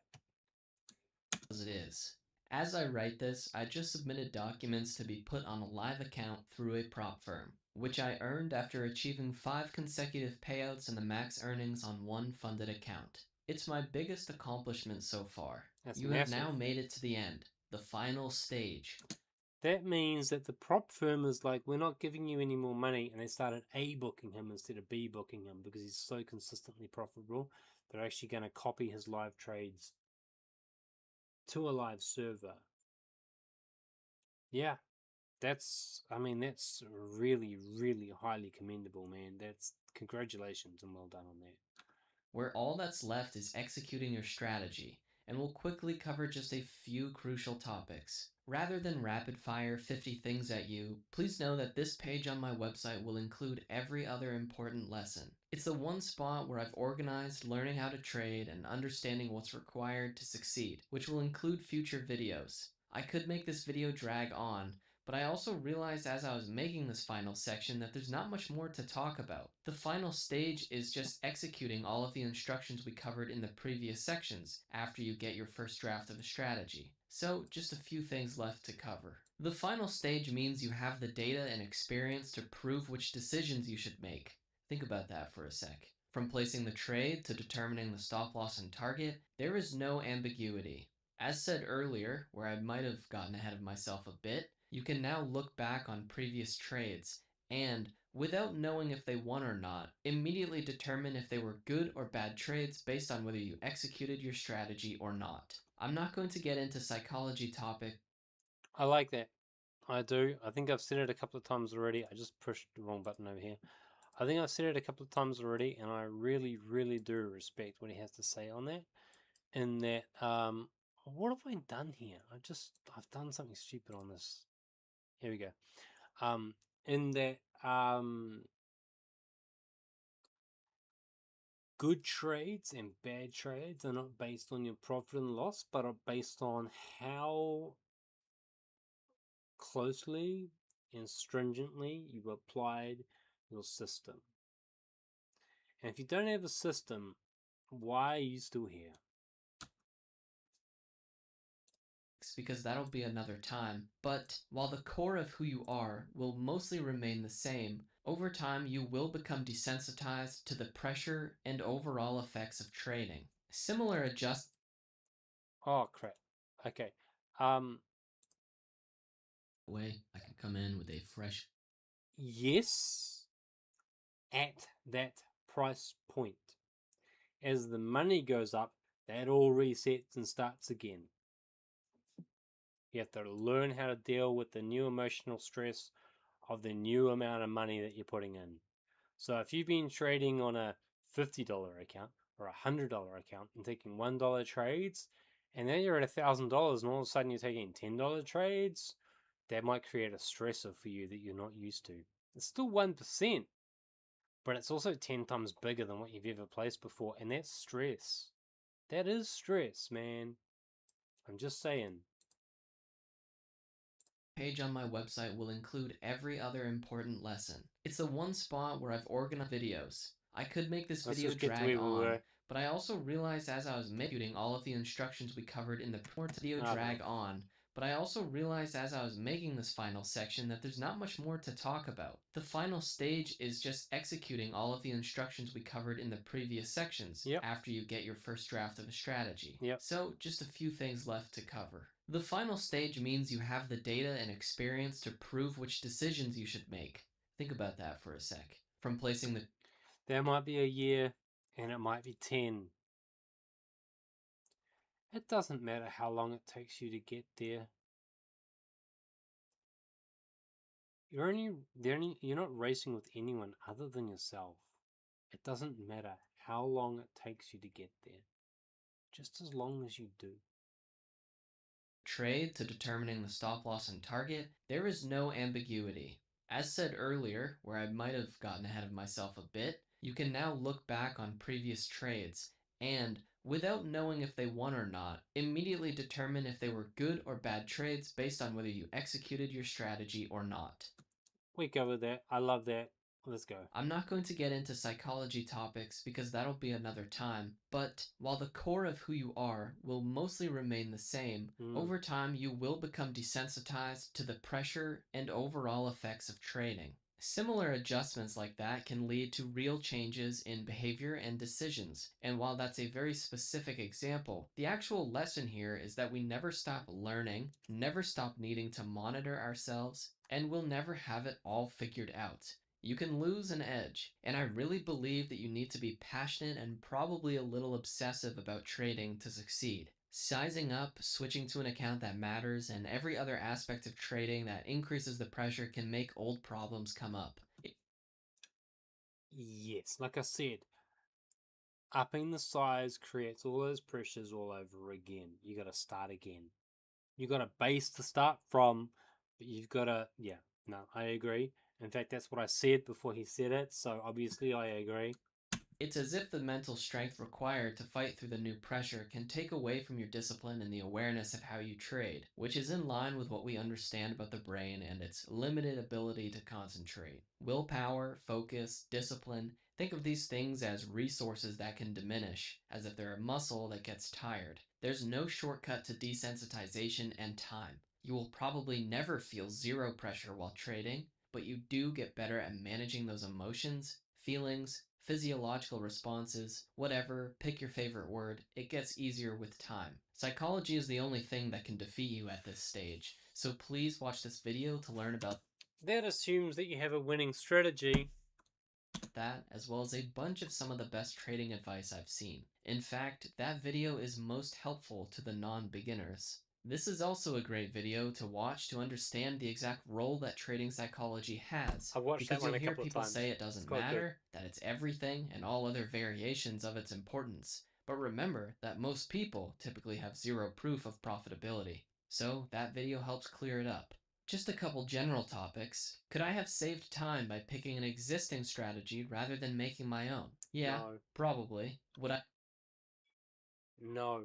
As it is. As I write this, I just submitted documents to be put on a live account through a prop firm, which I earned after achieving 5 consecutive payouts and the max earnings on one funded account. It's my biggest accomplishment so far. You have now made it to the end, the final stage. That means that the prop firm is like, we're not giving you any more money, and they started A booking him instead of B booking him because he's so consistently profitable. They're actually going to copy his live trades to a live server. Yeah, that's really, really highly commendable, man. That's congratulations and well done on that. Where all that's left is executing your strategy, and we'll quickly cover just a few crucial topics. Rather than rapid fire 50 things at you, please know that this page on my website will include every other important lesson. It's the one spot where I've organized learning how to trade and understanding what's required to succeed, which will include future videos. I could make this video drag on, but I also realized as I was making this final section that there's not much more to talk about. The final stage is just executing all of the instructions we covered in the previous sections after you get your first draft of a strategy. So, just a few things left to cover. The final stage means you have the data and experience to prove which decisions you should make. Think about that for a sec. From placing the trade to determining the stop loss and target, there is no ambiguity. As said earlier, where I might have gotten ahead of myself a bit, you can now look back on previous trades and, without knowing if they won or not, immediately determine if they were good or bad trades based on whether you executed your strategy or not. I'm not going to get into psychology topic. I like that. I do. I think I've said it a couple of times already. I just pushed the wrong button over here. I think I've said it a couple of times already, and I really, really do respect what he has to say on that. In that, what have I done here? I've done something stupid on this. Here we go. In that, good trades and bad trades are not based on your profit and loss, but are based on how closely and stringently you applied your system. And if you don't have a system, why are you still here? Because that'll be another time. But while the core of who you are will mostly remain the same, over time you will become desensitized to the pressure and overall effects of trading. Similar adjust. Oh crap. Okay. Way I can come in with a fresh. Yes, at that price point. As the money goes up, that all resets and starts again. You have to learn how to deal with the new emotional stress of the new amount of money that you're putting in. So if you've been trading on a $50 account or a $100 account and taking $1 trades, and then you're at $1,000 and all of a sudden you're taking $10 trades, that might create a stressor for you that you're not used to. It's still 1%, but it's also 10 times bigger than what you've ever placed before, and that's stress. That is stress, man. I'm just saying. Page on my website will include every other important lesson. It's the one spot where I've organized videos. I could make this Let's video just get to drag where we on, were. but I also realized as I was making all of the instructions we covered in the video drag on, but I also realized as I was making this final section that there's not much more to talk about. The final stage is just executing all of the instructions we covered in the previous sections after you get your first draft of a strategy. So just a few things left to cover. The final stage means you have the data and experience to prove which decisions you should make. Think about that for a sec. From placing the... There might be a year, and it might be 10. It doesn't matter how long it takes you to get there. You're not racing with anyone other than yourself. It doesn't matter how long it takes you to get there, just as long as you do. Trade to determining the stop loss and target, there is no ambiguity. As said earlier, where I might have gotten ahead of myself a bit, you can now look back on previous trades and, without knowing if they won or not, immediately determine if they were good or bad trades based on whether you executed your strategy or not. We covered that. I love that. Let's go. I'm not going to get into psychology topics because that'll be another time, but while the core of who you are will mostly remain the same, over time you will become desensitized to the pressure and overall effects of trading. Similar adjustments like that can lead to real changes in behavior and decisions, and while that's a very specific example, the actual lesson here is that we never stop learning, never stop needing to monitor ourselves, and we'll never have it all figured out. You can lose an edge, and I really believe that you need to be passionate and probably a little obsessive about trading to succeed. Sizing up, switching to an account that matters, and every other aspect of trading that increases the pressure can make old problems come up. Yes, like I said, upping the size creates all those pressures all over again. You got to start again. You got a base to start from, but you've got to, no, I agree. In fact, that's what I said before he said it, so obviously I agree. It's as if the mental strength required to fight through the new pressure can take away from your discipline and the awareness of how you trade, which is in line with what we understand about the brain and its limited ability to concentrate. Willpower, focus, discipline, think of these things as resources that can diminish, as if they're a muscle that gets tired. There's no shortcut to desensitization and time. You will probably never feel zero pressure while trading, but you do get better at managing those emotions, feelings, physiological responses, whatever, pick your favorite word, it gets easier with time. Psychology is the only thing that can defeat you at this stage, so please watch this video to learn about... That assumes that you have a winning strategy. about that, as well as a bunch of some of the best trading advice I've seen. In fact, that video is most helpful to the non-beginners. This is also a great video to watch to understand the exact role that trading psychology has, I've watched that because one you'll a hear couple of people times. say it It's doesn't quite good. matter, that it's everything, and all other variations of its importance. But remember that most people typically have zero proof of profitability. So that video helps clear it up. Just a couple general topics. Could I have saved time by picking an existing strategy rather than making my own? Yeah, No. probably. Would I? No.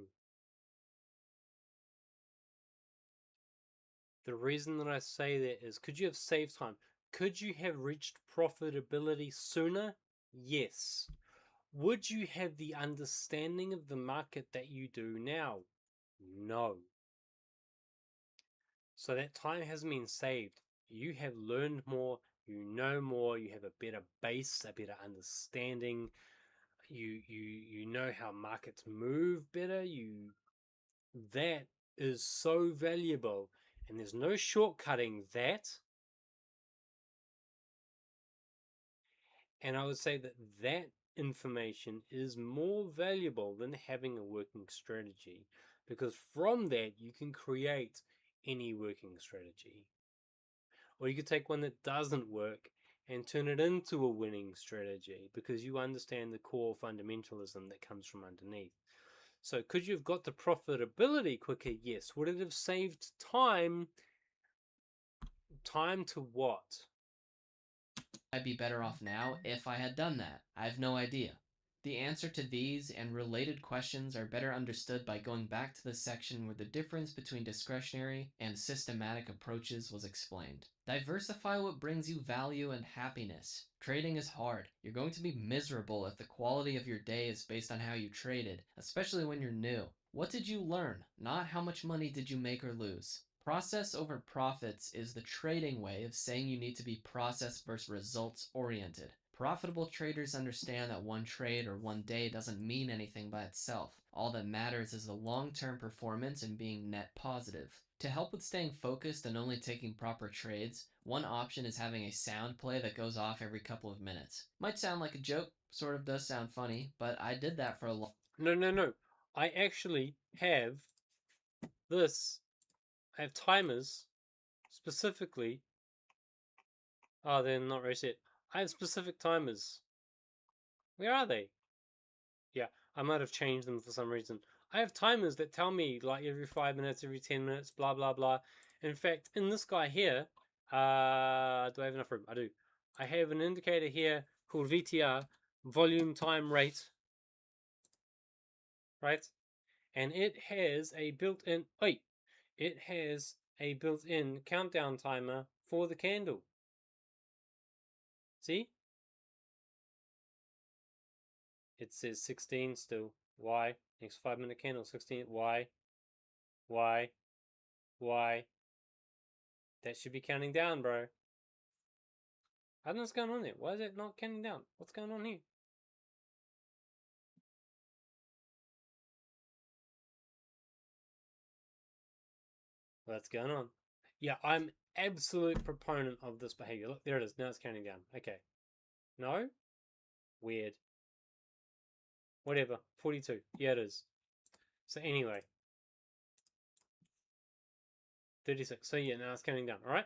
The reason that I say that is, could you have saved time? Could you have reached profitability sooner? Yes. Would you have the understanding of the market that you do now? No. So that time hasn't been saved. You have learned more, you know more, you have a better base, a better understanding. You know how markets move better. That is so valuable, and there's no shortcutting that. And I would say that that information is more valuable than having a working strategy, because from that you can create any working strategy. Or you could take one that doesn't work and turn it into a winning strategy, because you understand the core fundamentalism that comes from underneath. So could you have got to profitability quicker? Yes. Would it have saved time? Time to what? I'd be better off now if I had done that? I have no idea. The answer to these and related questions are better understood by going back to the section where the difference between discretionary and systematic approaches was explained. Diversify what brings you value and happiness. Trading is hard. You're going to be miserable if the quality of your day is based on how you traded, especially when you're new. What did you learn? Not how much money did you make or lose. Process over profits is the trading way of saying you need to be process versus results oriented. Profitable traders understand that one trade or one day doesn't mean anything by itself. All that matters is the long-term performance and being net positive. To help with staying focused and only taking proper trades, one option is having a sound play that goes off every couple of minutes. Might sound like a joke, sort of does sound funny, but I did that for a long... No. I actually have this. I have timers specifically. Oh, they're not reset. I have specific timers. Where are they? Yeah, I might have changed them for some reason. I have timers that tell me like every 5 minutes, every 10 minutes, blah blah blah. In fact, in this guy here, do I have enough room? I do. I have an indicator here called VTR, volume time rate, right? And it has a built-in it has a built-in countdown timer for the candle. See? It says 16 still. Why? Next 5-minute candle, 16. Why? Why? Why? That should be counting down, bro. I don't know what's going on there. Why is it not counting down? What's going on here? What's going on? Yeah, I'm absolute proponent of this behavior. Look, there it is. Now it's counting down. Okay. No? Weird. Whatever. 42. Yeah, it is. So anyway. 36. So yeah, now it's counting down. Alright?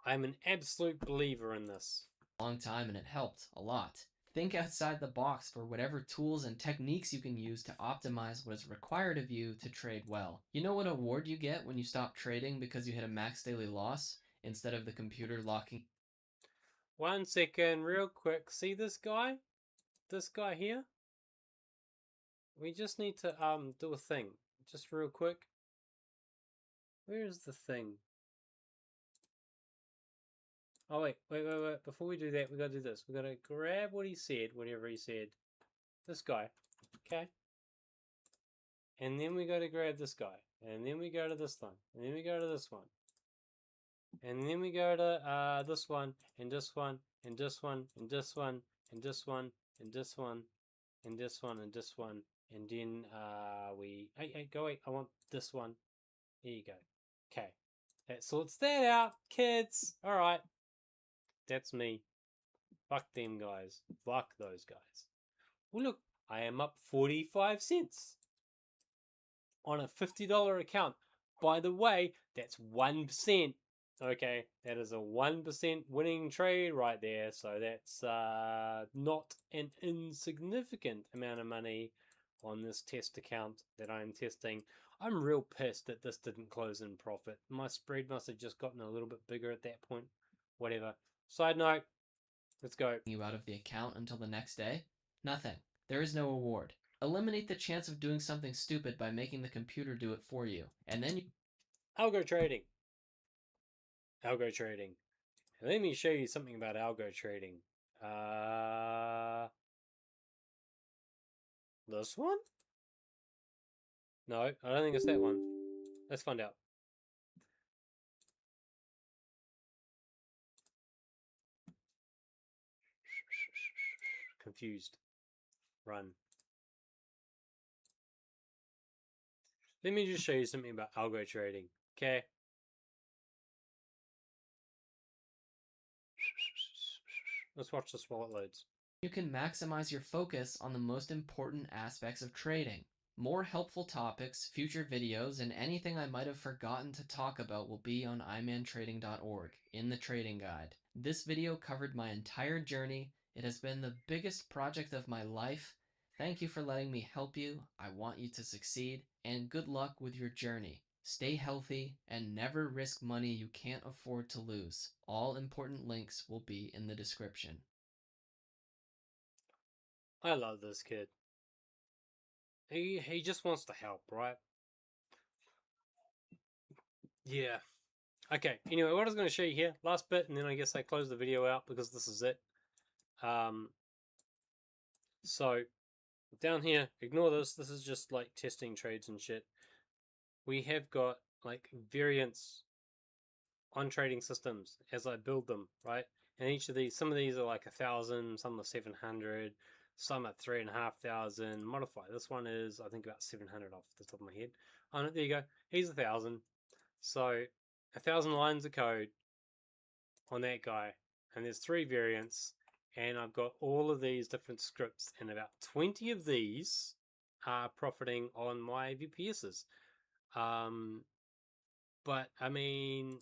I'm an absolute believer in this. Long time and it helped a lot. Think outside the box for whatever tools and techniques you can use to optimize what is required of you to trade well. You know what award you get when you stop trading because you hit a max daily loss instead of the computer locking? 1 second, real quick. See this guy? This guy here? We just need to do a thing. Just real quick. Where's the thing? Oh wait. Before we do that, we gotta do this. We gotta grab what he said, whatever he said. This guy. Okay. And then we gotta grab this guy. And then we go to this one. And then we go to this one. And then we go to this one, and this one, and this one, and this one, and this one, and this one, and this one, and this one. And then hey, go away. I want this one. There you go. Okay. That sorts that out, kids. Alright. That's me. Fuck them guys. Fuck those guys. Well, look, I am up 45 cents on a $50 account. By the way, that's 1%. Okay, that is a 1% winning trade right there. So that's not an insignificant amount of money on this test account that I'm testing. I'm real pissed that this didn't close in profit. My spread must have just gotten a little bit bigger at that point. Whatever. Side note, let's go. You out of the account until the next day? Nothing. There is no reward. Eliminate the chance of doing something stupid by making the computer do it for you. And then you Algo trading. Algo trading. Let me show you something about algo trading. This one? No, I don't think it's that one. Let's find out. Confused. Run. Let me just show you something about algo trading. Okay. Let's watch this while it loads. You can maximize your focus on the most important aspects of trading. More helpful topics, future videos, and anything I might have forgotten to talk about will be on imantrading.org in the trading guide. This video covered my entire journey. It has been the biggest project of my life. Thank you for letting me help you. I want you to succeed, and good luck with your journey. Stay healthy and never risk money you can't afford to lose. All important links will be in the description. I love this kid. He just wants to help, right? Yeah. Okay, anyway, what I was going to show you here, last bit, and then I guess I close the video out because this is it. So, down here, ignore this. This is just like testing trades and shit. We have got like variants on trading systems as I build them, right? And each of these, some of these are like 1,000, some are 700, some are 3,500. Modify. This one is, I think, about 700 off the top of my head. Oh, no, there you go. He's 1,000. So 1,000 lines of code on that guy, and there's 3 variants, and I've got all of these different scripts, and about 20 of these are profiting on my VPSs. But I mean,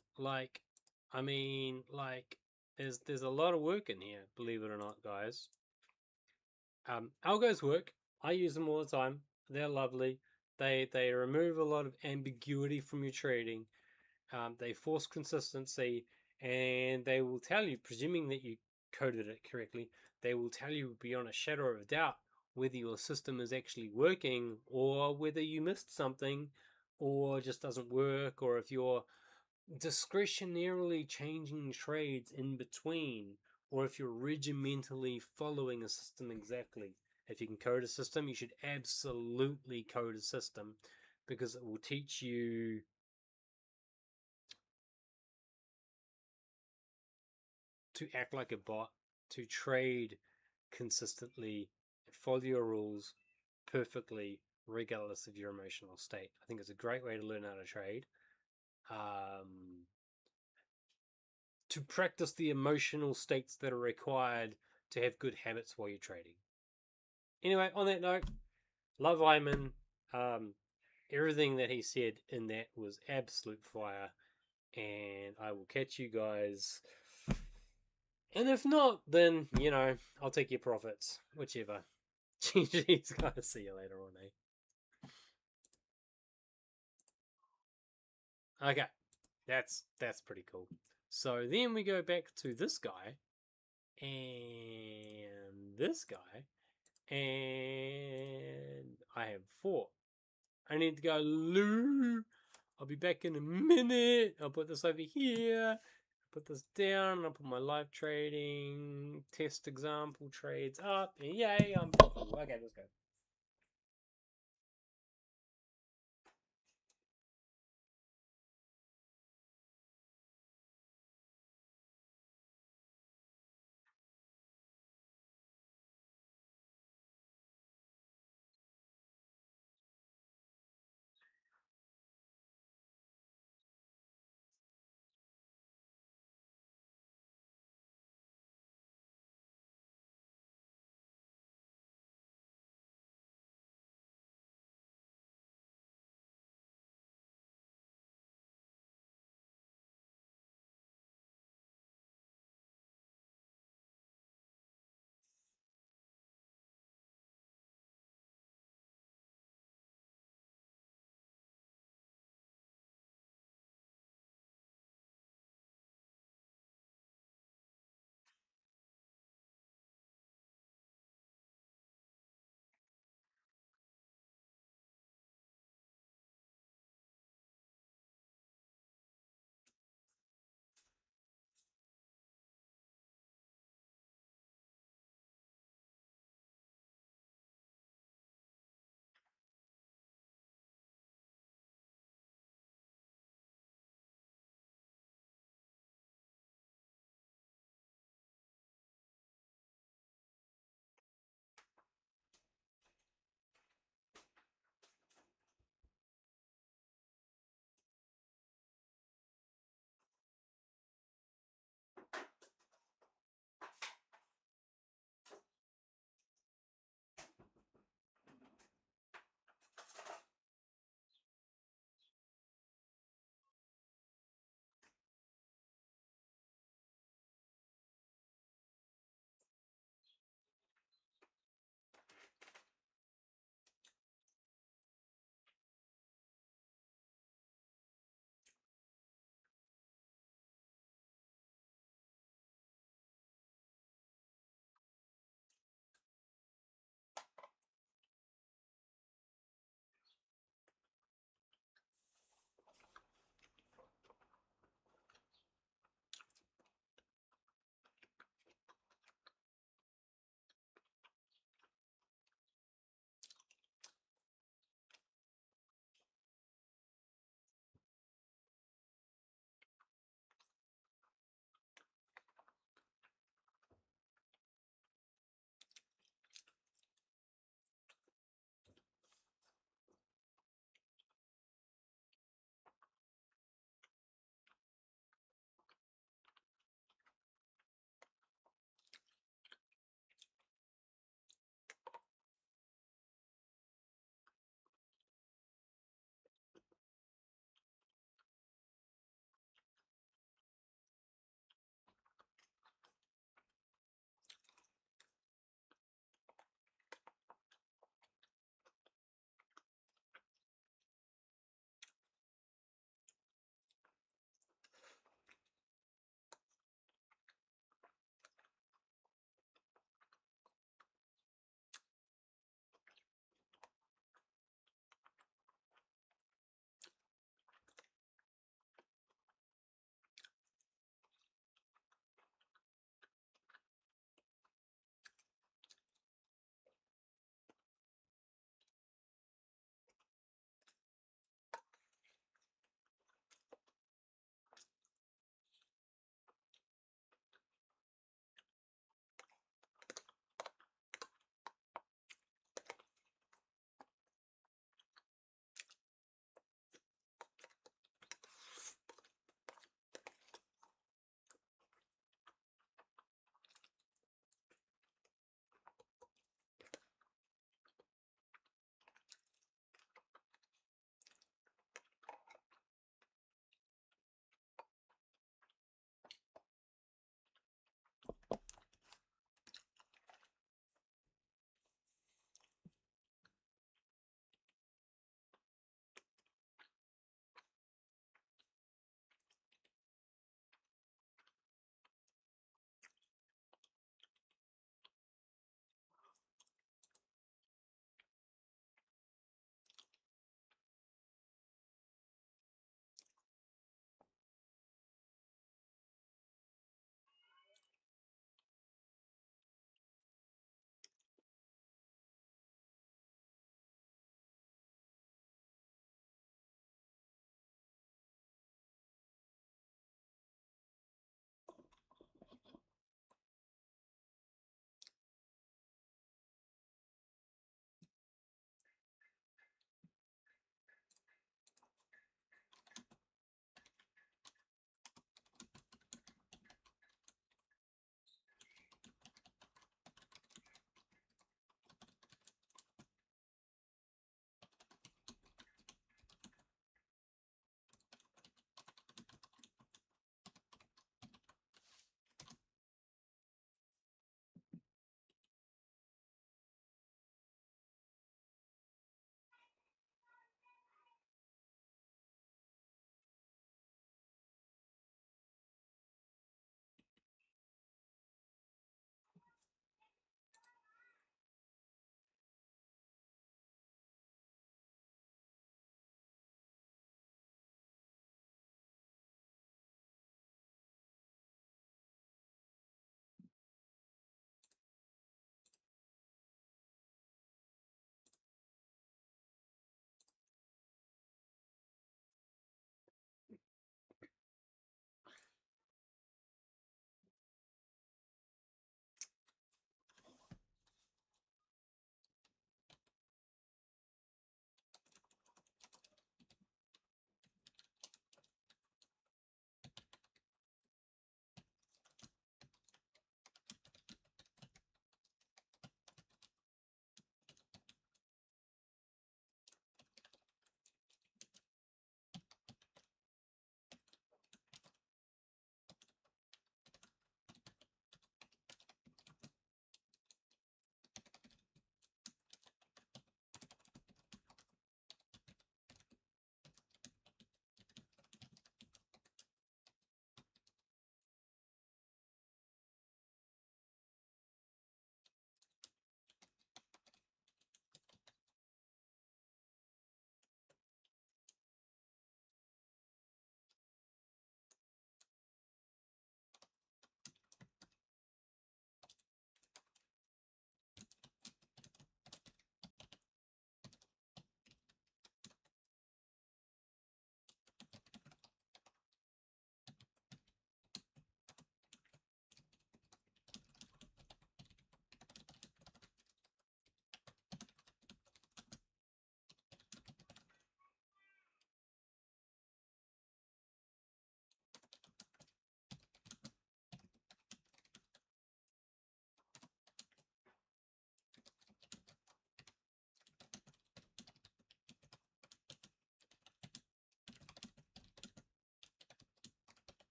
there's a lot of work in here, believe it or not, guys. Algos work. I use them all the time. They're lovely. They remove a lot of ambiguity from your trading. They force consistency, and they will tell you, presuming that you coded it correctly, they will tell you beyond a shadow of a doubt whether your system is actually working or whether you missed something or just doesn't work, or if you're discretionarily changing trades in between, or if you're regimentally following a system exactly. If you can code a system, you should absolutely code a system, because it will teach you to act like a bot, to trade consistently, follow your rules perfectly, regardless of your emotional state. I think it's a great way to learn how to trade. To practice the emotional states that are required to have good habits while you're trading. Anyway, on that note, love Iman. Everything that he said in that was absolute fire, and I will catch you guys. And if not, then, I'll take your profits. Whichever. GG's, guys. See you later on, eh? Okay. That's pretty cool. So then we go back to this guy, and this guy, and I have 4. I need to go loo. I'll be back in a minute. I'll put this over here. Put this down. I'll put my live trading test example trades up. And yay, I'm profitable. Okay, let's go.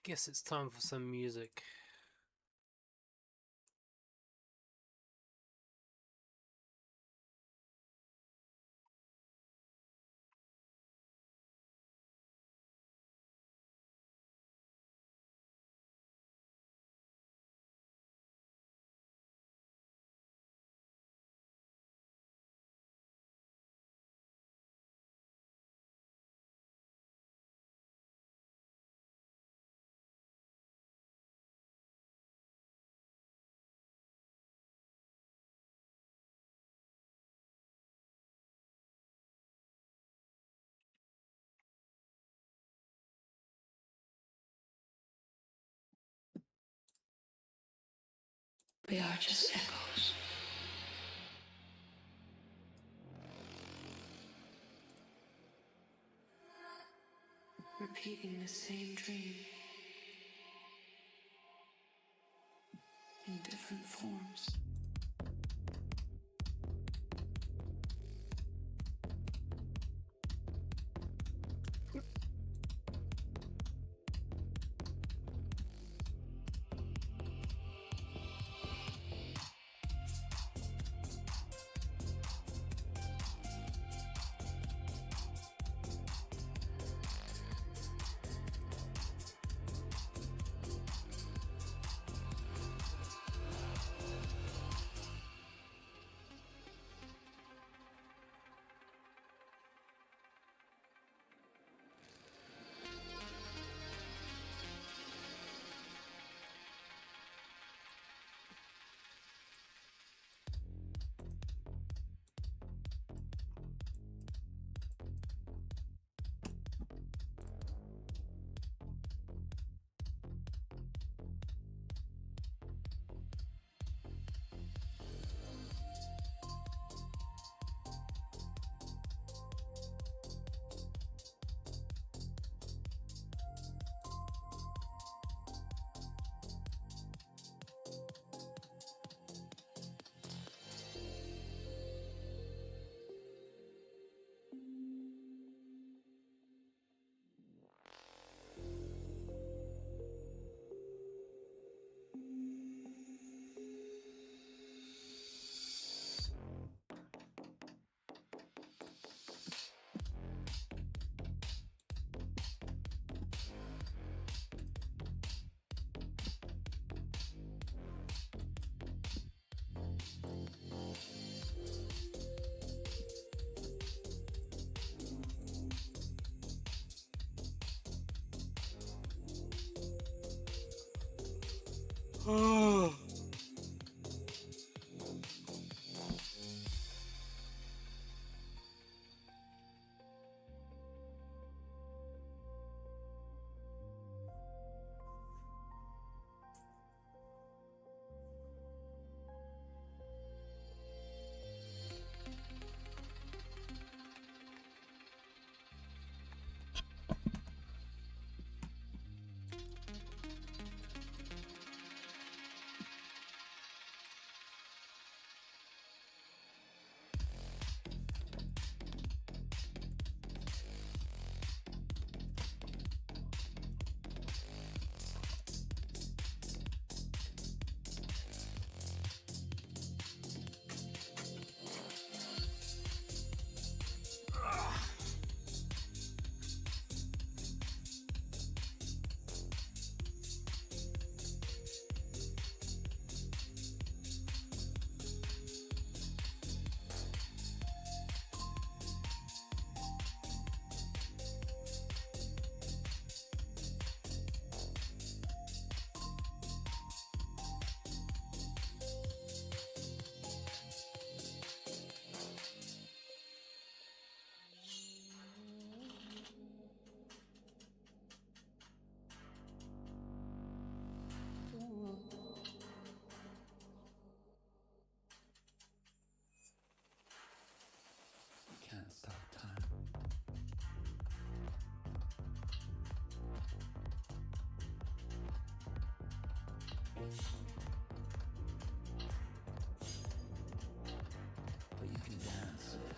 Guess it's time for some music. We are just echoes. Repeating the same dream in different forms. Can't stop time. But you can dance with it.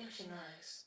recognize.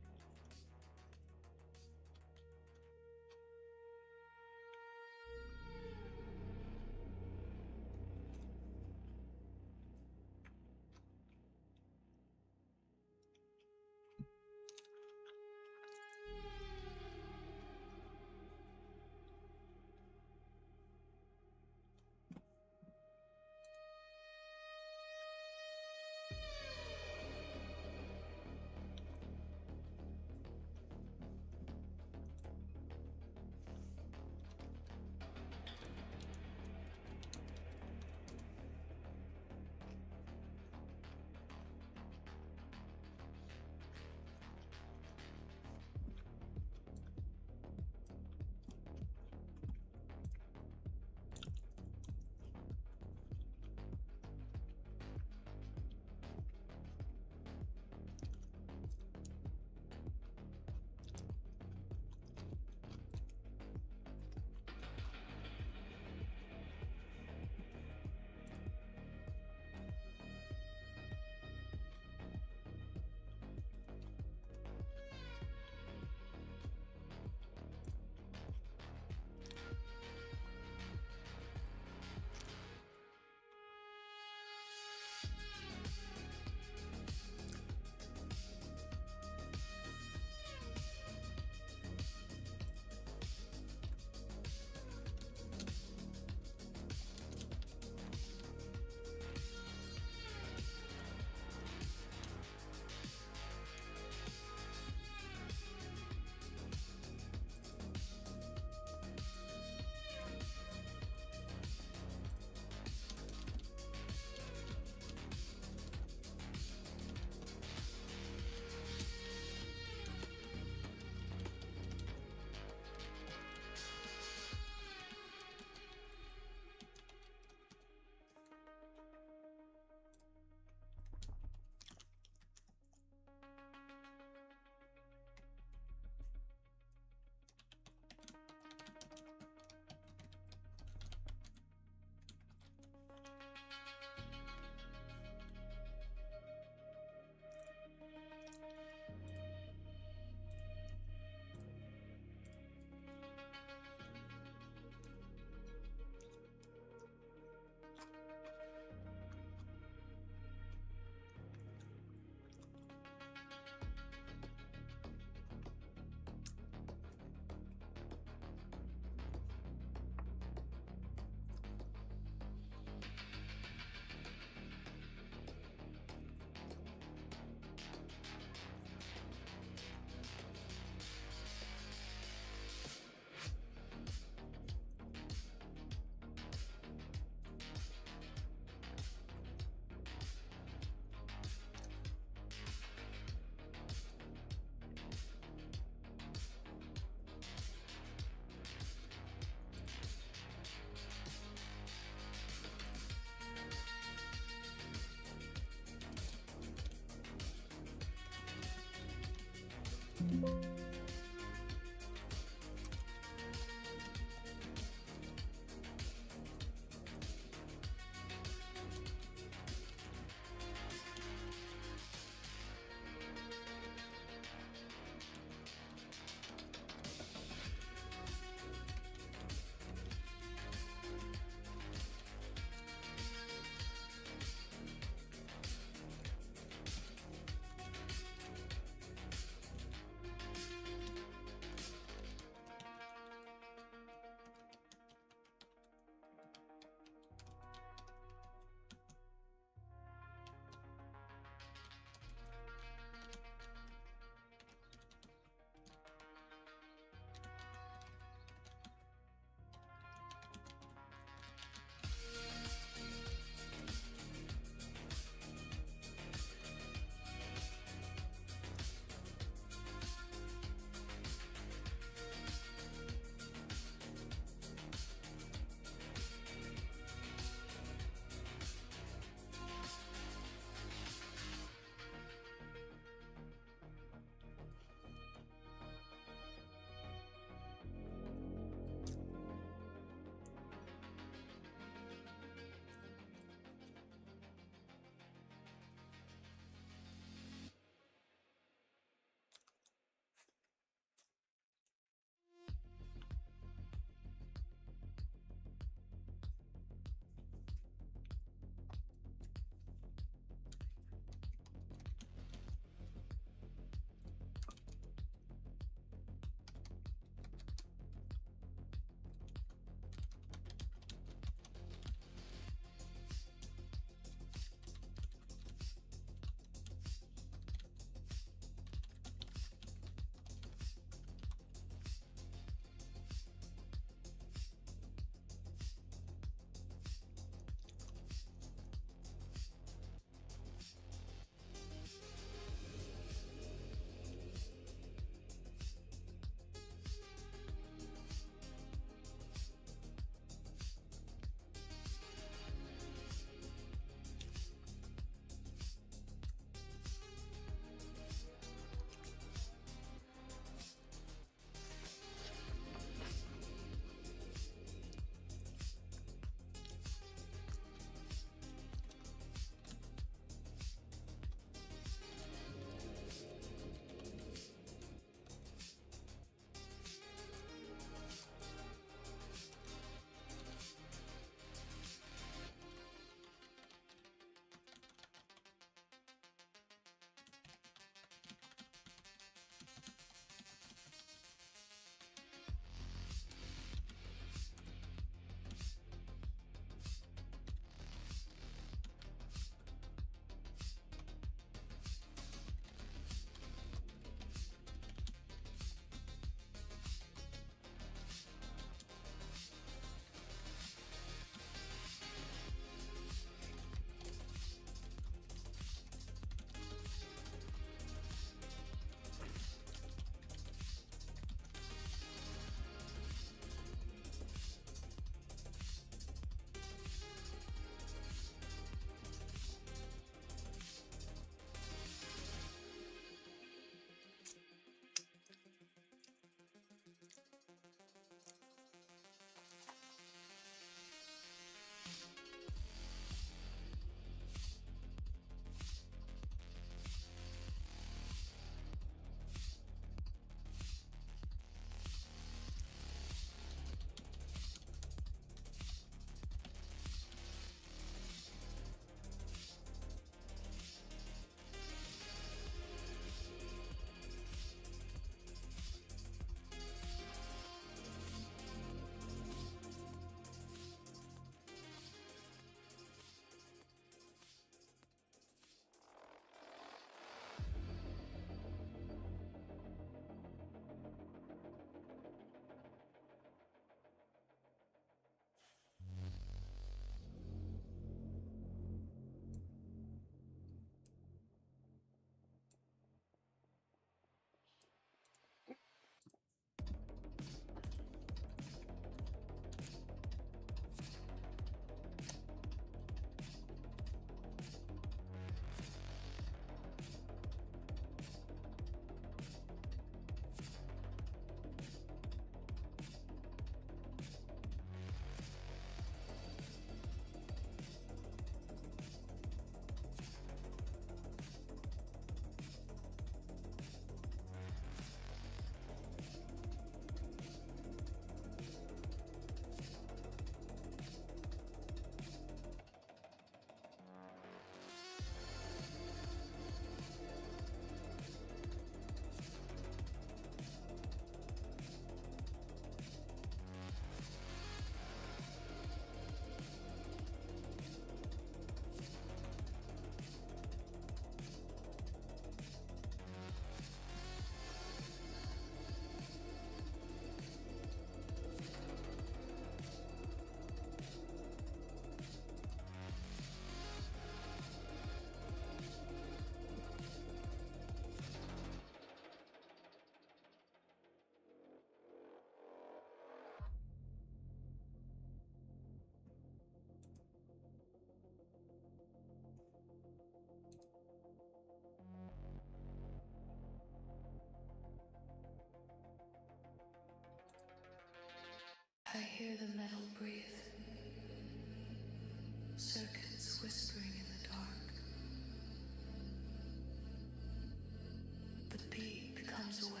The beat becomes a weapon.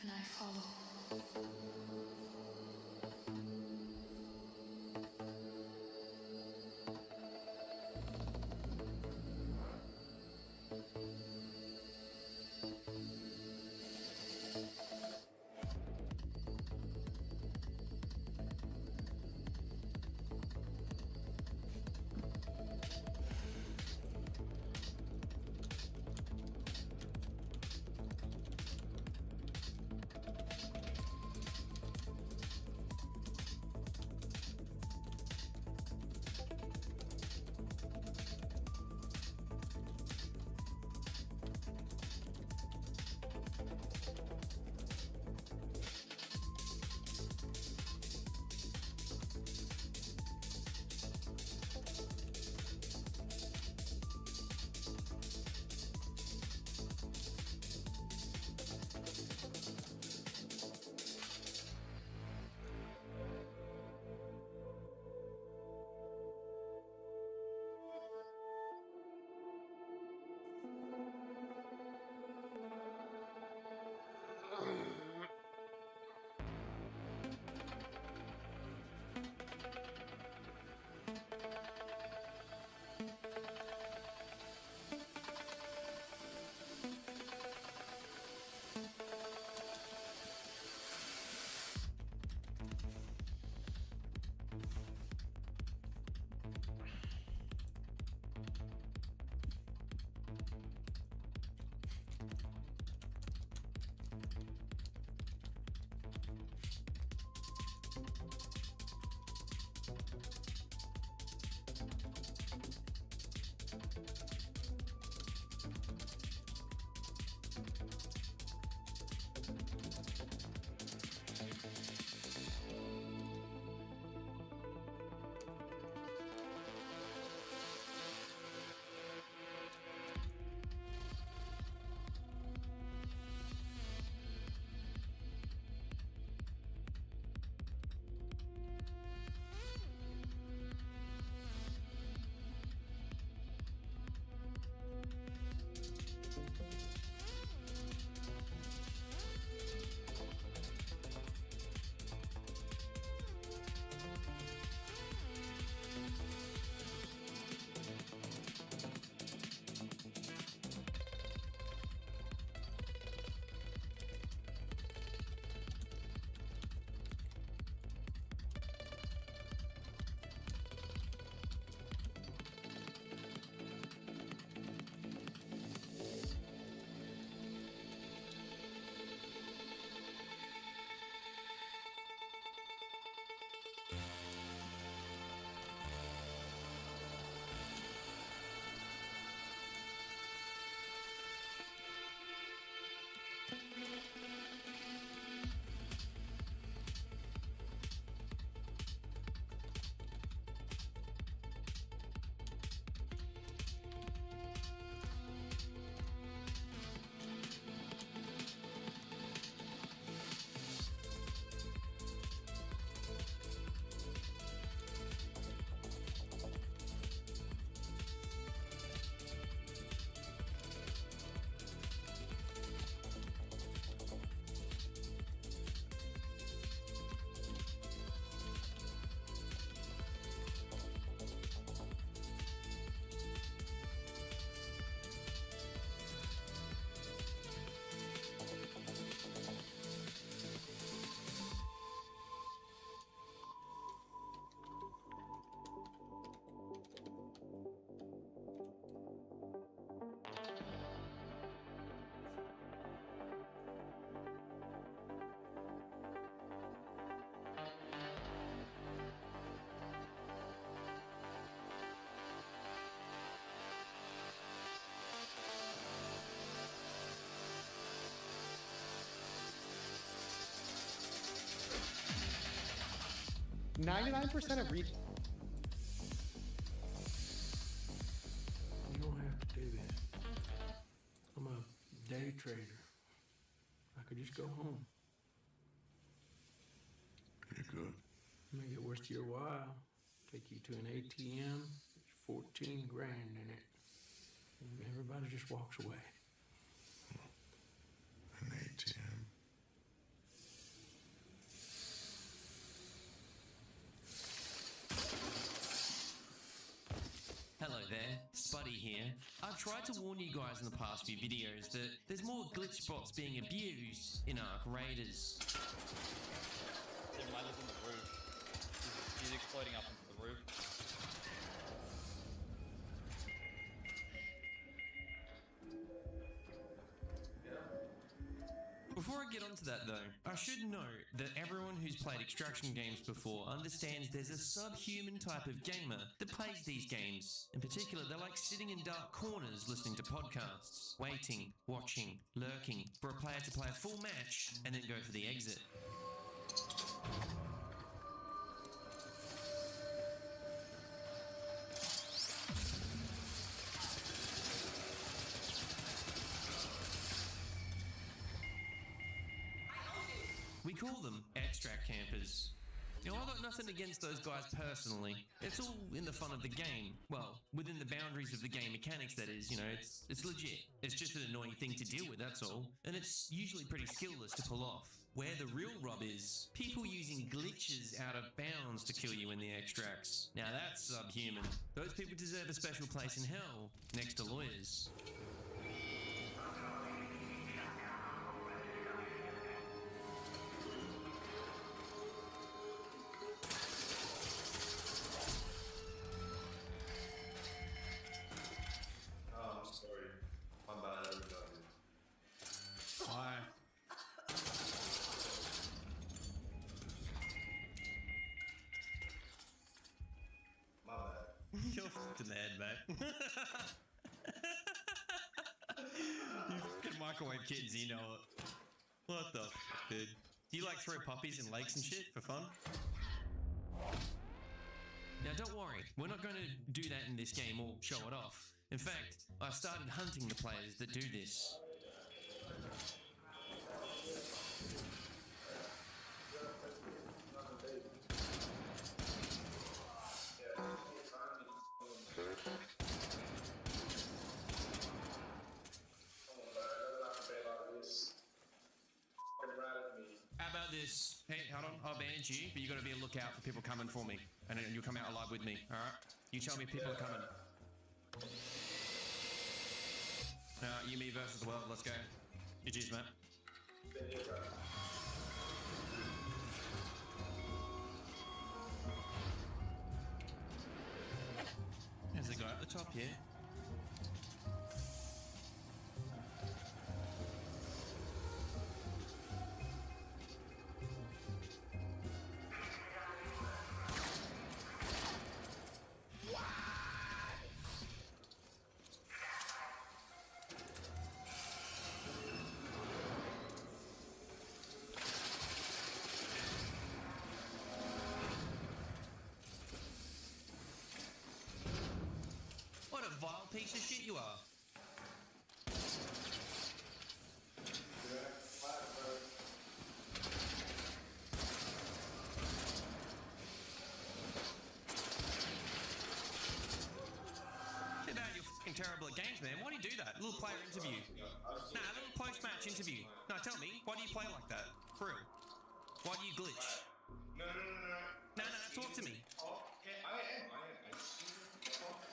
And I follow. %99 of You don't have to do this. I'm a day trader. I could just go home. You could. Make it worth your while. Take you to an ATM, 14 grand in it. And everybody just walks away. An ATM. Hello there, Spuddy here. I've tried to warn you guys in the past few videos that there's more glitch bots being abused in Ark Raiders. Their mother's on the roof. She's exploding up onto the roof. Before I get onto that though, I should note that everyone who's played extraction games before understands there's a subhuman type of gamer that plays these games. In particular, they like sitting in dark corners listening to podcasts, waiting, watching, lurking for a player to play a full match and then go for the exit. We call them extract campers. Now, I've got nothing against those guys personally. It's all in the fun of the game. Well, within the boundaries of the game mechanics, that is, it's legit. It's just an annoying thing to deal with, that's all. And it's usually pretty skillless to pull off. Where the real rub is, people using glitches out of bounds to kill you in the extracts. Now that's subhuman. Those people deserve a special place in hell, next to lawyers. You're fucked in the head, mate. You fucking microwave kids, you know it. What the fuck, dude? Do you like throw puppies in lakes and shit for fun? Now don't worry, we're not going to do that in this game or show it off. In fact, I've started hunting the players that do this. How about this? Hey, hold on, I'll bandage you, but you gotta be on the lookout for people coming for me. And then you'll come out alive with me, alright? You tell me people are coming. You, me versus the world, let's go. GG's, mate. There's a guy at the top here. What a vile piece of shit you are. Too bad you're fucking terrible at games, man. Why do you do that? A little player interview. Nah, a little post-match interview. No, tell me, why do you play like that? For real. Why do you glitch? No. No, talk to me. Oh, yeah, I am. I seen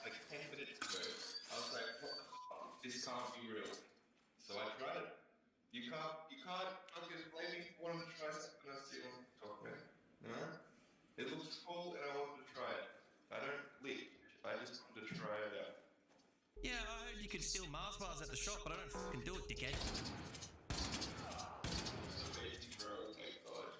like 10 minutes ago. I was like, what the fuck? This can't be real. So I tried it. You can't fucking blame me for wanting to try something else you want to talk about. No? It looks cool and I wanted to try it. I don't leak. I just wanted to try it out. Yeah, I heard you could steal Mars bars at the shop, but I don't fucking do it, dickhead. Amazing, bro. Oh my god.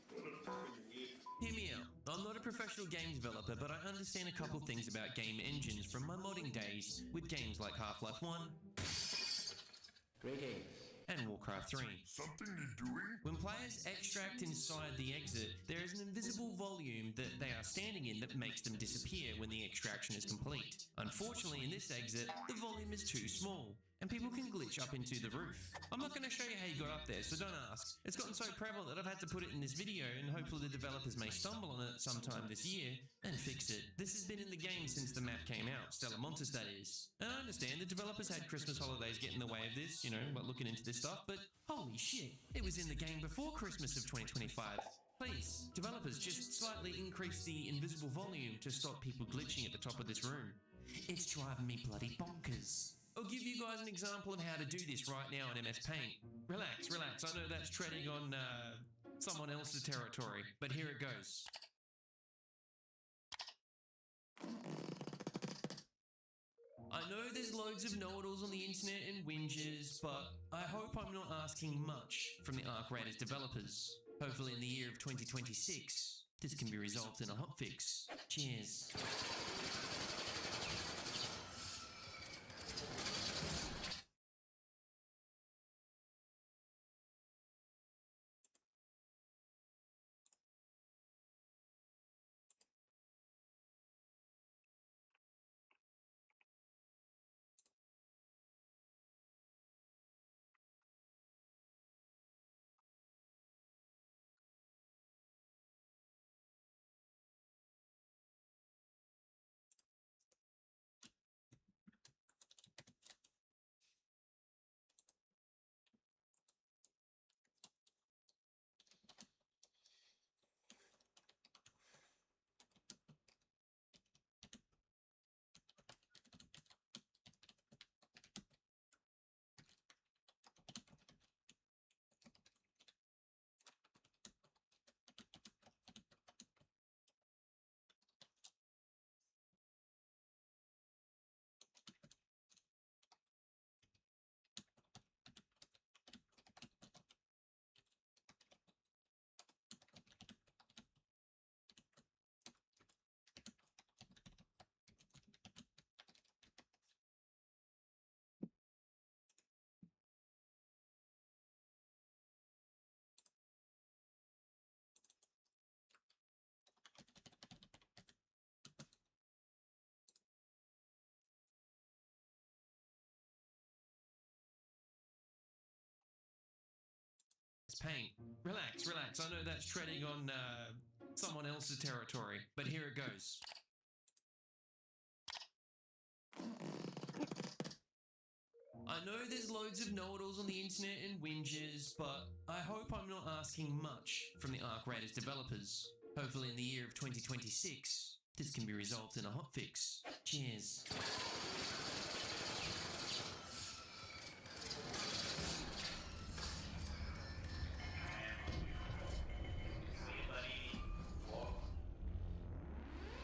What a fucking weird. Hear me out. I'm not a professional game developer, but I understand a couple things about game engines from my modding days with games like Half-Life 1 and Warcraft 3. Something you're doing? When players extract inside the exit, there is an invisible volume that they are standing in that makes them disappear when the extraction is complete. Unfortunately, in this exit, the volume is too small. and people can glitch up into the roof. I'm not going to show you how you got up there, so don't ask. It's gotten so prevalent that I've had to put it in this video, and hopefully the developers may stumble on it sometime this year and fix it. This has been in the game since the map came out, Stella Montes that is. And I understand the developers had Christmas holidays get in the way of this, you know, like looking into this stuff, but holy shit, it was in the game before Christmas of 2025. Please, developers, just slightly increase the invisible volume to stop people glitching at the top of this room. It's driving me bloody bonkers. I'll give you guys an example of how to do this right now in MS Paint. Relax, relax, I know that's treading on someone else's territory, but here it goes. I know there's loads of know-it-alls on the internet and whinges, but I hope I'm not asking much from the Arc Raiders developers. Hopefully in the year of 2026, this can be resolved in a hotfix. Cheers. Paint. Relax, relax. I know that's treading on someone else's territory, but here it goes. I know there's loads of know-it-alls on the internet and whinges, but I hope I'm not asking much from the Arc Raiders developers. Hopefully in the year of 2026, this can be resolved in a hotfix. Cheers.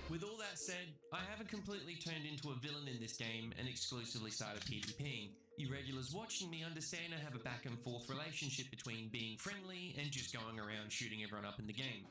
With all that said, I haven't completely turned into a villain in this game and exclusively started PvPing. You regulars watching me understand I have a back and forth relationship between being friendly and just going around shooting everyone up in the game.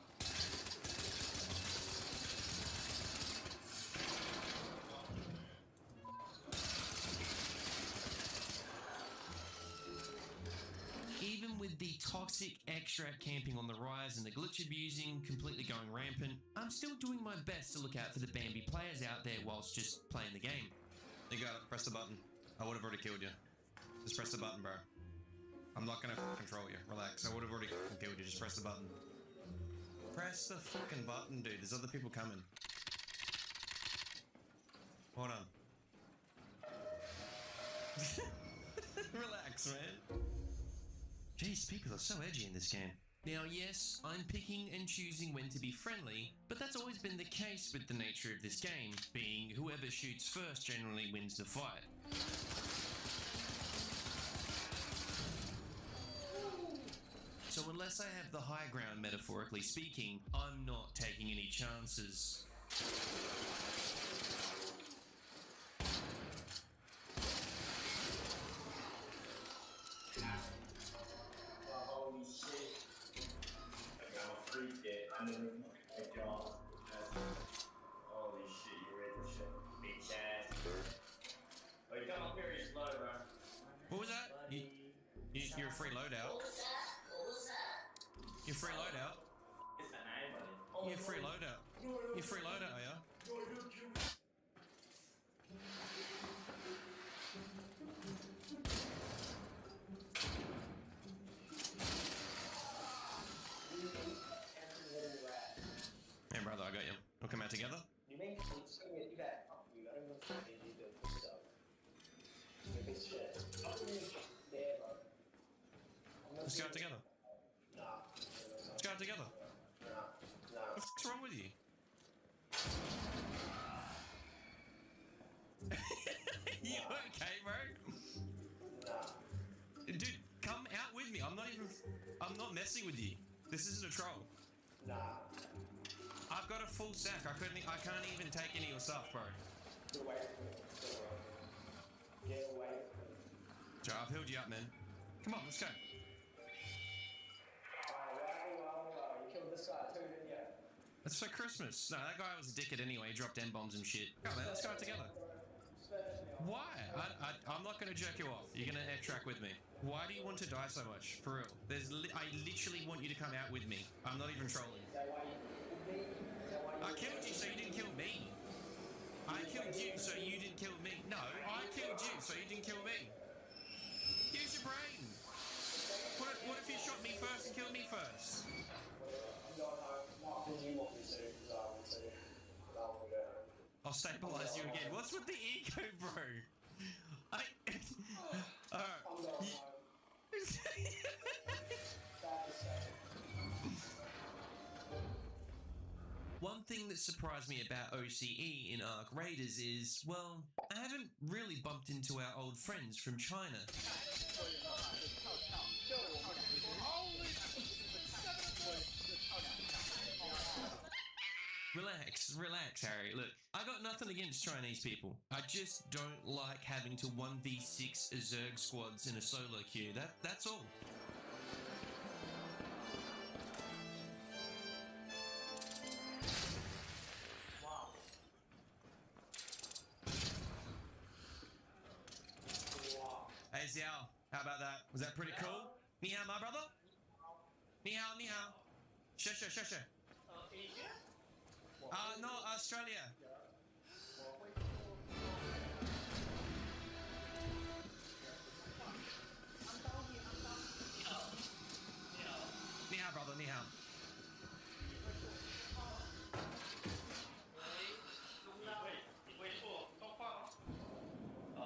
Even with the toxic extract camping on the rise and the glitch abusing completely going rampant, I'm still doing my best to look out for the Bambi players out there whilst just playing the game. You got it. Press the button. I would have already killed you. Just press the button, bro. I'm not gonna control you. Relax. I would have already killed you. Just press the button. Press the fucking button, dude. There's other people coming. Hold on. Relax, man. Geez, people are so edgy in this game. Now, yes, I'm picking and choosing when to be friendly, but that's always been the case with the nature of this game, being whoever shoots first generally wins the fight. So unless I have the high ground, metaphorically speaking, I'm not taking any chances. Holy shit. I got a freak it. I never fucking y'all. Holy shit, you ready to shit? Bitch ass. Oh, you come up here, you're slow, bro. What was that? You're a free loadout. What was that? What was that? You're free loadout. It's an A, buddy. You're free loadout. You're free loadout, are ya? Let's go out together. Let's go out together. What's wrong with you? You okay, bro? Dude, come out with me. I'm not messing with you. This isn't a troll. I've got a full sack. I can't even take any of your stuff, bro. Joe, I've healed you up, man. Come on, let's go. You killed this guy too, didn't you? That's for Christmas. No, that guy was a dickhead anyway. He dropped M-bombs and shit. Come on, man, let's go out together. Why? I'm not going to jerk you off. You're going to air track with me. Why do you want to die so much? For real. I literally want you to come out with me. I'm not even trolling. I killed you so you didn't kill me. I killed you so you didn't kill me. No, I killed you so you didn't kill me. Use your brain. What if you shot me first and killed me first? I'll stabilize you again. What's with the ego, bro? One thing that surprised me about OCE in Ark Raiders is, well, I haven't really bumped into our old friends from China. Relax, Harry. Look, I got nothing against Chinese people. I just don't like having to 1v6 Zerg squads in a solo queue. That's all. Hey Xiao, how about that? Was that pretty cool? Ni hao, my brother? Ni hao, ni hao. Sure. Asia? No, Australia. Ni hao, brother, ni hao.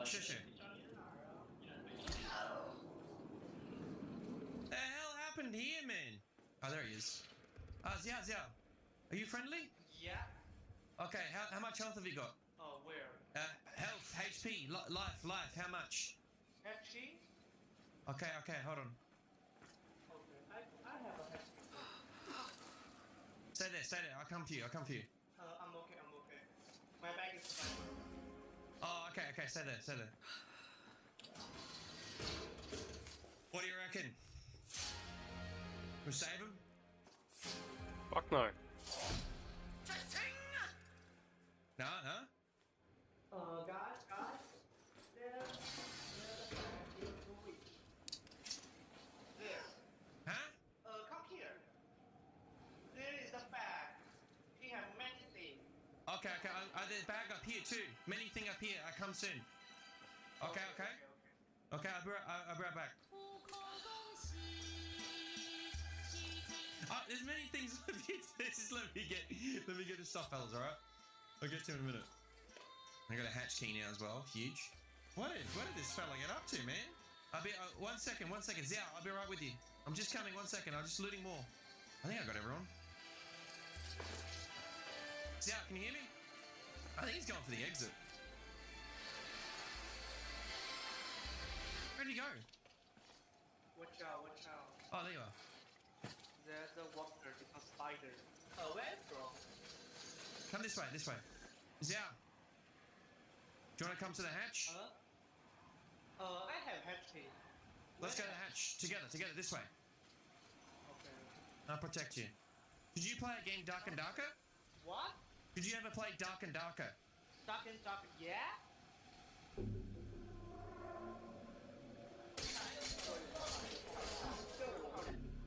Sure. The hell happened here, man? Oh, there he is. Xiao. Are you friendly? Yeah. Okay, how much health have you got? Oh, where? Health, HP, life, how much? HP? Okay, hold on. Okay, I have a HP. Stay there, I'll come to you. I'm okay. My bag is fine. Oh, okay, stay there. What do you reckon? We'll save him? Fuck no. No, huh? Guys, there. Huh? Come here. There is the bag. We have many things. Okay, there's a bag up here too. Many thing up here, I come soon. Okay. Okay, I'll be right back. There's many things up here. Just let me get the stuff, fellas, alright? I'll get to you in a minute. I got a hatch key now as well, huge. What did this fella get up to, man? I'll be, one second, Xiao, I'll be right with you. I'm just coming, 1 second, I'm just looting more. I think I got everyone. Xiao, can you hear me? I think he's going for the exit. Where'd he go? Watch out. Oh, there you are. There's a water, it's a spider. Where from? Come this way. Xiao. Do you want to come to the hatch? I have hatch key. Let's go to the hatch. Together, this way. Okay. I'll protect you. Did you play a game Dark and Darker? What? Did you ever play Dark and Darker? Dark, yeah?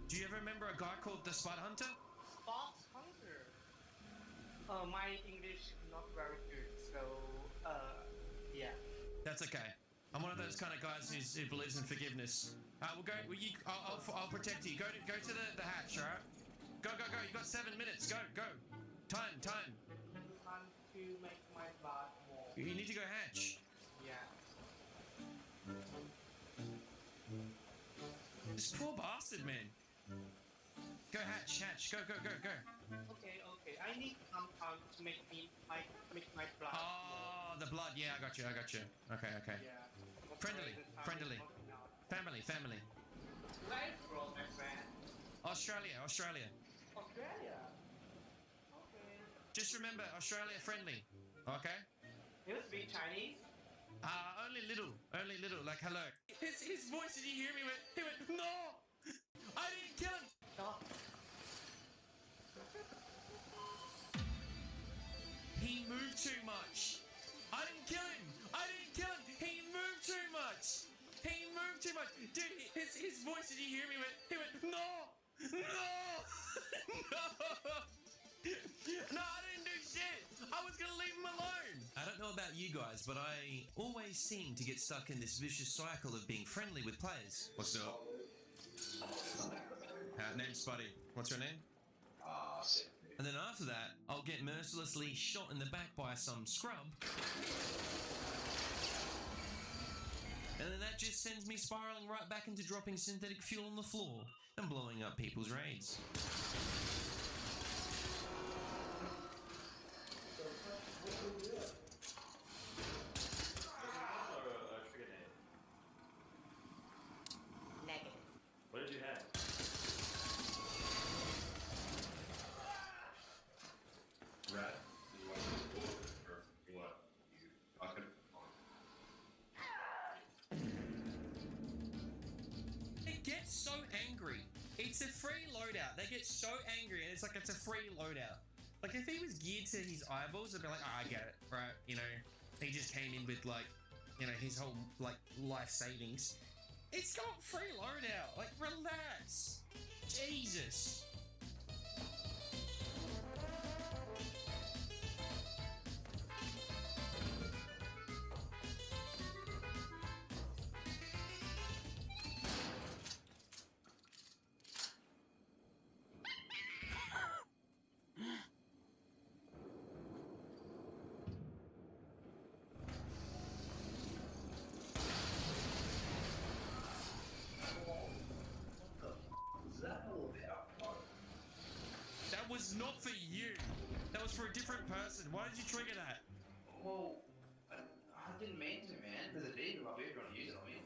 Do you ever remember a guy called the Spot Hunter? Fox Hunter. My English not very good, so yeah. That's okay. I'm one of those kind of guys who believes in forgiveness. We'll go. I'll protect you. Go to the hatch, all right? Go. You got 7 minutes. Go. Time. Time to make my blood more. You need to go hatch. Yeah. This poor bastard, man. Go hatch. Go. Okay. I need some time to make my blood. Oh, the blood. Yeah, I got you. Okay. Yeah. Friendly. Family. Where from, my friend? Australia. Australia. Okay. Just remember, Australia friendly. Okay? You speak Chinese? Only little, like hello. His voice, did you hear me? He went, no! I didn't kill him! No. He moved too much. I didn't kill him! He moved too much! Dude, his voice, did you hear me? He went, no! No, I didn't do shit! I was gonna leave him alone! I don't know about you guys, but I always seem to get stuck in this vicious cycle of being friendly with players. What's up? Name's Spuddy. What's your name? And then after that, I'll get mercilessly shot in the back by some scrub. And then that just sends me spiraling right back into dropping synthetic fuel on the floor and blowing up people's raids. Negative. What did you have? Rat, you want to go or you want you fucking They get so angry. It's a free loadout. They get so angry and it's like it's a free loadout. Like if he was geared to his eyeballs, I'd be like, oh, I get it, right? You know, he just came in with like, you know, his whole like life savings. It's got free loadout. Like relax. Jesus. That was not for you. That was for a different person. Why did you trigger that? Well, I didn't mean to, man. There's a deed of my beard trying to use it on me.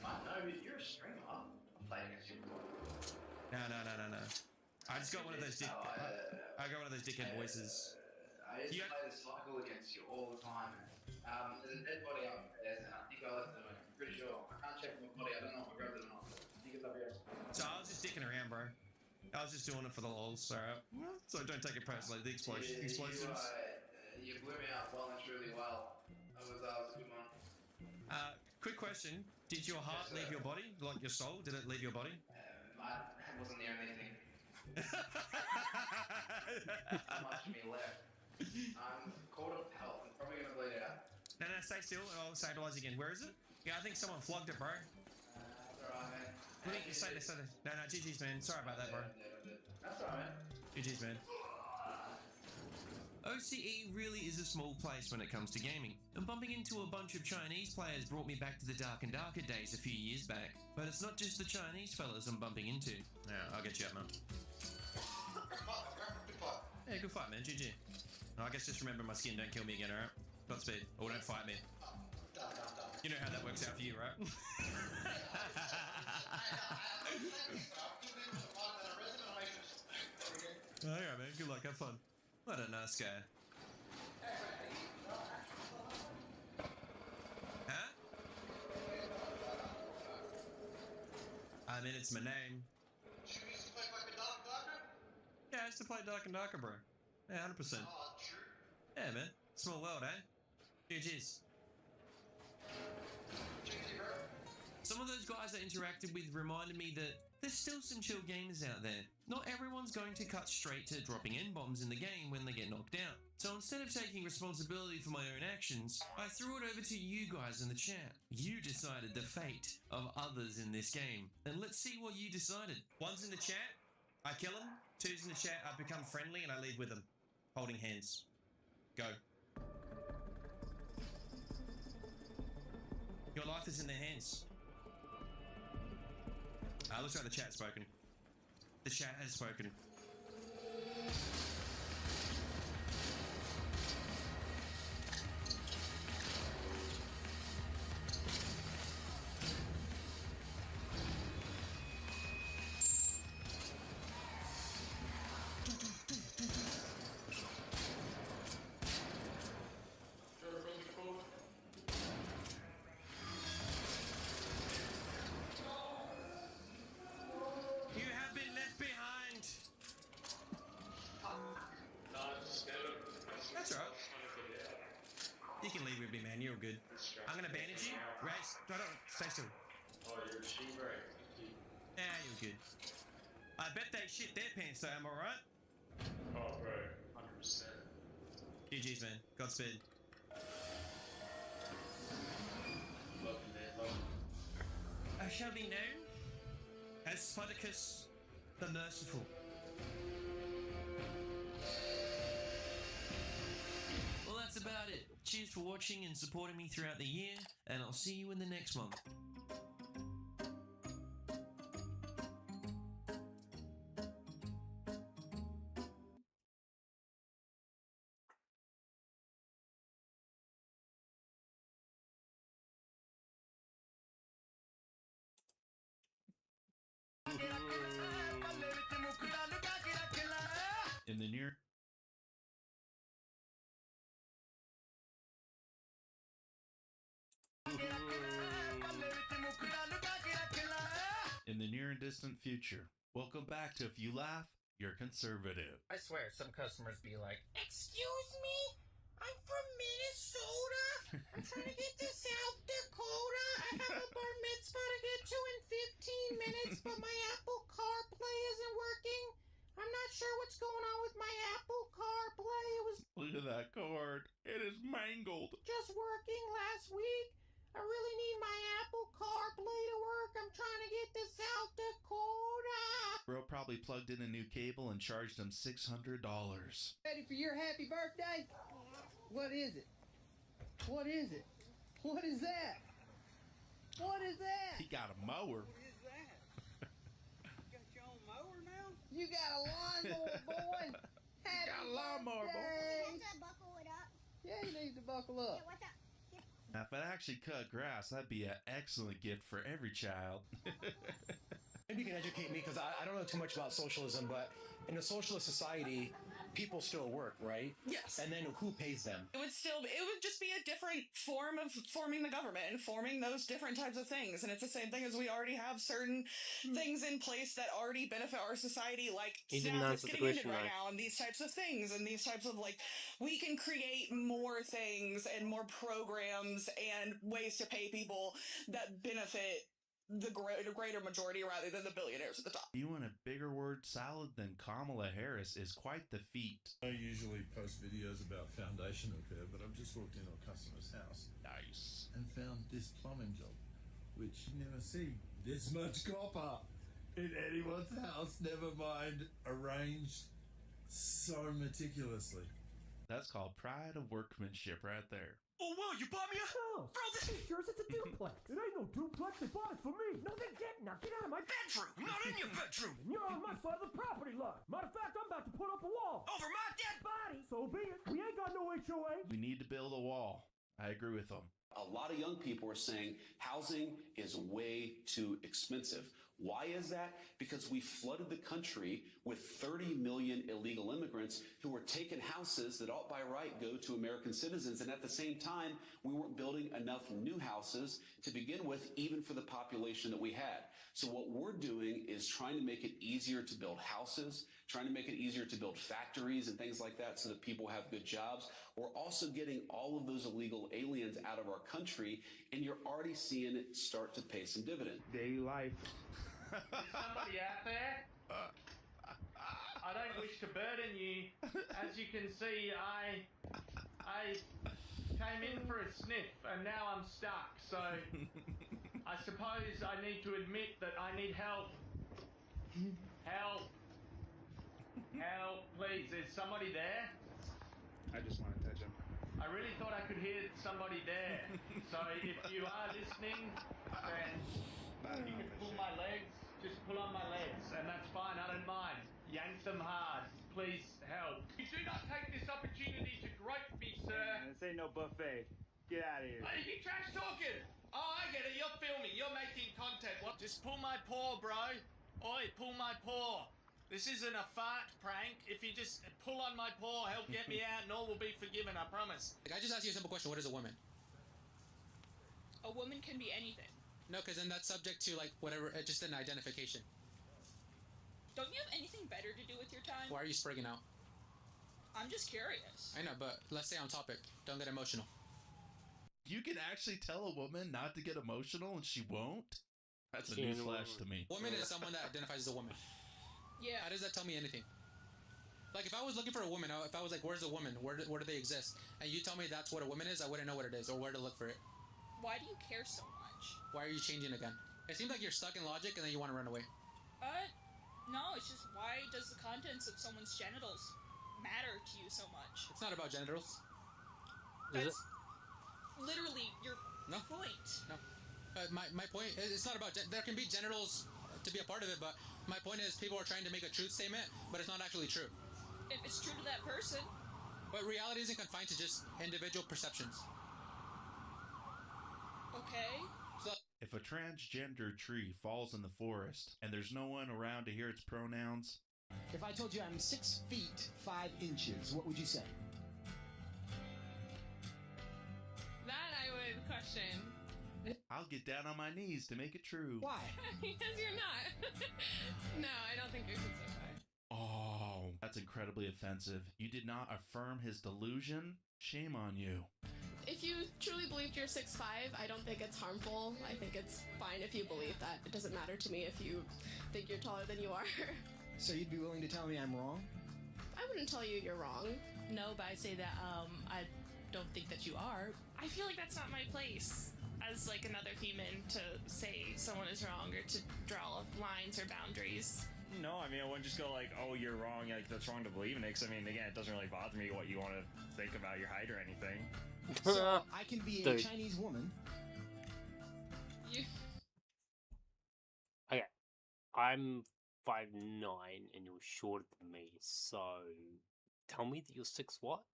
I know, you're a streamer. I'm playing against you. No. I just got one of those I got one of those dickhead voices. I used to play the cycle against you all the time. There's a dead body upstairs, and I think I left it. I'm pretty sure. I can't check my body. I don't know if I grabbed it or not. I think it's up here. So I was just dicking around, bro. I was just doing it for the lols, alright? So don't take it personally. The explosives. You blew me up well and truly well. That was a good one. Quick question. Did your heart leave your body? Like your soul? Did it leave your body? That wasn't the only thing. Not much of me left. I'm caught up health. I'm probably gonna bleed out. No, stay still. I'll stabilize again. Where is it? Yeah, I think someone flogged it, bro. That's alright, man. Stay there. No, GG's, man. Sorry about that, bro. That's alright, man. GG's, man. OCE really is a small place when it comes to gaming, and bumping into a bunch of Chinese players brought me back to the dark and darker days a few years back. But it's not just the Chinese fellas I'm bumping into. Yeah, I'll get you up, man. Yeah, good fight, man. GG. I guess just remember my skin, don't kill me again, alright? Godspeed. Or don't fight me. You know how that works out for you, right? Alright, man. Good luck. Have fun. What a nice guy. Huh? I mean, it's my name. Yeah, I used to play Dark and Darker, bro. Yeah, 100%. Yeah, man. Small world, eh? GG's. Some of those guys I interacted with reminded me that there's still some chill gamers out there. Not everyone's going to cut straight to dropping N-bombs in the game when they get knocked out. So instead of taking responsibility for my own actions, I threw it over to you guys in the chat. You decided the fate of others in this game. And let's see what you decided. One's in the chat, I kill him. Two's in the chat, I become friendly and I leave with them. Holding hands. Go. Your life is in their hands. Looks like the chat's spoken. The chat has spoken. You have been left behind. That's all right. You can leave with me, man. You're all good. I'm gonna bandage you. Right? No, stay still. Oh, you're cheap, right? Yeah, you're good. I bet they shit their pants though, am I right? Oh, bro, 100%. GG's, man. Godspeed. Love you, man. Love you. I shall be known as Spartacus the Merciful. Well, that's about it. Cheers for watching and supporting me throughout the year, and I'll see you in the next one. In the near and distant future. Welcome back to If You Laugh, You're Conservative. I swear, some customers be like, "Excuse me, I'm from Minnesota. I'm trying to get to South Dakota. I have a bar mitzvah to get to in 15 minutes, but my Apple CarPlay isn't working. I'm not sure what's going on with my Apple CarPlay. It was Look at that cord. It is mangled. just working last week. I really need my Apple CarPlay to work. I'm trying to get to South Dakota." Bro probably plugged in a new cable and charged him $600. Ready for your happy birthday? What is it? What is it? What is that? What is that? He got a mower. What is that? You got your own mower now? You got a lawnmower, boy. Happy got a lawnmower, boy. birthday. You have to buckle it up. Yeah, you need to buckle up. Yeah, what's up? Now, if it actually cut grass, that'd be an excellent gift for every child. Maybe you can educate me, because I don't know too much about socialism, but in a socialist society, people still work, right? Yes. And then who pays them? It would just be a different form of forming the government and forming those different types of things. And it's the same thing as we already have certain things in place that already benefit our society, like He didn't SNAP answer that's the getting ended question, right though. now, and these types of things, and these types of, like, we can create more things and more programs and ways to pay people that benefit the greater majority rather than the billionaires at the top. You want a bigger word salad than Kamala Harris is quite the feat. I usually post videos about foundation repair, but I've just walked into a customer's house. Nice. And found this plumbing job, which you never see this much copper in anyone's house, never mind arranged so meticulously. That's called pride of workmanship right there. Oh, wow, you bought me a... Oh, Bro, this is yours. It's a duplex. It ain't no duplex. They bought it for me. No, they didn't. Now get out of my bedroom. I'm not in your bedroom. And you're on my side of the property line. Matter of fact, I'm about to put up a wall. Over my dead body. So be it. We ain't got no HOA. We need to build a wall. I agree with them. A lot of young people are saying housing is way too expensive. Why is that? Because we flooded the country with 30 million illegal immigrants who were taking houses that ought by right go to American citizens. And at the same time, we weren't building enough new houses to begin with, even for the population that we had. So what we're doing is trying to make it easier to build houses, trying to make it easier to build factories and things like that so that people have good jobs. We're also getting all of those illegal aliens out of our country, and you're already seeing it start to pay some dividend. Daily life. Somebody out there? I don't wish to burden you. As you can see, I came in for a sniff and now I'm stuck. So I suppose I need to admit that I need help. Help. Help, please. Is somebody there? I just want to touch him. I really thought I could hear somebody there. So if you are listening, then you can pull my legs. just pull on my legs, and that's fine, I don't mind. Yank them hard. Please help. You do not take this opportunity to grope me, sir. This ain't no buffet. Get out of here. Oh, you keep trash talking. Oh, I get it. You're filming. You're making content. What? Just pull my paw, bro. Oi, pull my paw. This isn't a fart prank. If you just pull on my paw, help get me out, and all will be forgiven, I promise. Like, I just asked you a simple question. What is a woman? A woman can be anything. No, because then that's subject to, like, whatever, just an identification. Don't you have anything better to do with your time? Why are you sprigging out? I'm just curious. I know, but let's stay on topic. Don't get emotional. You can actually tell a woman not to get emotional and she won't? That's a newsflash to me. Woman is someone that identifies as a woman. Yeah. How does that tell me anything? Like, if I was looking for a woman, if I was like, where's a woman? Where do they exist? And you tell me that's what a woman is, I wouldn't know what it is or where to look for it. Why do you care so much? Why are you changing again? It seems like you're stuck in logic and then you want to run away. No, it's just why does the contents of someone's genitals matter to you so much? It's not about genitals. That's literally your point. No. My point is, it's not about... there can be genitals to be a part of it, but my point is people are trying to make a truth statement, but it's not actually true. If it's true to that person. But reality isn't confined to just individual perceptions. Okay. So, if a transgender tree falls in the forest and there's no one around to hear its pronouns... If I told you I'm 6 feet 5 inches, what would you say? That I would question. I'll get down on my knees to make it true. Why? Because you're not. No, I don't think you should say that. Oh, that's incredibly offensive. You did not affirm his delusion? Shame on you. If you truly believed you're 6'5", I don't think it's harmful. I think it's fine if you believe that. It doesn't matter to me if you think you're taller than you are. So you'd be willing to tell me I'm wrong? I wouldn't tell you you're wrong. No, but I'd say that I don't think that you are. I feel like that's not my place as like another human to say someone is wrong or to draw lines or boundaries. No, I mean, I wouldn't just go like, oh, you're wrong, like, that's wrong to believe in it, because, I mean, again, it doesn't really bother me what you want to think about your height or anything. So, I can be a Chinese woman. Okay, I'm 5'9" and you're shorter than me, so tell me that you're 6 what?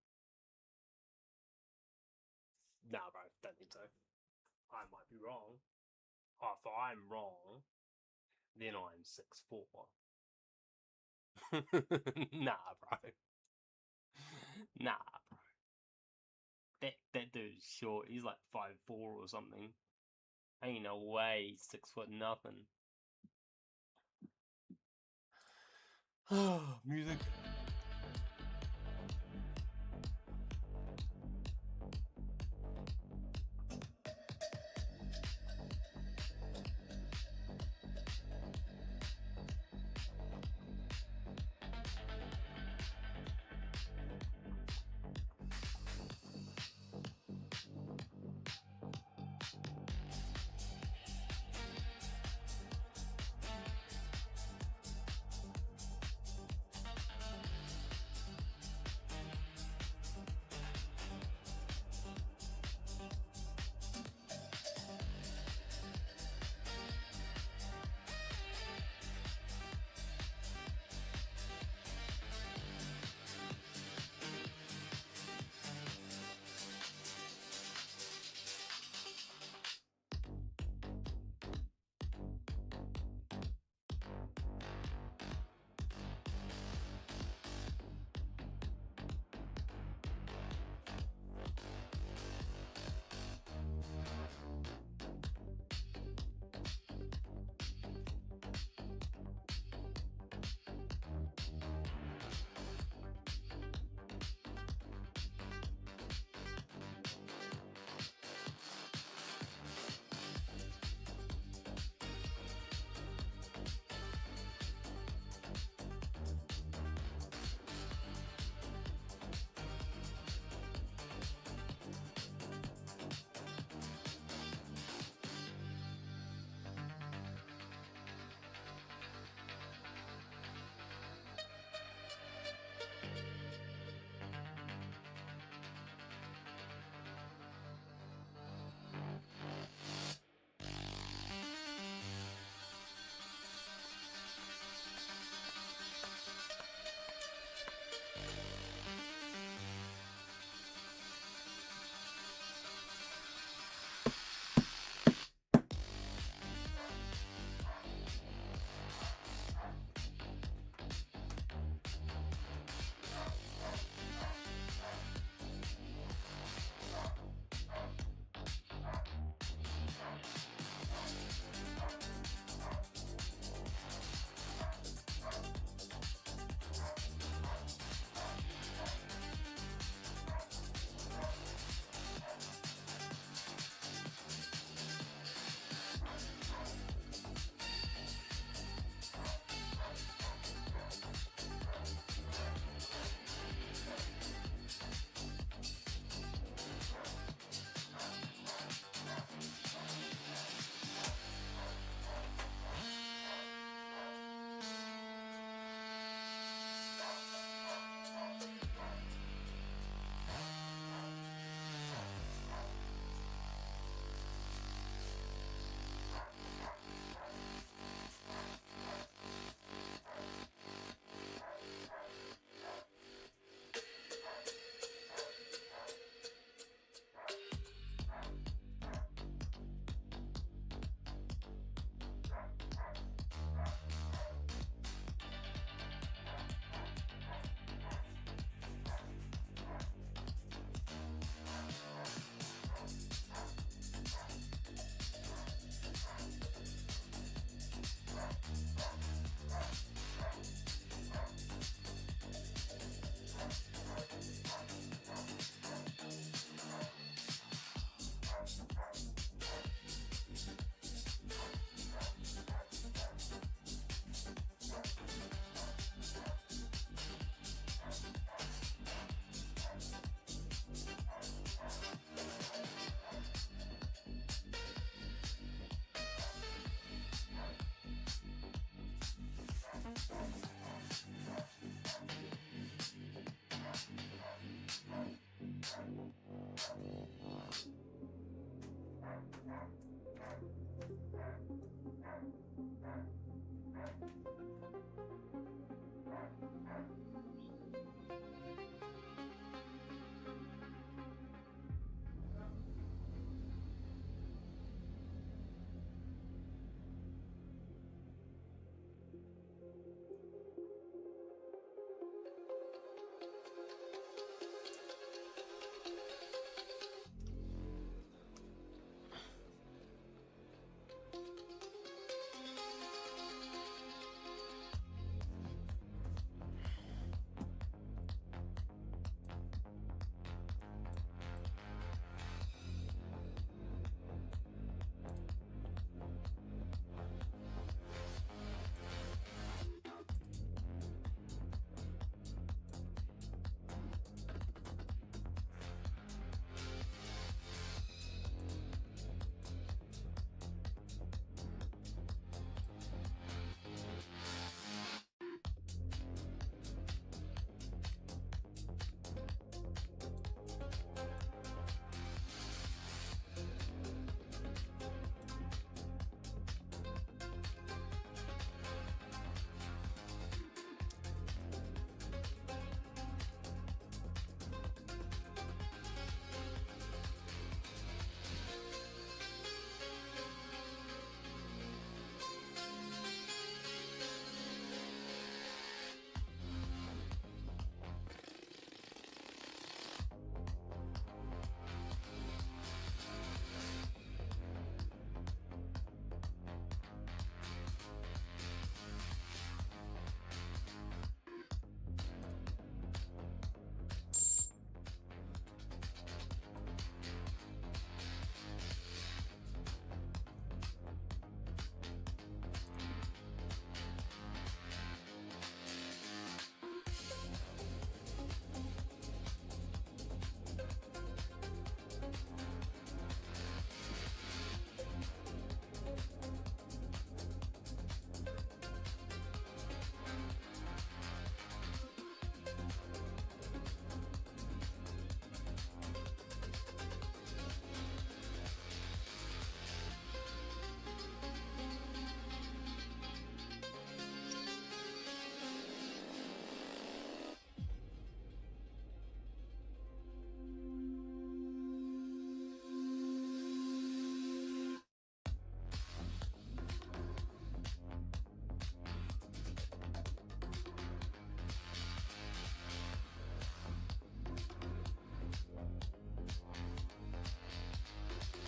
Nah, bro, don't think so. I might be wrong. Oh, if I'm wrong, then I'm 6'4". Nah, bro. Nah, bro. That dude's short. He's like 5'4" or something. Ain't no way he's 6 foot nothing. Music.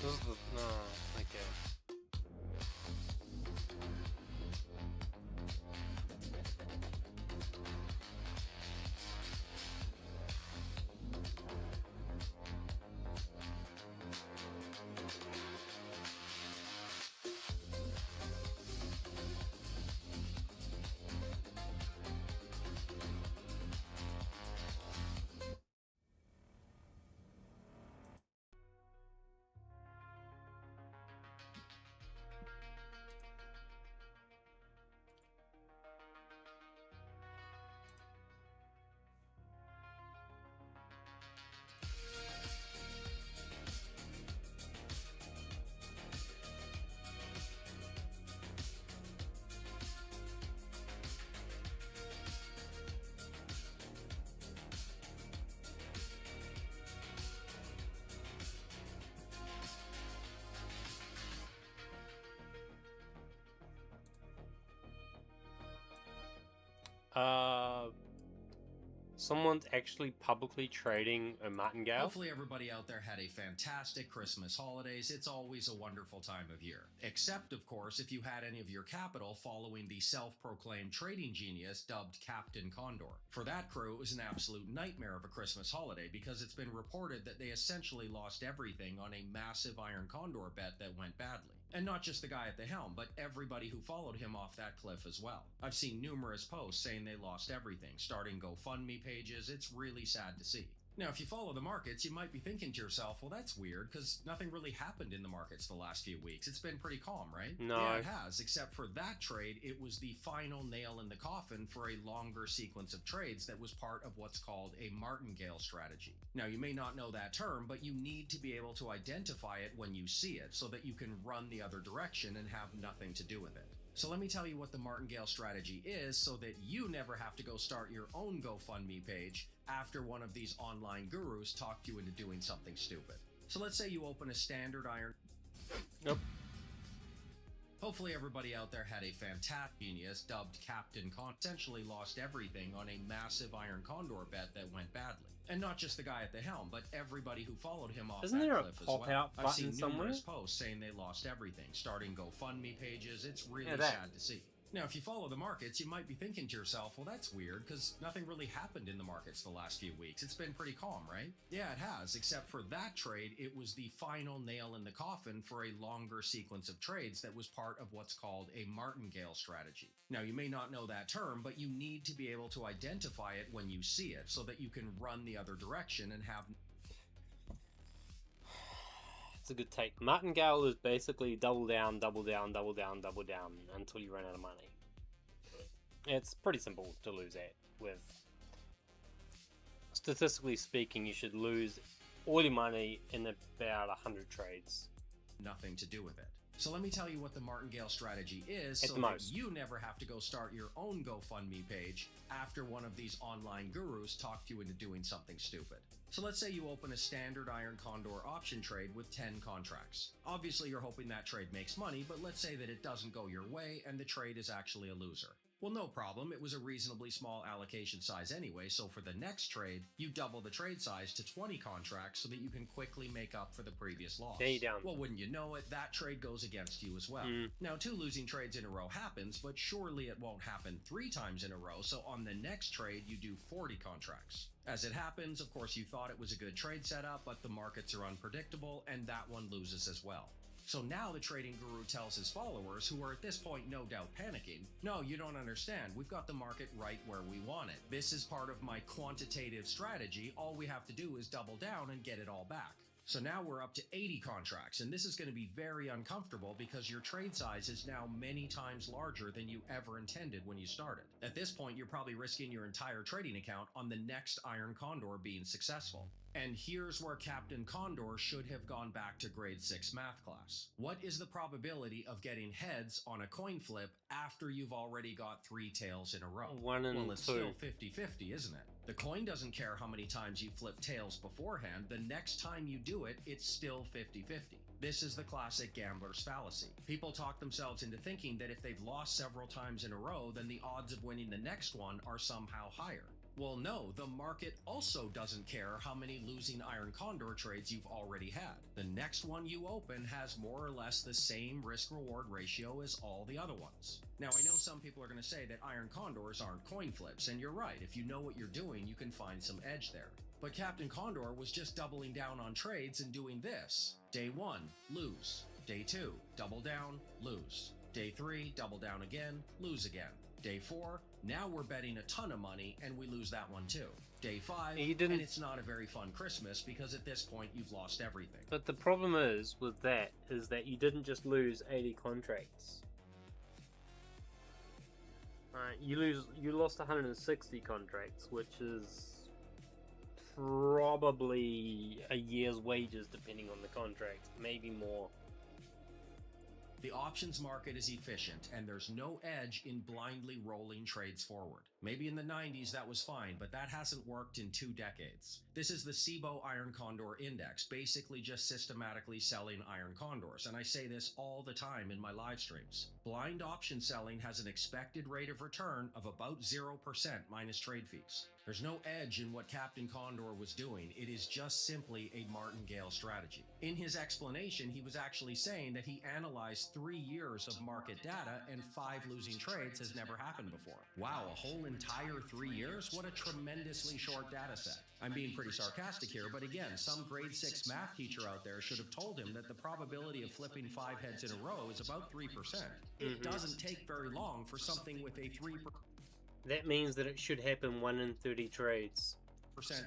This is the no. Okay. Someone's actually publicly trading a martingale. Hopefully everybody out there had a fantastic Christmas holidays. It's always a wonderful time of year. Except, of course, if you had any of your capital following the self-proclaimed trading genius dubbed Captain Condor. For that crew, it was an absolute nightmare of a Christmas holiday because it's been reported that they essentially lost everything on a massive Iron Condor bet that went badly. And not just the guy at the helm, but everybody who followed him off that cliff as well. I've seen numerous posts saying they lost everything, starting GoFundMe pages. It's really sad to see. Now, if you follow the markets, you might be thinking to yourself, well, that's weird, because nothing really happened in the markets the last few weeks. It's been pretty calm, right? No. Yeah, it has, except for that trade. It was the final nail in the coffin for a longer sequence of trades that was part of what's called a martingale strategy. Now, you may not know that term, but you need to be able to identify it when you see it, so that you can run the other direction and have nothing to do with it. So let me tell you what the martingale strategy is, so that you never have to go start your own GoFundMe page after one of these online gurus talked you into doing something stupid. So let's say you open a standard iron... Yep. Hopefully everybody out there had a fantastic genius dubbed Captain Con, essentially lost everything on a massive Iron Condor bet that went badly. And not just the guy at the helm, but everybody who followed him off Isn't that there a cliff as pop well. out I've seen button somewhere? numerous posts saying they lost everything, starting GoFundMe pages. It's really Yeah, that. sad to see. Now, if you follow the markets, you might be thinking to yourself, well, that's weird, because nothing really happened in the markets the last few weeks. It's been pretty calm, right? Yeah, it has, except for that trade. It was the final nail in the coffin for a longer sequence of trades that was part of what's called a martingale strategy. Now, you may not know that term, but you need to be able to identify it when you see it, so that you can run the other direction and have... It's a good take. Martingale is basically double down, double down, double down, double down until you run out of money. It's pretty simple to lose at. With statistically speaking, you should lose all your money in about 100 trades. Nothing to do with it. So let me tell you what the martingale strategy is, At so the that most. you never have to go start your own GoFundMe page after one of these online gurus talked you into doing something stupid. So let's say you open a standard Iron Condor option trade with 10 contracts. Obviously you're hoping that trade makes money, but let's say that it doesn't go your way and the trade is actually a loser. Well, no problem, it was a reasonably small allocation size anyway, so for the next trade, you double the trade size to 20 contracts so that you can quickly make up for the previous loss. There you down. Well, wouldn't you know it, that trade goes against you as well. Now, 2 losing trades in a row happens, but surely it won't happen 3 times in a row, so on the next trade, you do 40 contracts. As it happens, of course, you thought it was a good trade setup, but the markets are unpredictable, and that one loses as well. So now the trading guru tells his followers, who are at this point no doubt panicking, no, you don't understand, we've got the market right where we want it. This is part of my quantitative strategy, all we have to do is double down and get it all back. So now we're up to 80 contracts, and this is going to be very uncomfortable because your trade size is now many times larger than you ever intended when you started. At this point, you're probably risking your entire trading account on the next Iron Condor being successful. And here's where Captain Condor should have gone back to grade 6 math class. What is the probability of getting heads on a coin flip after you've already got 3 tails in a row? 1 and 2. Well, it's still 50-50, isn't it? The coin doesn't care how many times you flip tails beforehand. The next time you do it, it's still 50-50. This is the classic gambler's fallacy. People talk themselves into thinking that if they've lost several times in a row, then the odds of winning the next one are somehow higher. Well, no, the market also doesn't care how many losing Iron Condor trades you've already had. The next one you open has more or less the same risk-reward ratio as all the other ones. Now, I know some people are going to say that Iron Condors aren't coin flips, and you're right. If you know what you're doing, you can find some edge there. But Captain Condor was just doubling down on trades and doing this. Day 1, lose. Day 2, double down, lose. Day 3, double down again, lose again. Day 4, now we're betting a ton of money and we lose that one too. Day 5, and it's not a very fun Christmas because at this point you've lost everything. But the problem is with that is that you didn't just lose 80 contracts. You lost 160 contracts, which is probably a year's wages depending on the contract, maybe more. The options market is efficient, and there's no edge in blindly rolling trades forward. Maybe in the 90s that was fine, but that hasn't worked in 2 decades. This is the SIBO Iron Condor Index, basically just systematically selling Iron Condors, and I say this all the time in my live streams. Blind option selling has an expected rate of return of about 0% minus trade fees. There's no edge in what Captain Condor was doing. It is just simply a martingale strategy. In his explanation, he was actually saying that he analyzed 3 years of market data and 5 losing trades has never happened before. Wow, a whole entire 3 years? What a tremendously short data set. I'm being pretty sarcastic here, but again, some grade 6 math teacher out there should have told him that the probability of flipping 5 heads in a row is about 3%. It doesn't take very long for something with a 3%. That means that it should happen 1 in 30 trades.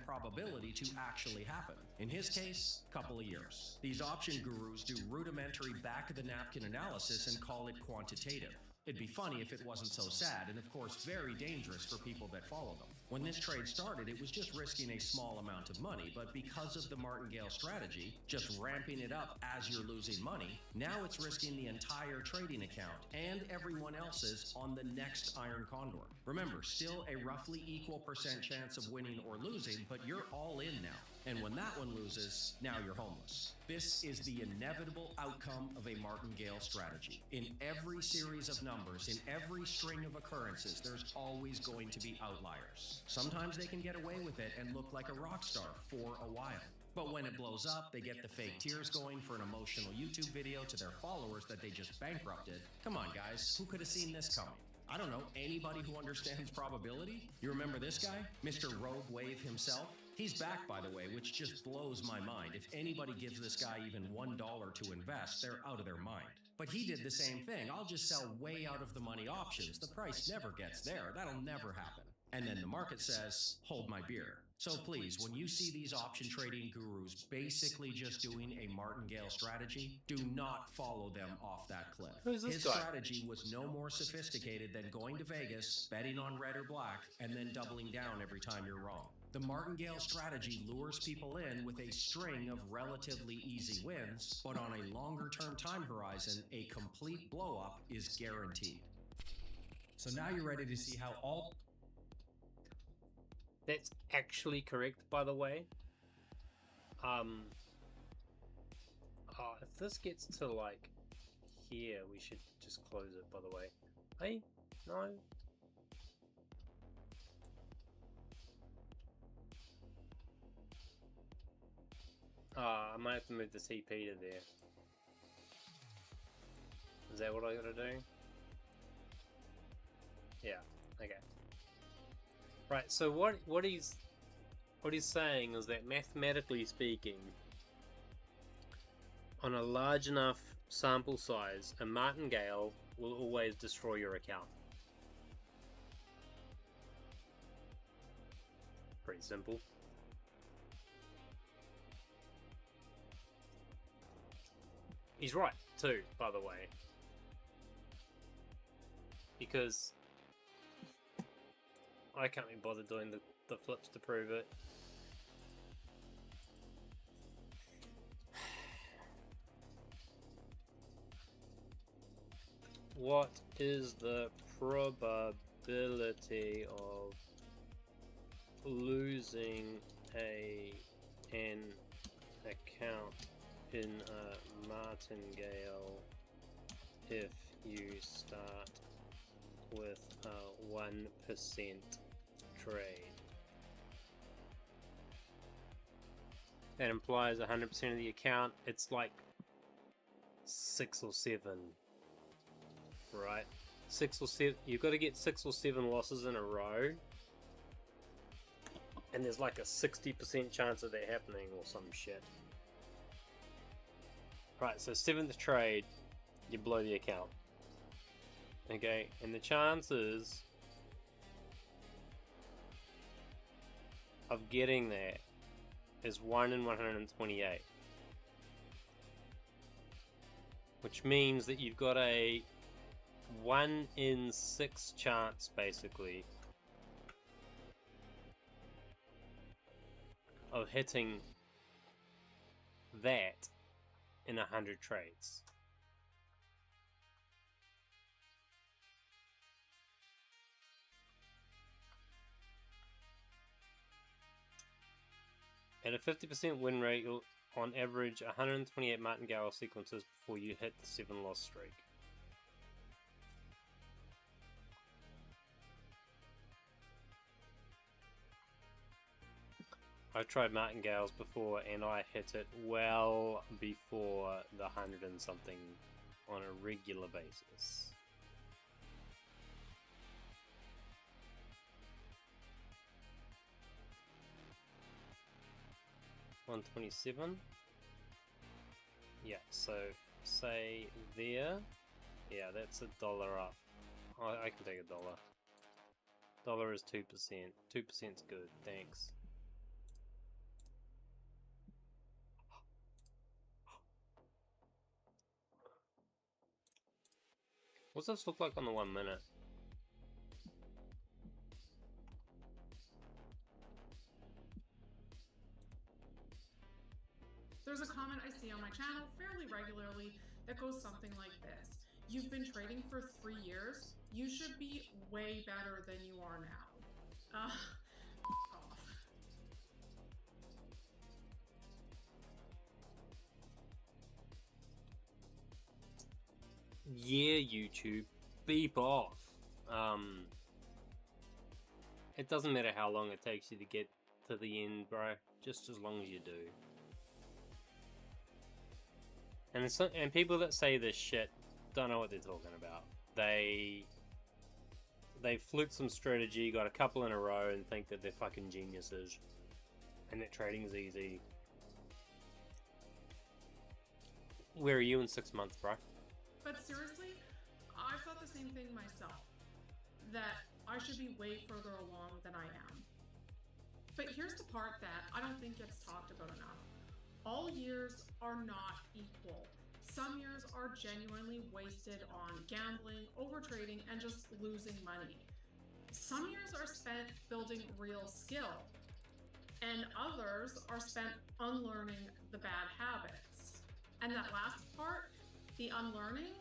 probability to actually happen. In his case, couple of years. These option gurus do rudimentary back-of-the-napkin analysis and call it quantitative. It'd be funny if it wasn't so sad, and of course very dangerous for people that follow them. When this trade started, it was just risking a small amount of money, but because of the martingale strategy, just ramping it up as you're losing money, now it's risking the entire trading account and everyone else's on the next Iron Condor. Remember, still a roughly equal % chance of winning or losing, but you're all in now. And when that one loses, now you're homeless. This is the inevitable outcome of a martingale strategy. In every series of numbers, in every string of occurrences, there's always going to be outliers. Sometimes they can get away with it and look like a rock star for a while. But when it blows up, they get the fake tears going for an emotional YouTube video to their followers that they just bankrupted. Come on, guys, who could have seen this coming? I don't know, anybody who understands probability? You remember this guy? Mr. Rogue Wave himself? He's back, by the way, which just blows my mind. If anybody gives this guy even $1 to invest, they're out of their mind. But he did the same thing. I'll just sell way out of the money options. The price never gets there. That'll never happen. And then the market says, hold my beer. So please, when you see these option trading gurus basically just doing a martingale strategy, do not follow them off that cliff. Who's this His guy? strategy was no more sophisticated than going to Vegas, betting on red or black, and then doubling down every time you're wrong. The martingale strategy lures people in with a string of relatively easy wins, but on a longer-term time horizon, a complete blow-up is guaranteed. So now you're ready to see how all... That's actually correct, by the way. If this gets to like here, we should just close it, by the way. Hey, no. I might have to move the TP to there. Is that what I gotta do? Yeah, okay. Right, so what he's saying is that mathematically speaking, on a large enough sample size, a martingale will always destroy your account. Pretty simple. He's right, too, by the way. Because I can't be bothered doing the flips to prove it. What is the probability of losing an account in a martingale if you start with a 1% trade? That implies 100% of the account. It's like 6 or 7, right? 6 or 7. You've got to get 6 or 7 losses in a row, and there's like a 60% chance of that happening or some shit. Right, so 7th trade, you blow the account. Okay, and the chances of getting that is 1 in 128. Which means that you've got a 1 in 6 chance, basically, of hitting that in 100 trades. At a 50% win rate, you'll on average 128 martingale sequences before you hit the 7 loss streak. I've tried martingales before and I hit it well before the 100 and something on a regular basis. $127. Yeah, so say there. Yeah, that's $1 up. I can take $1. Dollar is 2%. 2%'s good, thanks. What's this look like on the 1 minute? There's a comment I see on my channel fairly regularly that goes something like this. You've been trading for 3 years. You should be way better than you are now. Off. Yeah, YouTube, beep off. It doesn't matter how long it takes you to get to the end, bro. Just as long as you do. And people that say this shit don't know what they're talking about. They fluked some strategy, got a couple in a row, and think that they're fucking geniuses, and that trading's easy. Where are you in 6 months, bro? But seriously, I thought the same thing myself. That I should be way further along than I am. But here's the part that I don't think gets talked about enough. All years are not equal. Some years are genuinely wasted on gambling, overtrading, and just losing money. Some years are spent building real skill, and others are spent unlearning the bad habits. And that last part, the unlearning,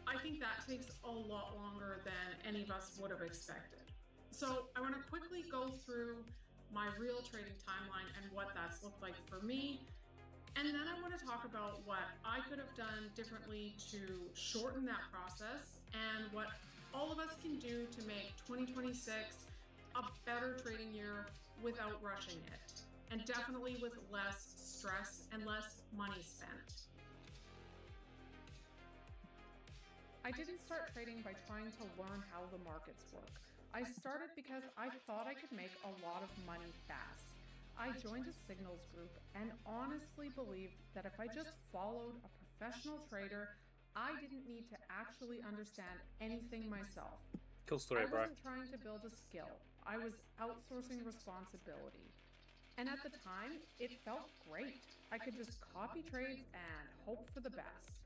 I think that takes a lot longer than any of us would have expected. So I want to quickly go through my real trading timeline and what that's looked like for me. And then I want to talk about what I could have done differently to shorten that process and what all of us can do to make 2026 a better trading year without rushing it. And definitely with less stress and less money spent. I didn't start trading by trying to learn how the markets work. I started because I thought I could make a lot of money fast. I joined a signals group and honestly believed that if I just followed a professional trader, I didn't need to actually understand anything myself. Cool story, bro. I wasn't trying to build a skill. I was outsourcing responsibility. And at the time, it felt great. I could just copy trades and hope for the best.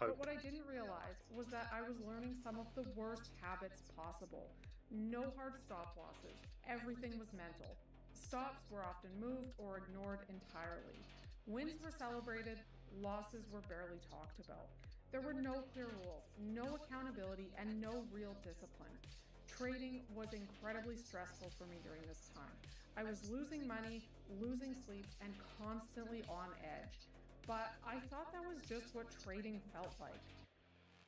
But what I didn't realize was that I was learning some of the worst habits possible. No hard stop losses. Everything was mental. Stops were often moved or ignored entirely. Wins were celebrated, losses were barely talked about. There were no clear rules, no accountability, and no real discipline. Trading was incredibly stressful for me during this time. I was losing money, losing sleep, and constantly on edge. But I thought that was just what trading felt like.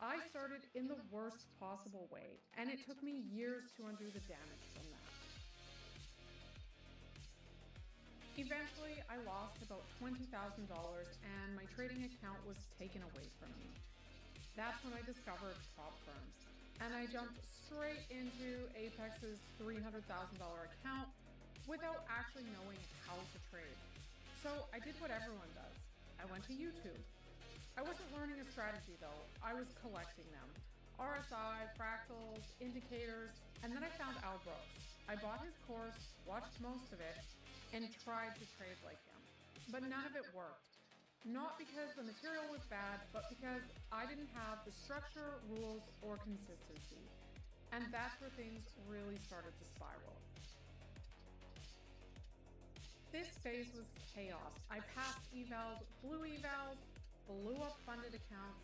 I started in the worst possible way, and it took me years to undo the damage from that. Eventually, I lost about $20,000 and my trading account was taken away from me. That's when I discovered prop firms, and I jumped straight into Apex's $300,000 account without actually knowing how to trade. So I did what everyone does. I went to YouTube. I wasn't learning a strategy though, I was collecting them. RSI, fractals, indicators, and then I found Albros. I bought his course, watched most of it, and tried to trade like him. But none of it worked. Not because the material was bad, but because I didn't have the structure, rules, or consistency. And that's where things really started to spiral. This phase was chaos. I passed evals, blew up funded accounts,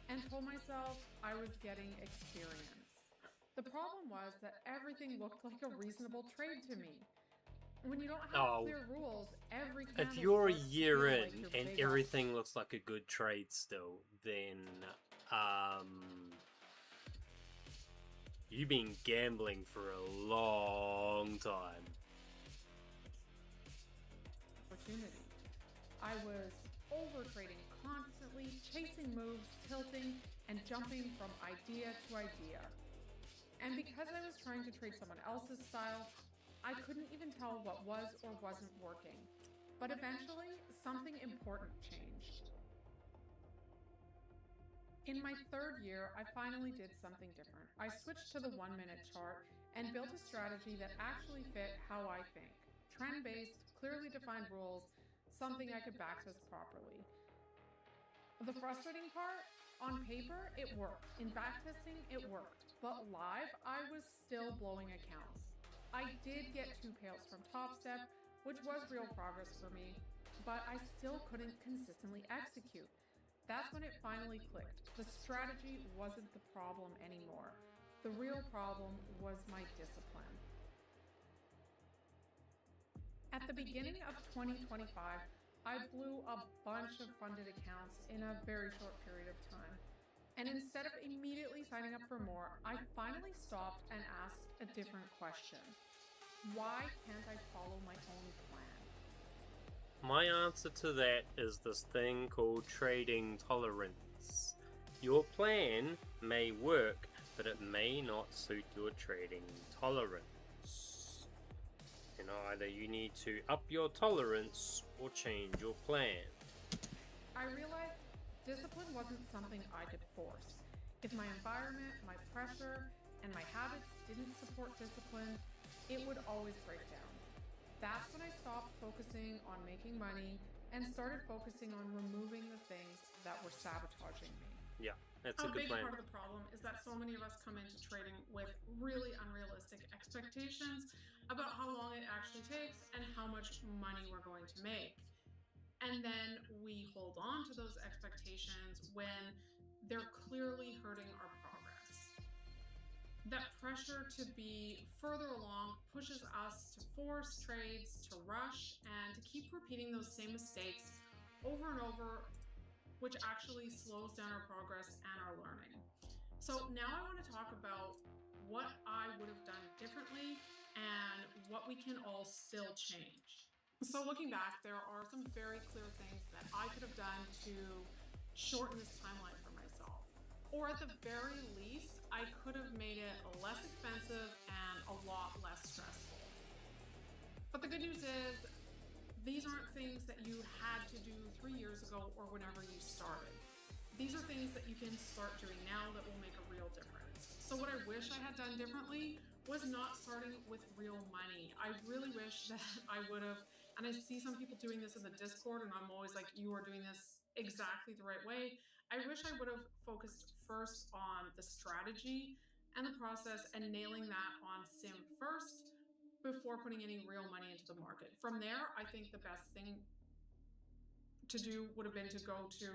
and told myself I was getting experience. The problem was that everything looked like a reasonable trade to me. When you don't have clear rules, every candle if you're a starts to year feel in like you're and big everything looks like a good trade still, then you've been gambling for a long time. Opportunity. I was overtrading constantly, chasing moves, tilting, and jumping from idea to idea. And because I was trying to trade someone else's style, I couldn't even tell what was or wasn't working. But eventually, something important changed. In my third year, I finally did something different. I switched to the 1 minute chart and built a strategy that actually fit how I think. Trend-based, clearly defined rules, something I could backtest properly. The frustrating part? On paper, it worked. In backtesting, it worked. But live, I was still blowing accounts. I did get 2 payoffs from Top Step, which was real progress for me, but I still couldn't consistently execute. That's when it finally clicked. The strategy wasn't the problem anymore. The real problem was my discipline. At the beginning of 2025, I blew a bunch of funded accounts in a very short period of time. And instead of immediately signing up for more, I finally stopped and asked a different question. Why can't I follow my own plan? My answer to that is this thing called trading tolerance. Your plan may work, but it may not suit your trading tolerance. And either you need to up your tolerance or change your plan. I realized discipline wasn't something I could force. If my environment, my pressure, and my habits didn't support discipline, it would always break down. That's when I stopped focusing on making money and started focusing on removing the things that were sabotaging me. Yeah, that's a good big plan. part of the problem is that so many of us come into trading with really unrealistic expectations about how long it actually takes and how much money we're going to make. And then we hold on to those expectations when they're clearly hurting our progress. That pressure to be further along pushes us to force trades, to rush, and to keep repeating those same mistakes over and over, which actually slows down our progress and our learning. So now I want to talk about what I would have done differently and what we can all still change. So looking back, there are some very clear things that I could have done to shorten this timeline for myself. Or at the very least, I could have made it less expensive and a lot less stressful. But the good news is, these aren't things that you had to do 3 years ago or whenever you started. These are things that you can start doing now that will make a real difference. So what I wish I had done differently was not starting with real money. I really wish that I would have, and I see some people doing this in the Discord, and I'm always like, you are doing this exactly the right way. I wish I would have focused first on the strategy and the process and nailing that on sim first before putting any real money into the market. From there, I think the best thing to do would have been to go to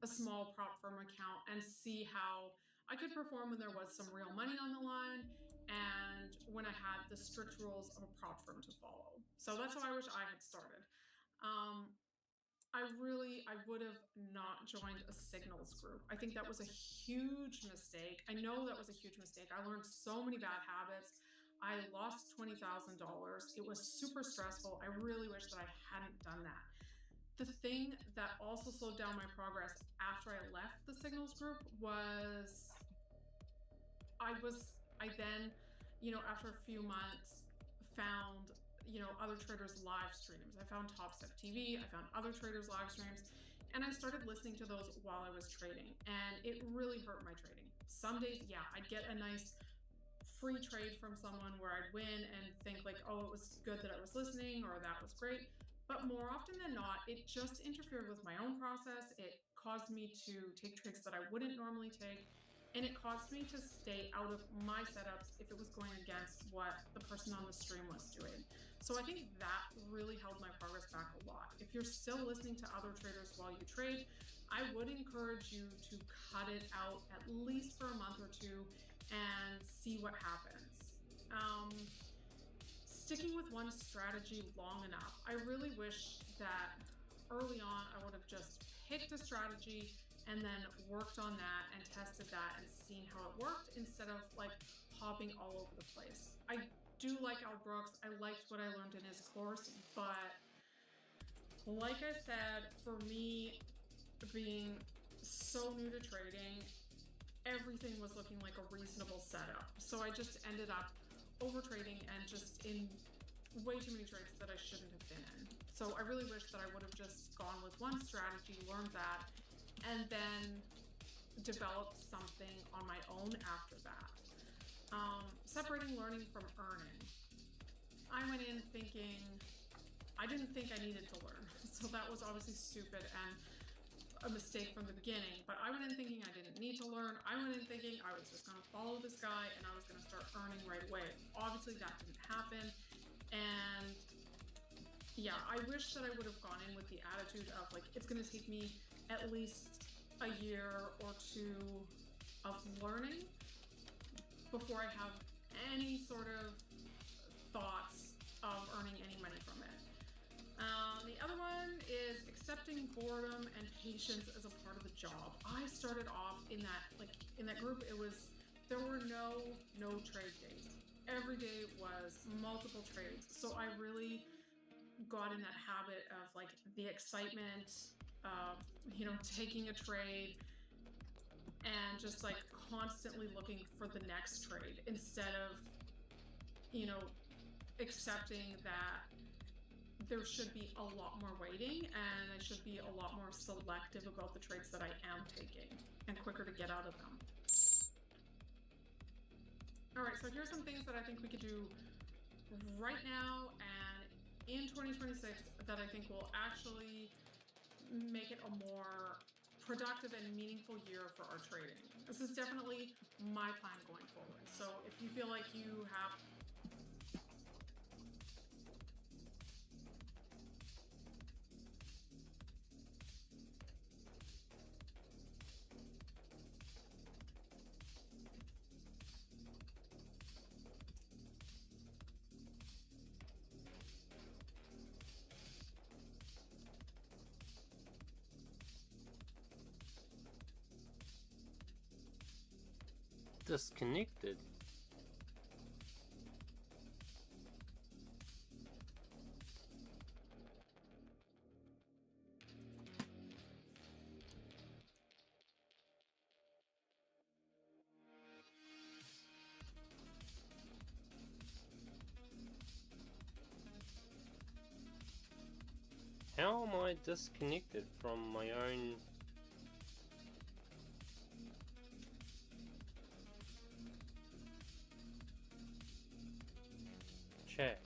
a small prop firm account and see how I could perform when there was some real money on the line and when I had the strict rules of a prop firm to follow. So that's how I wish I had started. I would have not joined a signals group. I think that was a huge mistake. I know that was a huge mistake. I learned so many bad habits. I lost $20,000. It was super stressful. I really wish that I hadn't done that. The thing that also slowed down my progress after I left the signals group was I then, after a few months, found other traders' live streams. I found Top Step TV, I found other traders' live streams, and I started listening to those while I was trading, and it really hurt my trading. Some days, yeah, I'd get a nice free trade from someone where I'd win and think like, oh, it was good that I was listening, or that was great. But more often than not, it just interfered with my own process. It caused me to take trades that I wouldn't normally take. And it caused me to stay out of my setups if it was going against what the person on the stream was doing. So I think that really held my progress back a lot. If you're still listening to other traders while you trade, I would encourage you to cut it out at least for a month or two and see what happens. Sticking with one strategy long enough. I really wish that early on I would have just picked a strategy and then worked on that and tested that and seen how it worked instead of like hopping all over the place. I do like Al Brooks. I liked what I learned in his course, but like I said, for me, being so new to trading, everything was looking like a reasonable setup. So I just ended up over trading and just in way too many trades that I shouldn't have been in. So I really wish that I would have just gone with one strategy, learned that, and then developed something on my own after that. Separating learning from earning. I went in thinking, I didn't think I needed to learn. So that was obviously stupid and a mistake from the beginning, but I went in thinking I didn't need to learn. I went in thinking I was just going to follow this guy and I was going to start earning right away. Obviously, that didn't happen. And yeah, I wish that I would have gone in with the attitude of like, it's going to take me at least a year or two of learning before I have any sort of thoughts of earning any money from it. The other one is accepting boredom and patience as a part of the job. I started off in that group. There were no trade days. Every day was multiple trades. So I really got in that habit of like the excitement of, taking a trade and just like constantly looking for the next trade instead of, accepting that there should be a lot more waiting and I should be a lot more selective about the trades that I am taking and quicker to get out of them. All right, so here's some things that I think we could do right now and in 2026 that I think will actually make it a more productive and meaningful year for our trading. This is definitely my plan going forward. So if you feel like you have disconnected. How am I disconnected from my own chat?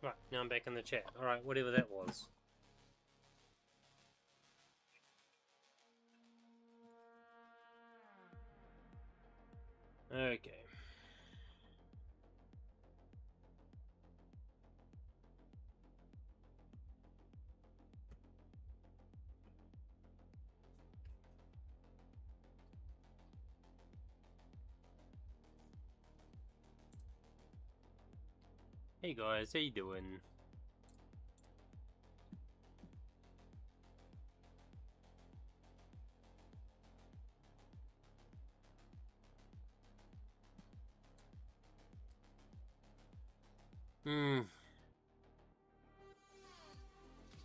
Right, now I'm back in the chat. Alright, whatever that was. Okay. Hey guys, how you doing?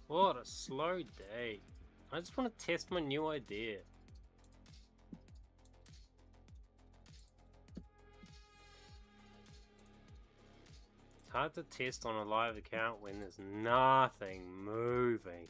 What a slow day. I just want to test my new idea. It's hard to test on a live account when there's nothing moving.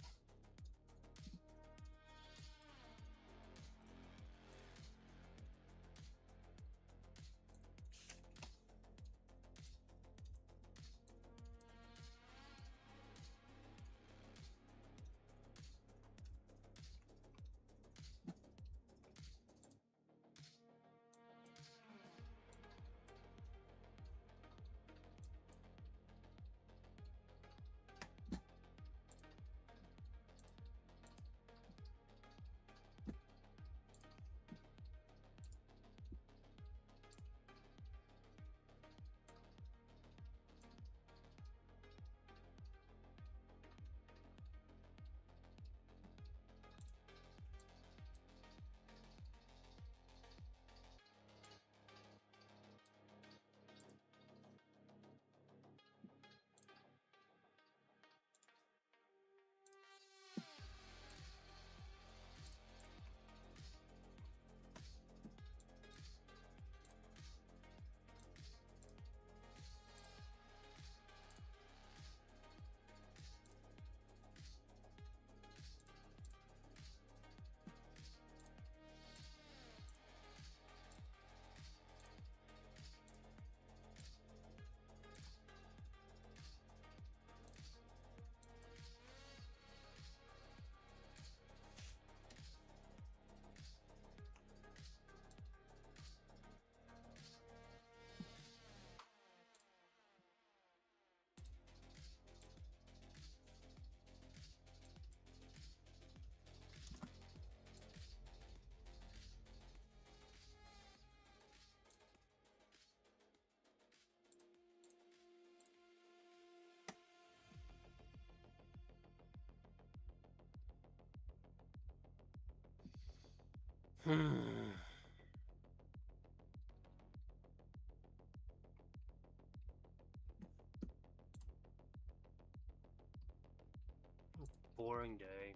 Boring day.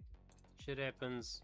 Shit happens.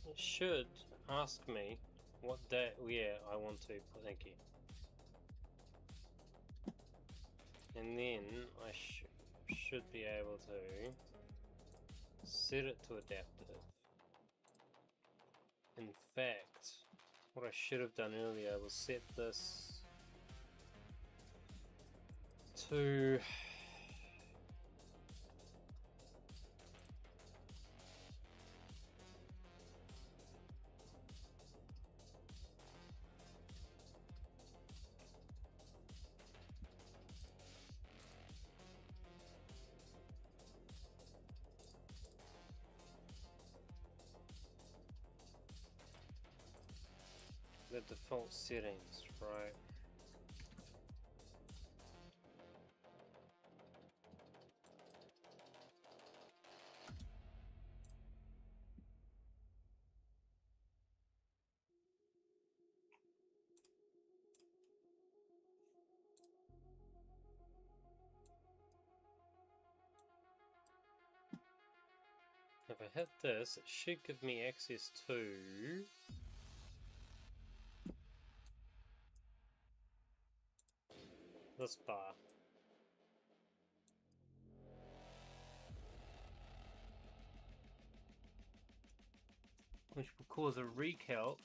It should ask me what day. Yeah, I want to. Thank you. And then I should be able to set it to adaptive. In fact, what I should have done earlier was set this to the default settings, right? If I hit this, it should give me access to this bar. Which will cause a recalc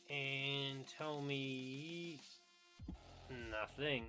and tell me nothing.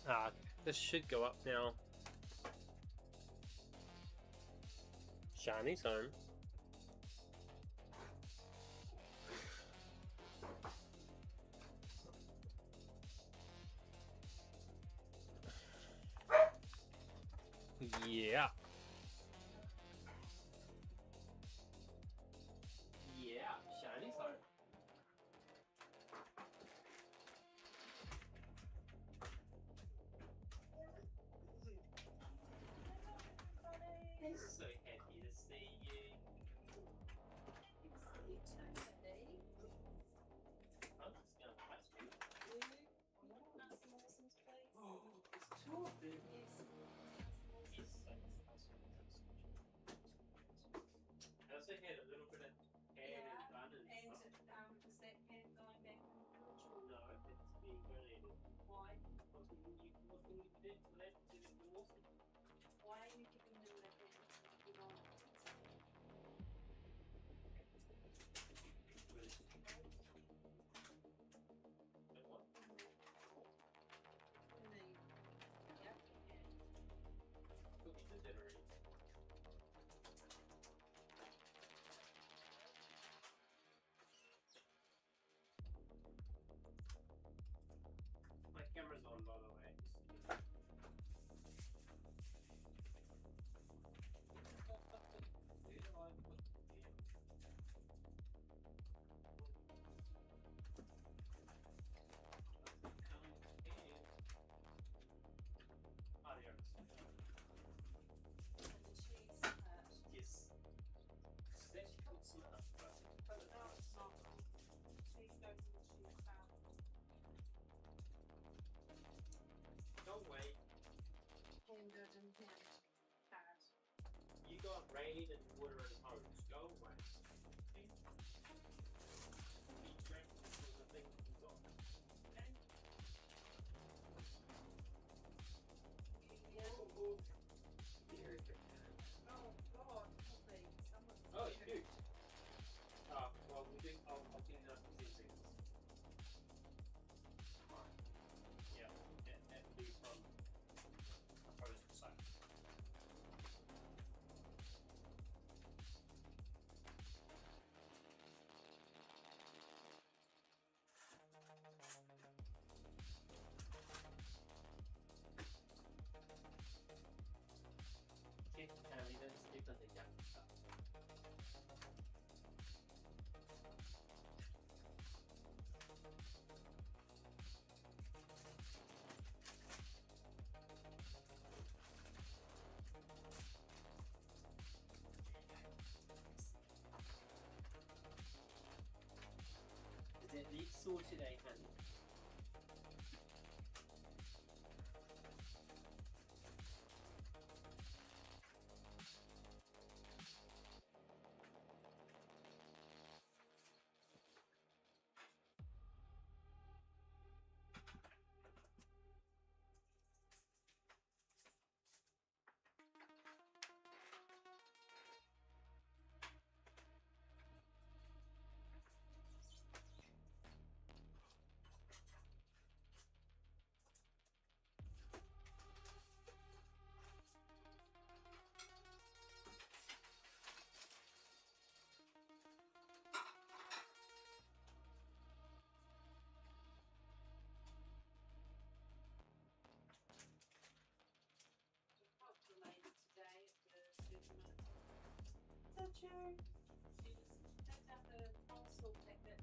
Ah, this should go up now. Shani's home. Yeah. Yeah, Shani's home. So happy to see you. I'm just gonna touch me. Oh, it's two of them. Yes, I also had a little bit of ham and bun and stuff. Is that pan going back in the fridge? No, it's being donated. Why? What can you do for that? It'd be awesome. Why are you giving them the pan? You don't want it. My camera's on, by the way. rain and water and hose. Go away. Okay? Be grateful for the things you got. Okay? Very good. Oh God, help me. Someone. Oh, you do. Well, we think I'll clean it up in 10 seconds. Alright. Yeah, that will be from opposing side. Okay, we don't sleep on the jack. Is that leak sorted, eh, honey? Is that you? She just picked up a parcel packet,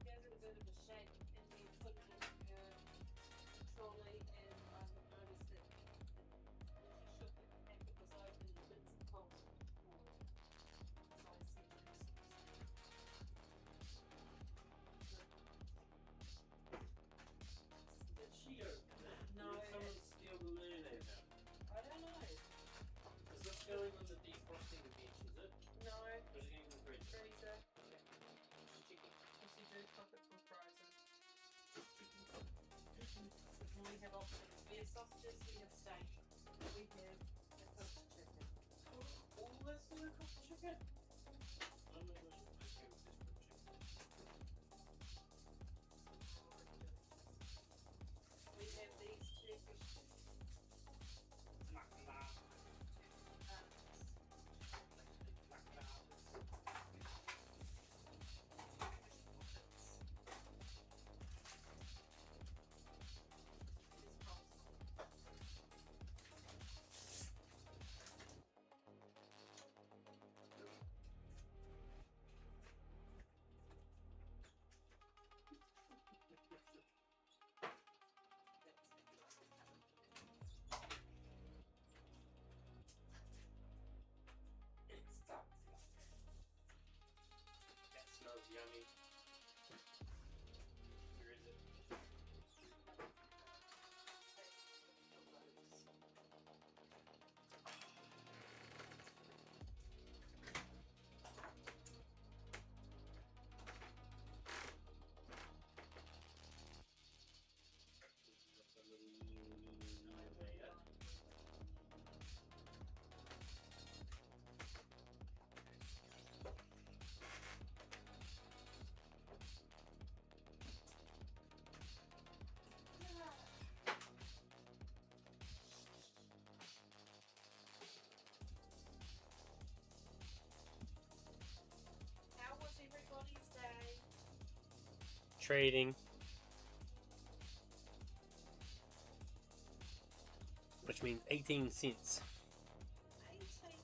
gave it a bit of a shake, and then put it in her trolley. And I have noticed that when she shook it, the packet was open and bits of parcel falling. So I sent her some. Did she open it? No, Did someone steal the moon out of it? I don't know. Is this going on the defrosting bench, is it? No. Or is it going in the fridge? Freezer. Okay. Just checking. Because you do cook it from frozen. We have options. We have sausages, we have steak, we have a cooked chicken. All this in a cooked chicken? Oh my gosh, I'm okay with this cooked chicken. We have these Turkish That smells yummy. Where is it? How was everybody's day? Trading. Which means 18 cents. 18 cents.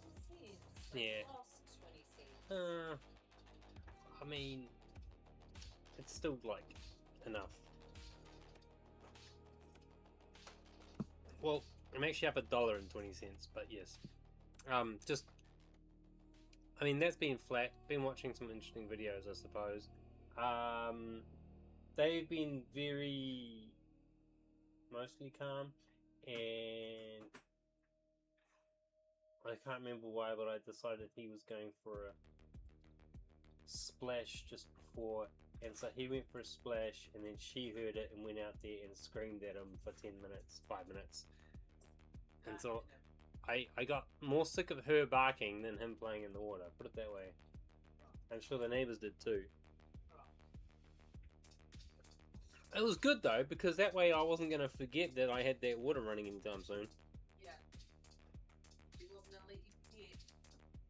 Yeah. Lost 20 cents. I mean, it's still like enough. Well, I'm actually up $1.20, but yes. Just, I mean, that's been flat. Been watching some interesting videos, I suppose. They've been mostly calm, and I can't remember why, but I decided he was going for a splash just before, and so he went for a splash, and then she heard it and went out there and screamed at him for 10 minutes, 5 minutes. And so I got more sick of her barking than him playing in the water, put it that way. I'm sure the neighbors did too. It was good though, because that way I wasn't going to forget that I had that water running anytime soon. Yeah. She wasn't gonna let you forget.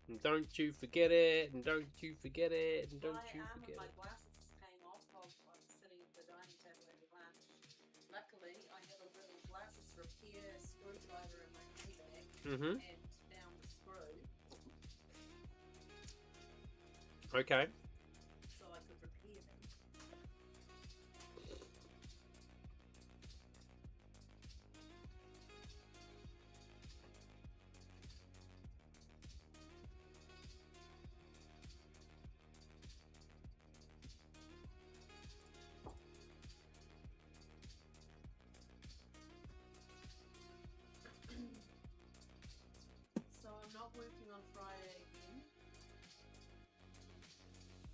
And don't you forget it, and don't you forget it, and don't you forget My it. glasses came off while I was sitting at the dining table having lunch. Luckily, I had a little glasses repair screwdriver in my tea bag Mm-hmm. and found the screw. Okay. So I could repair them. So I'm not working on Friday again.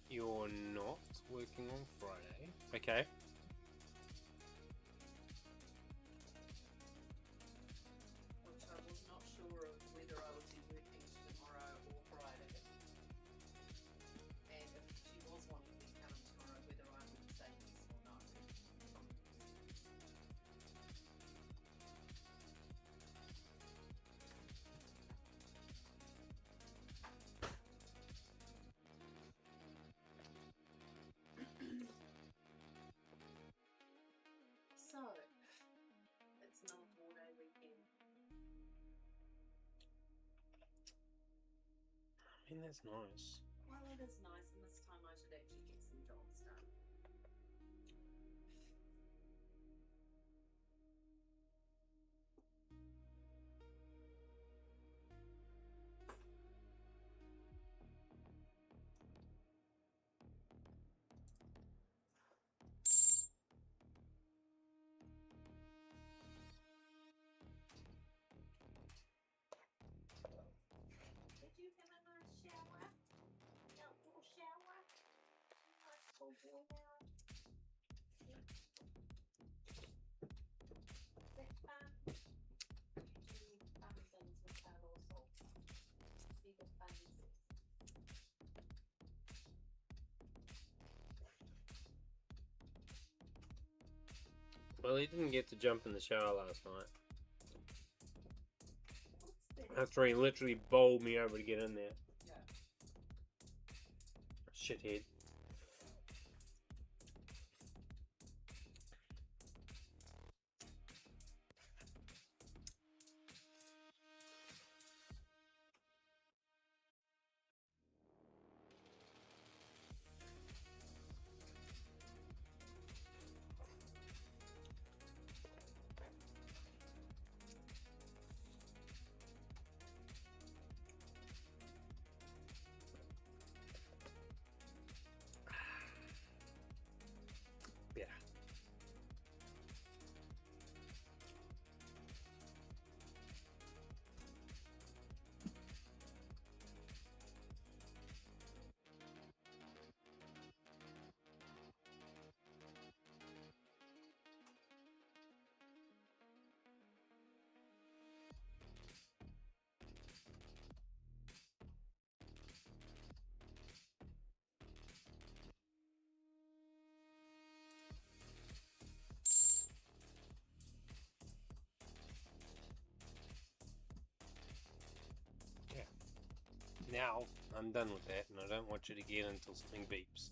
You're not working on Friday. Okay. Which I was not sure of whether I would be working tomorrow or Friday. And if she was wanting me to come in tomorrow, whether I would say yes or no. So, it's another 4-day weekend. I mean, that's nice. Well, it is nice, and this time I should actually get some jobs done. Did you have a nice shower? Outdoor shower? Nice full boy now. Is that fun? Doing fun things with that also. See the fun things. Well, he didn't get to jump in the shower last night. After he literally bowled me over to get in there. Yeah. Shithead. Yeah. Now, I'm done with that, and I don't watch it again until something beeps.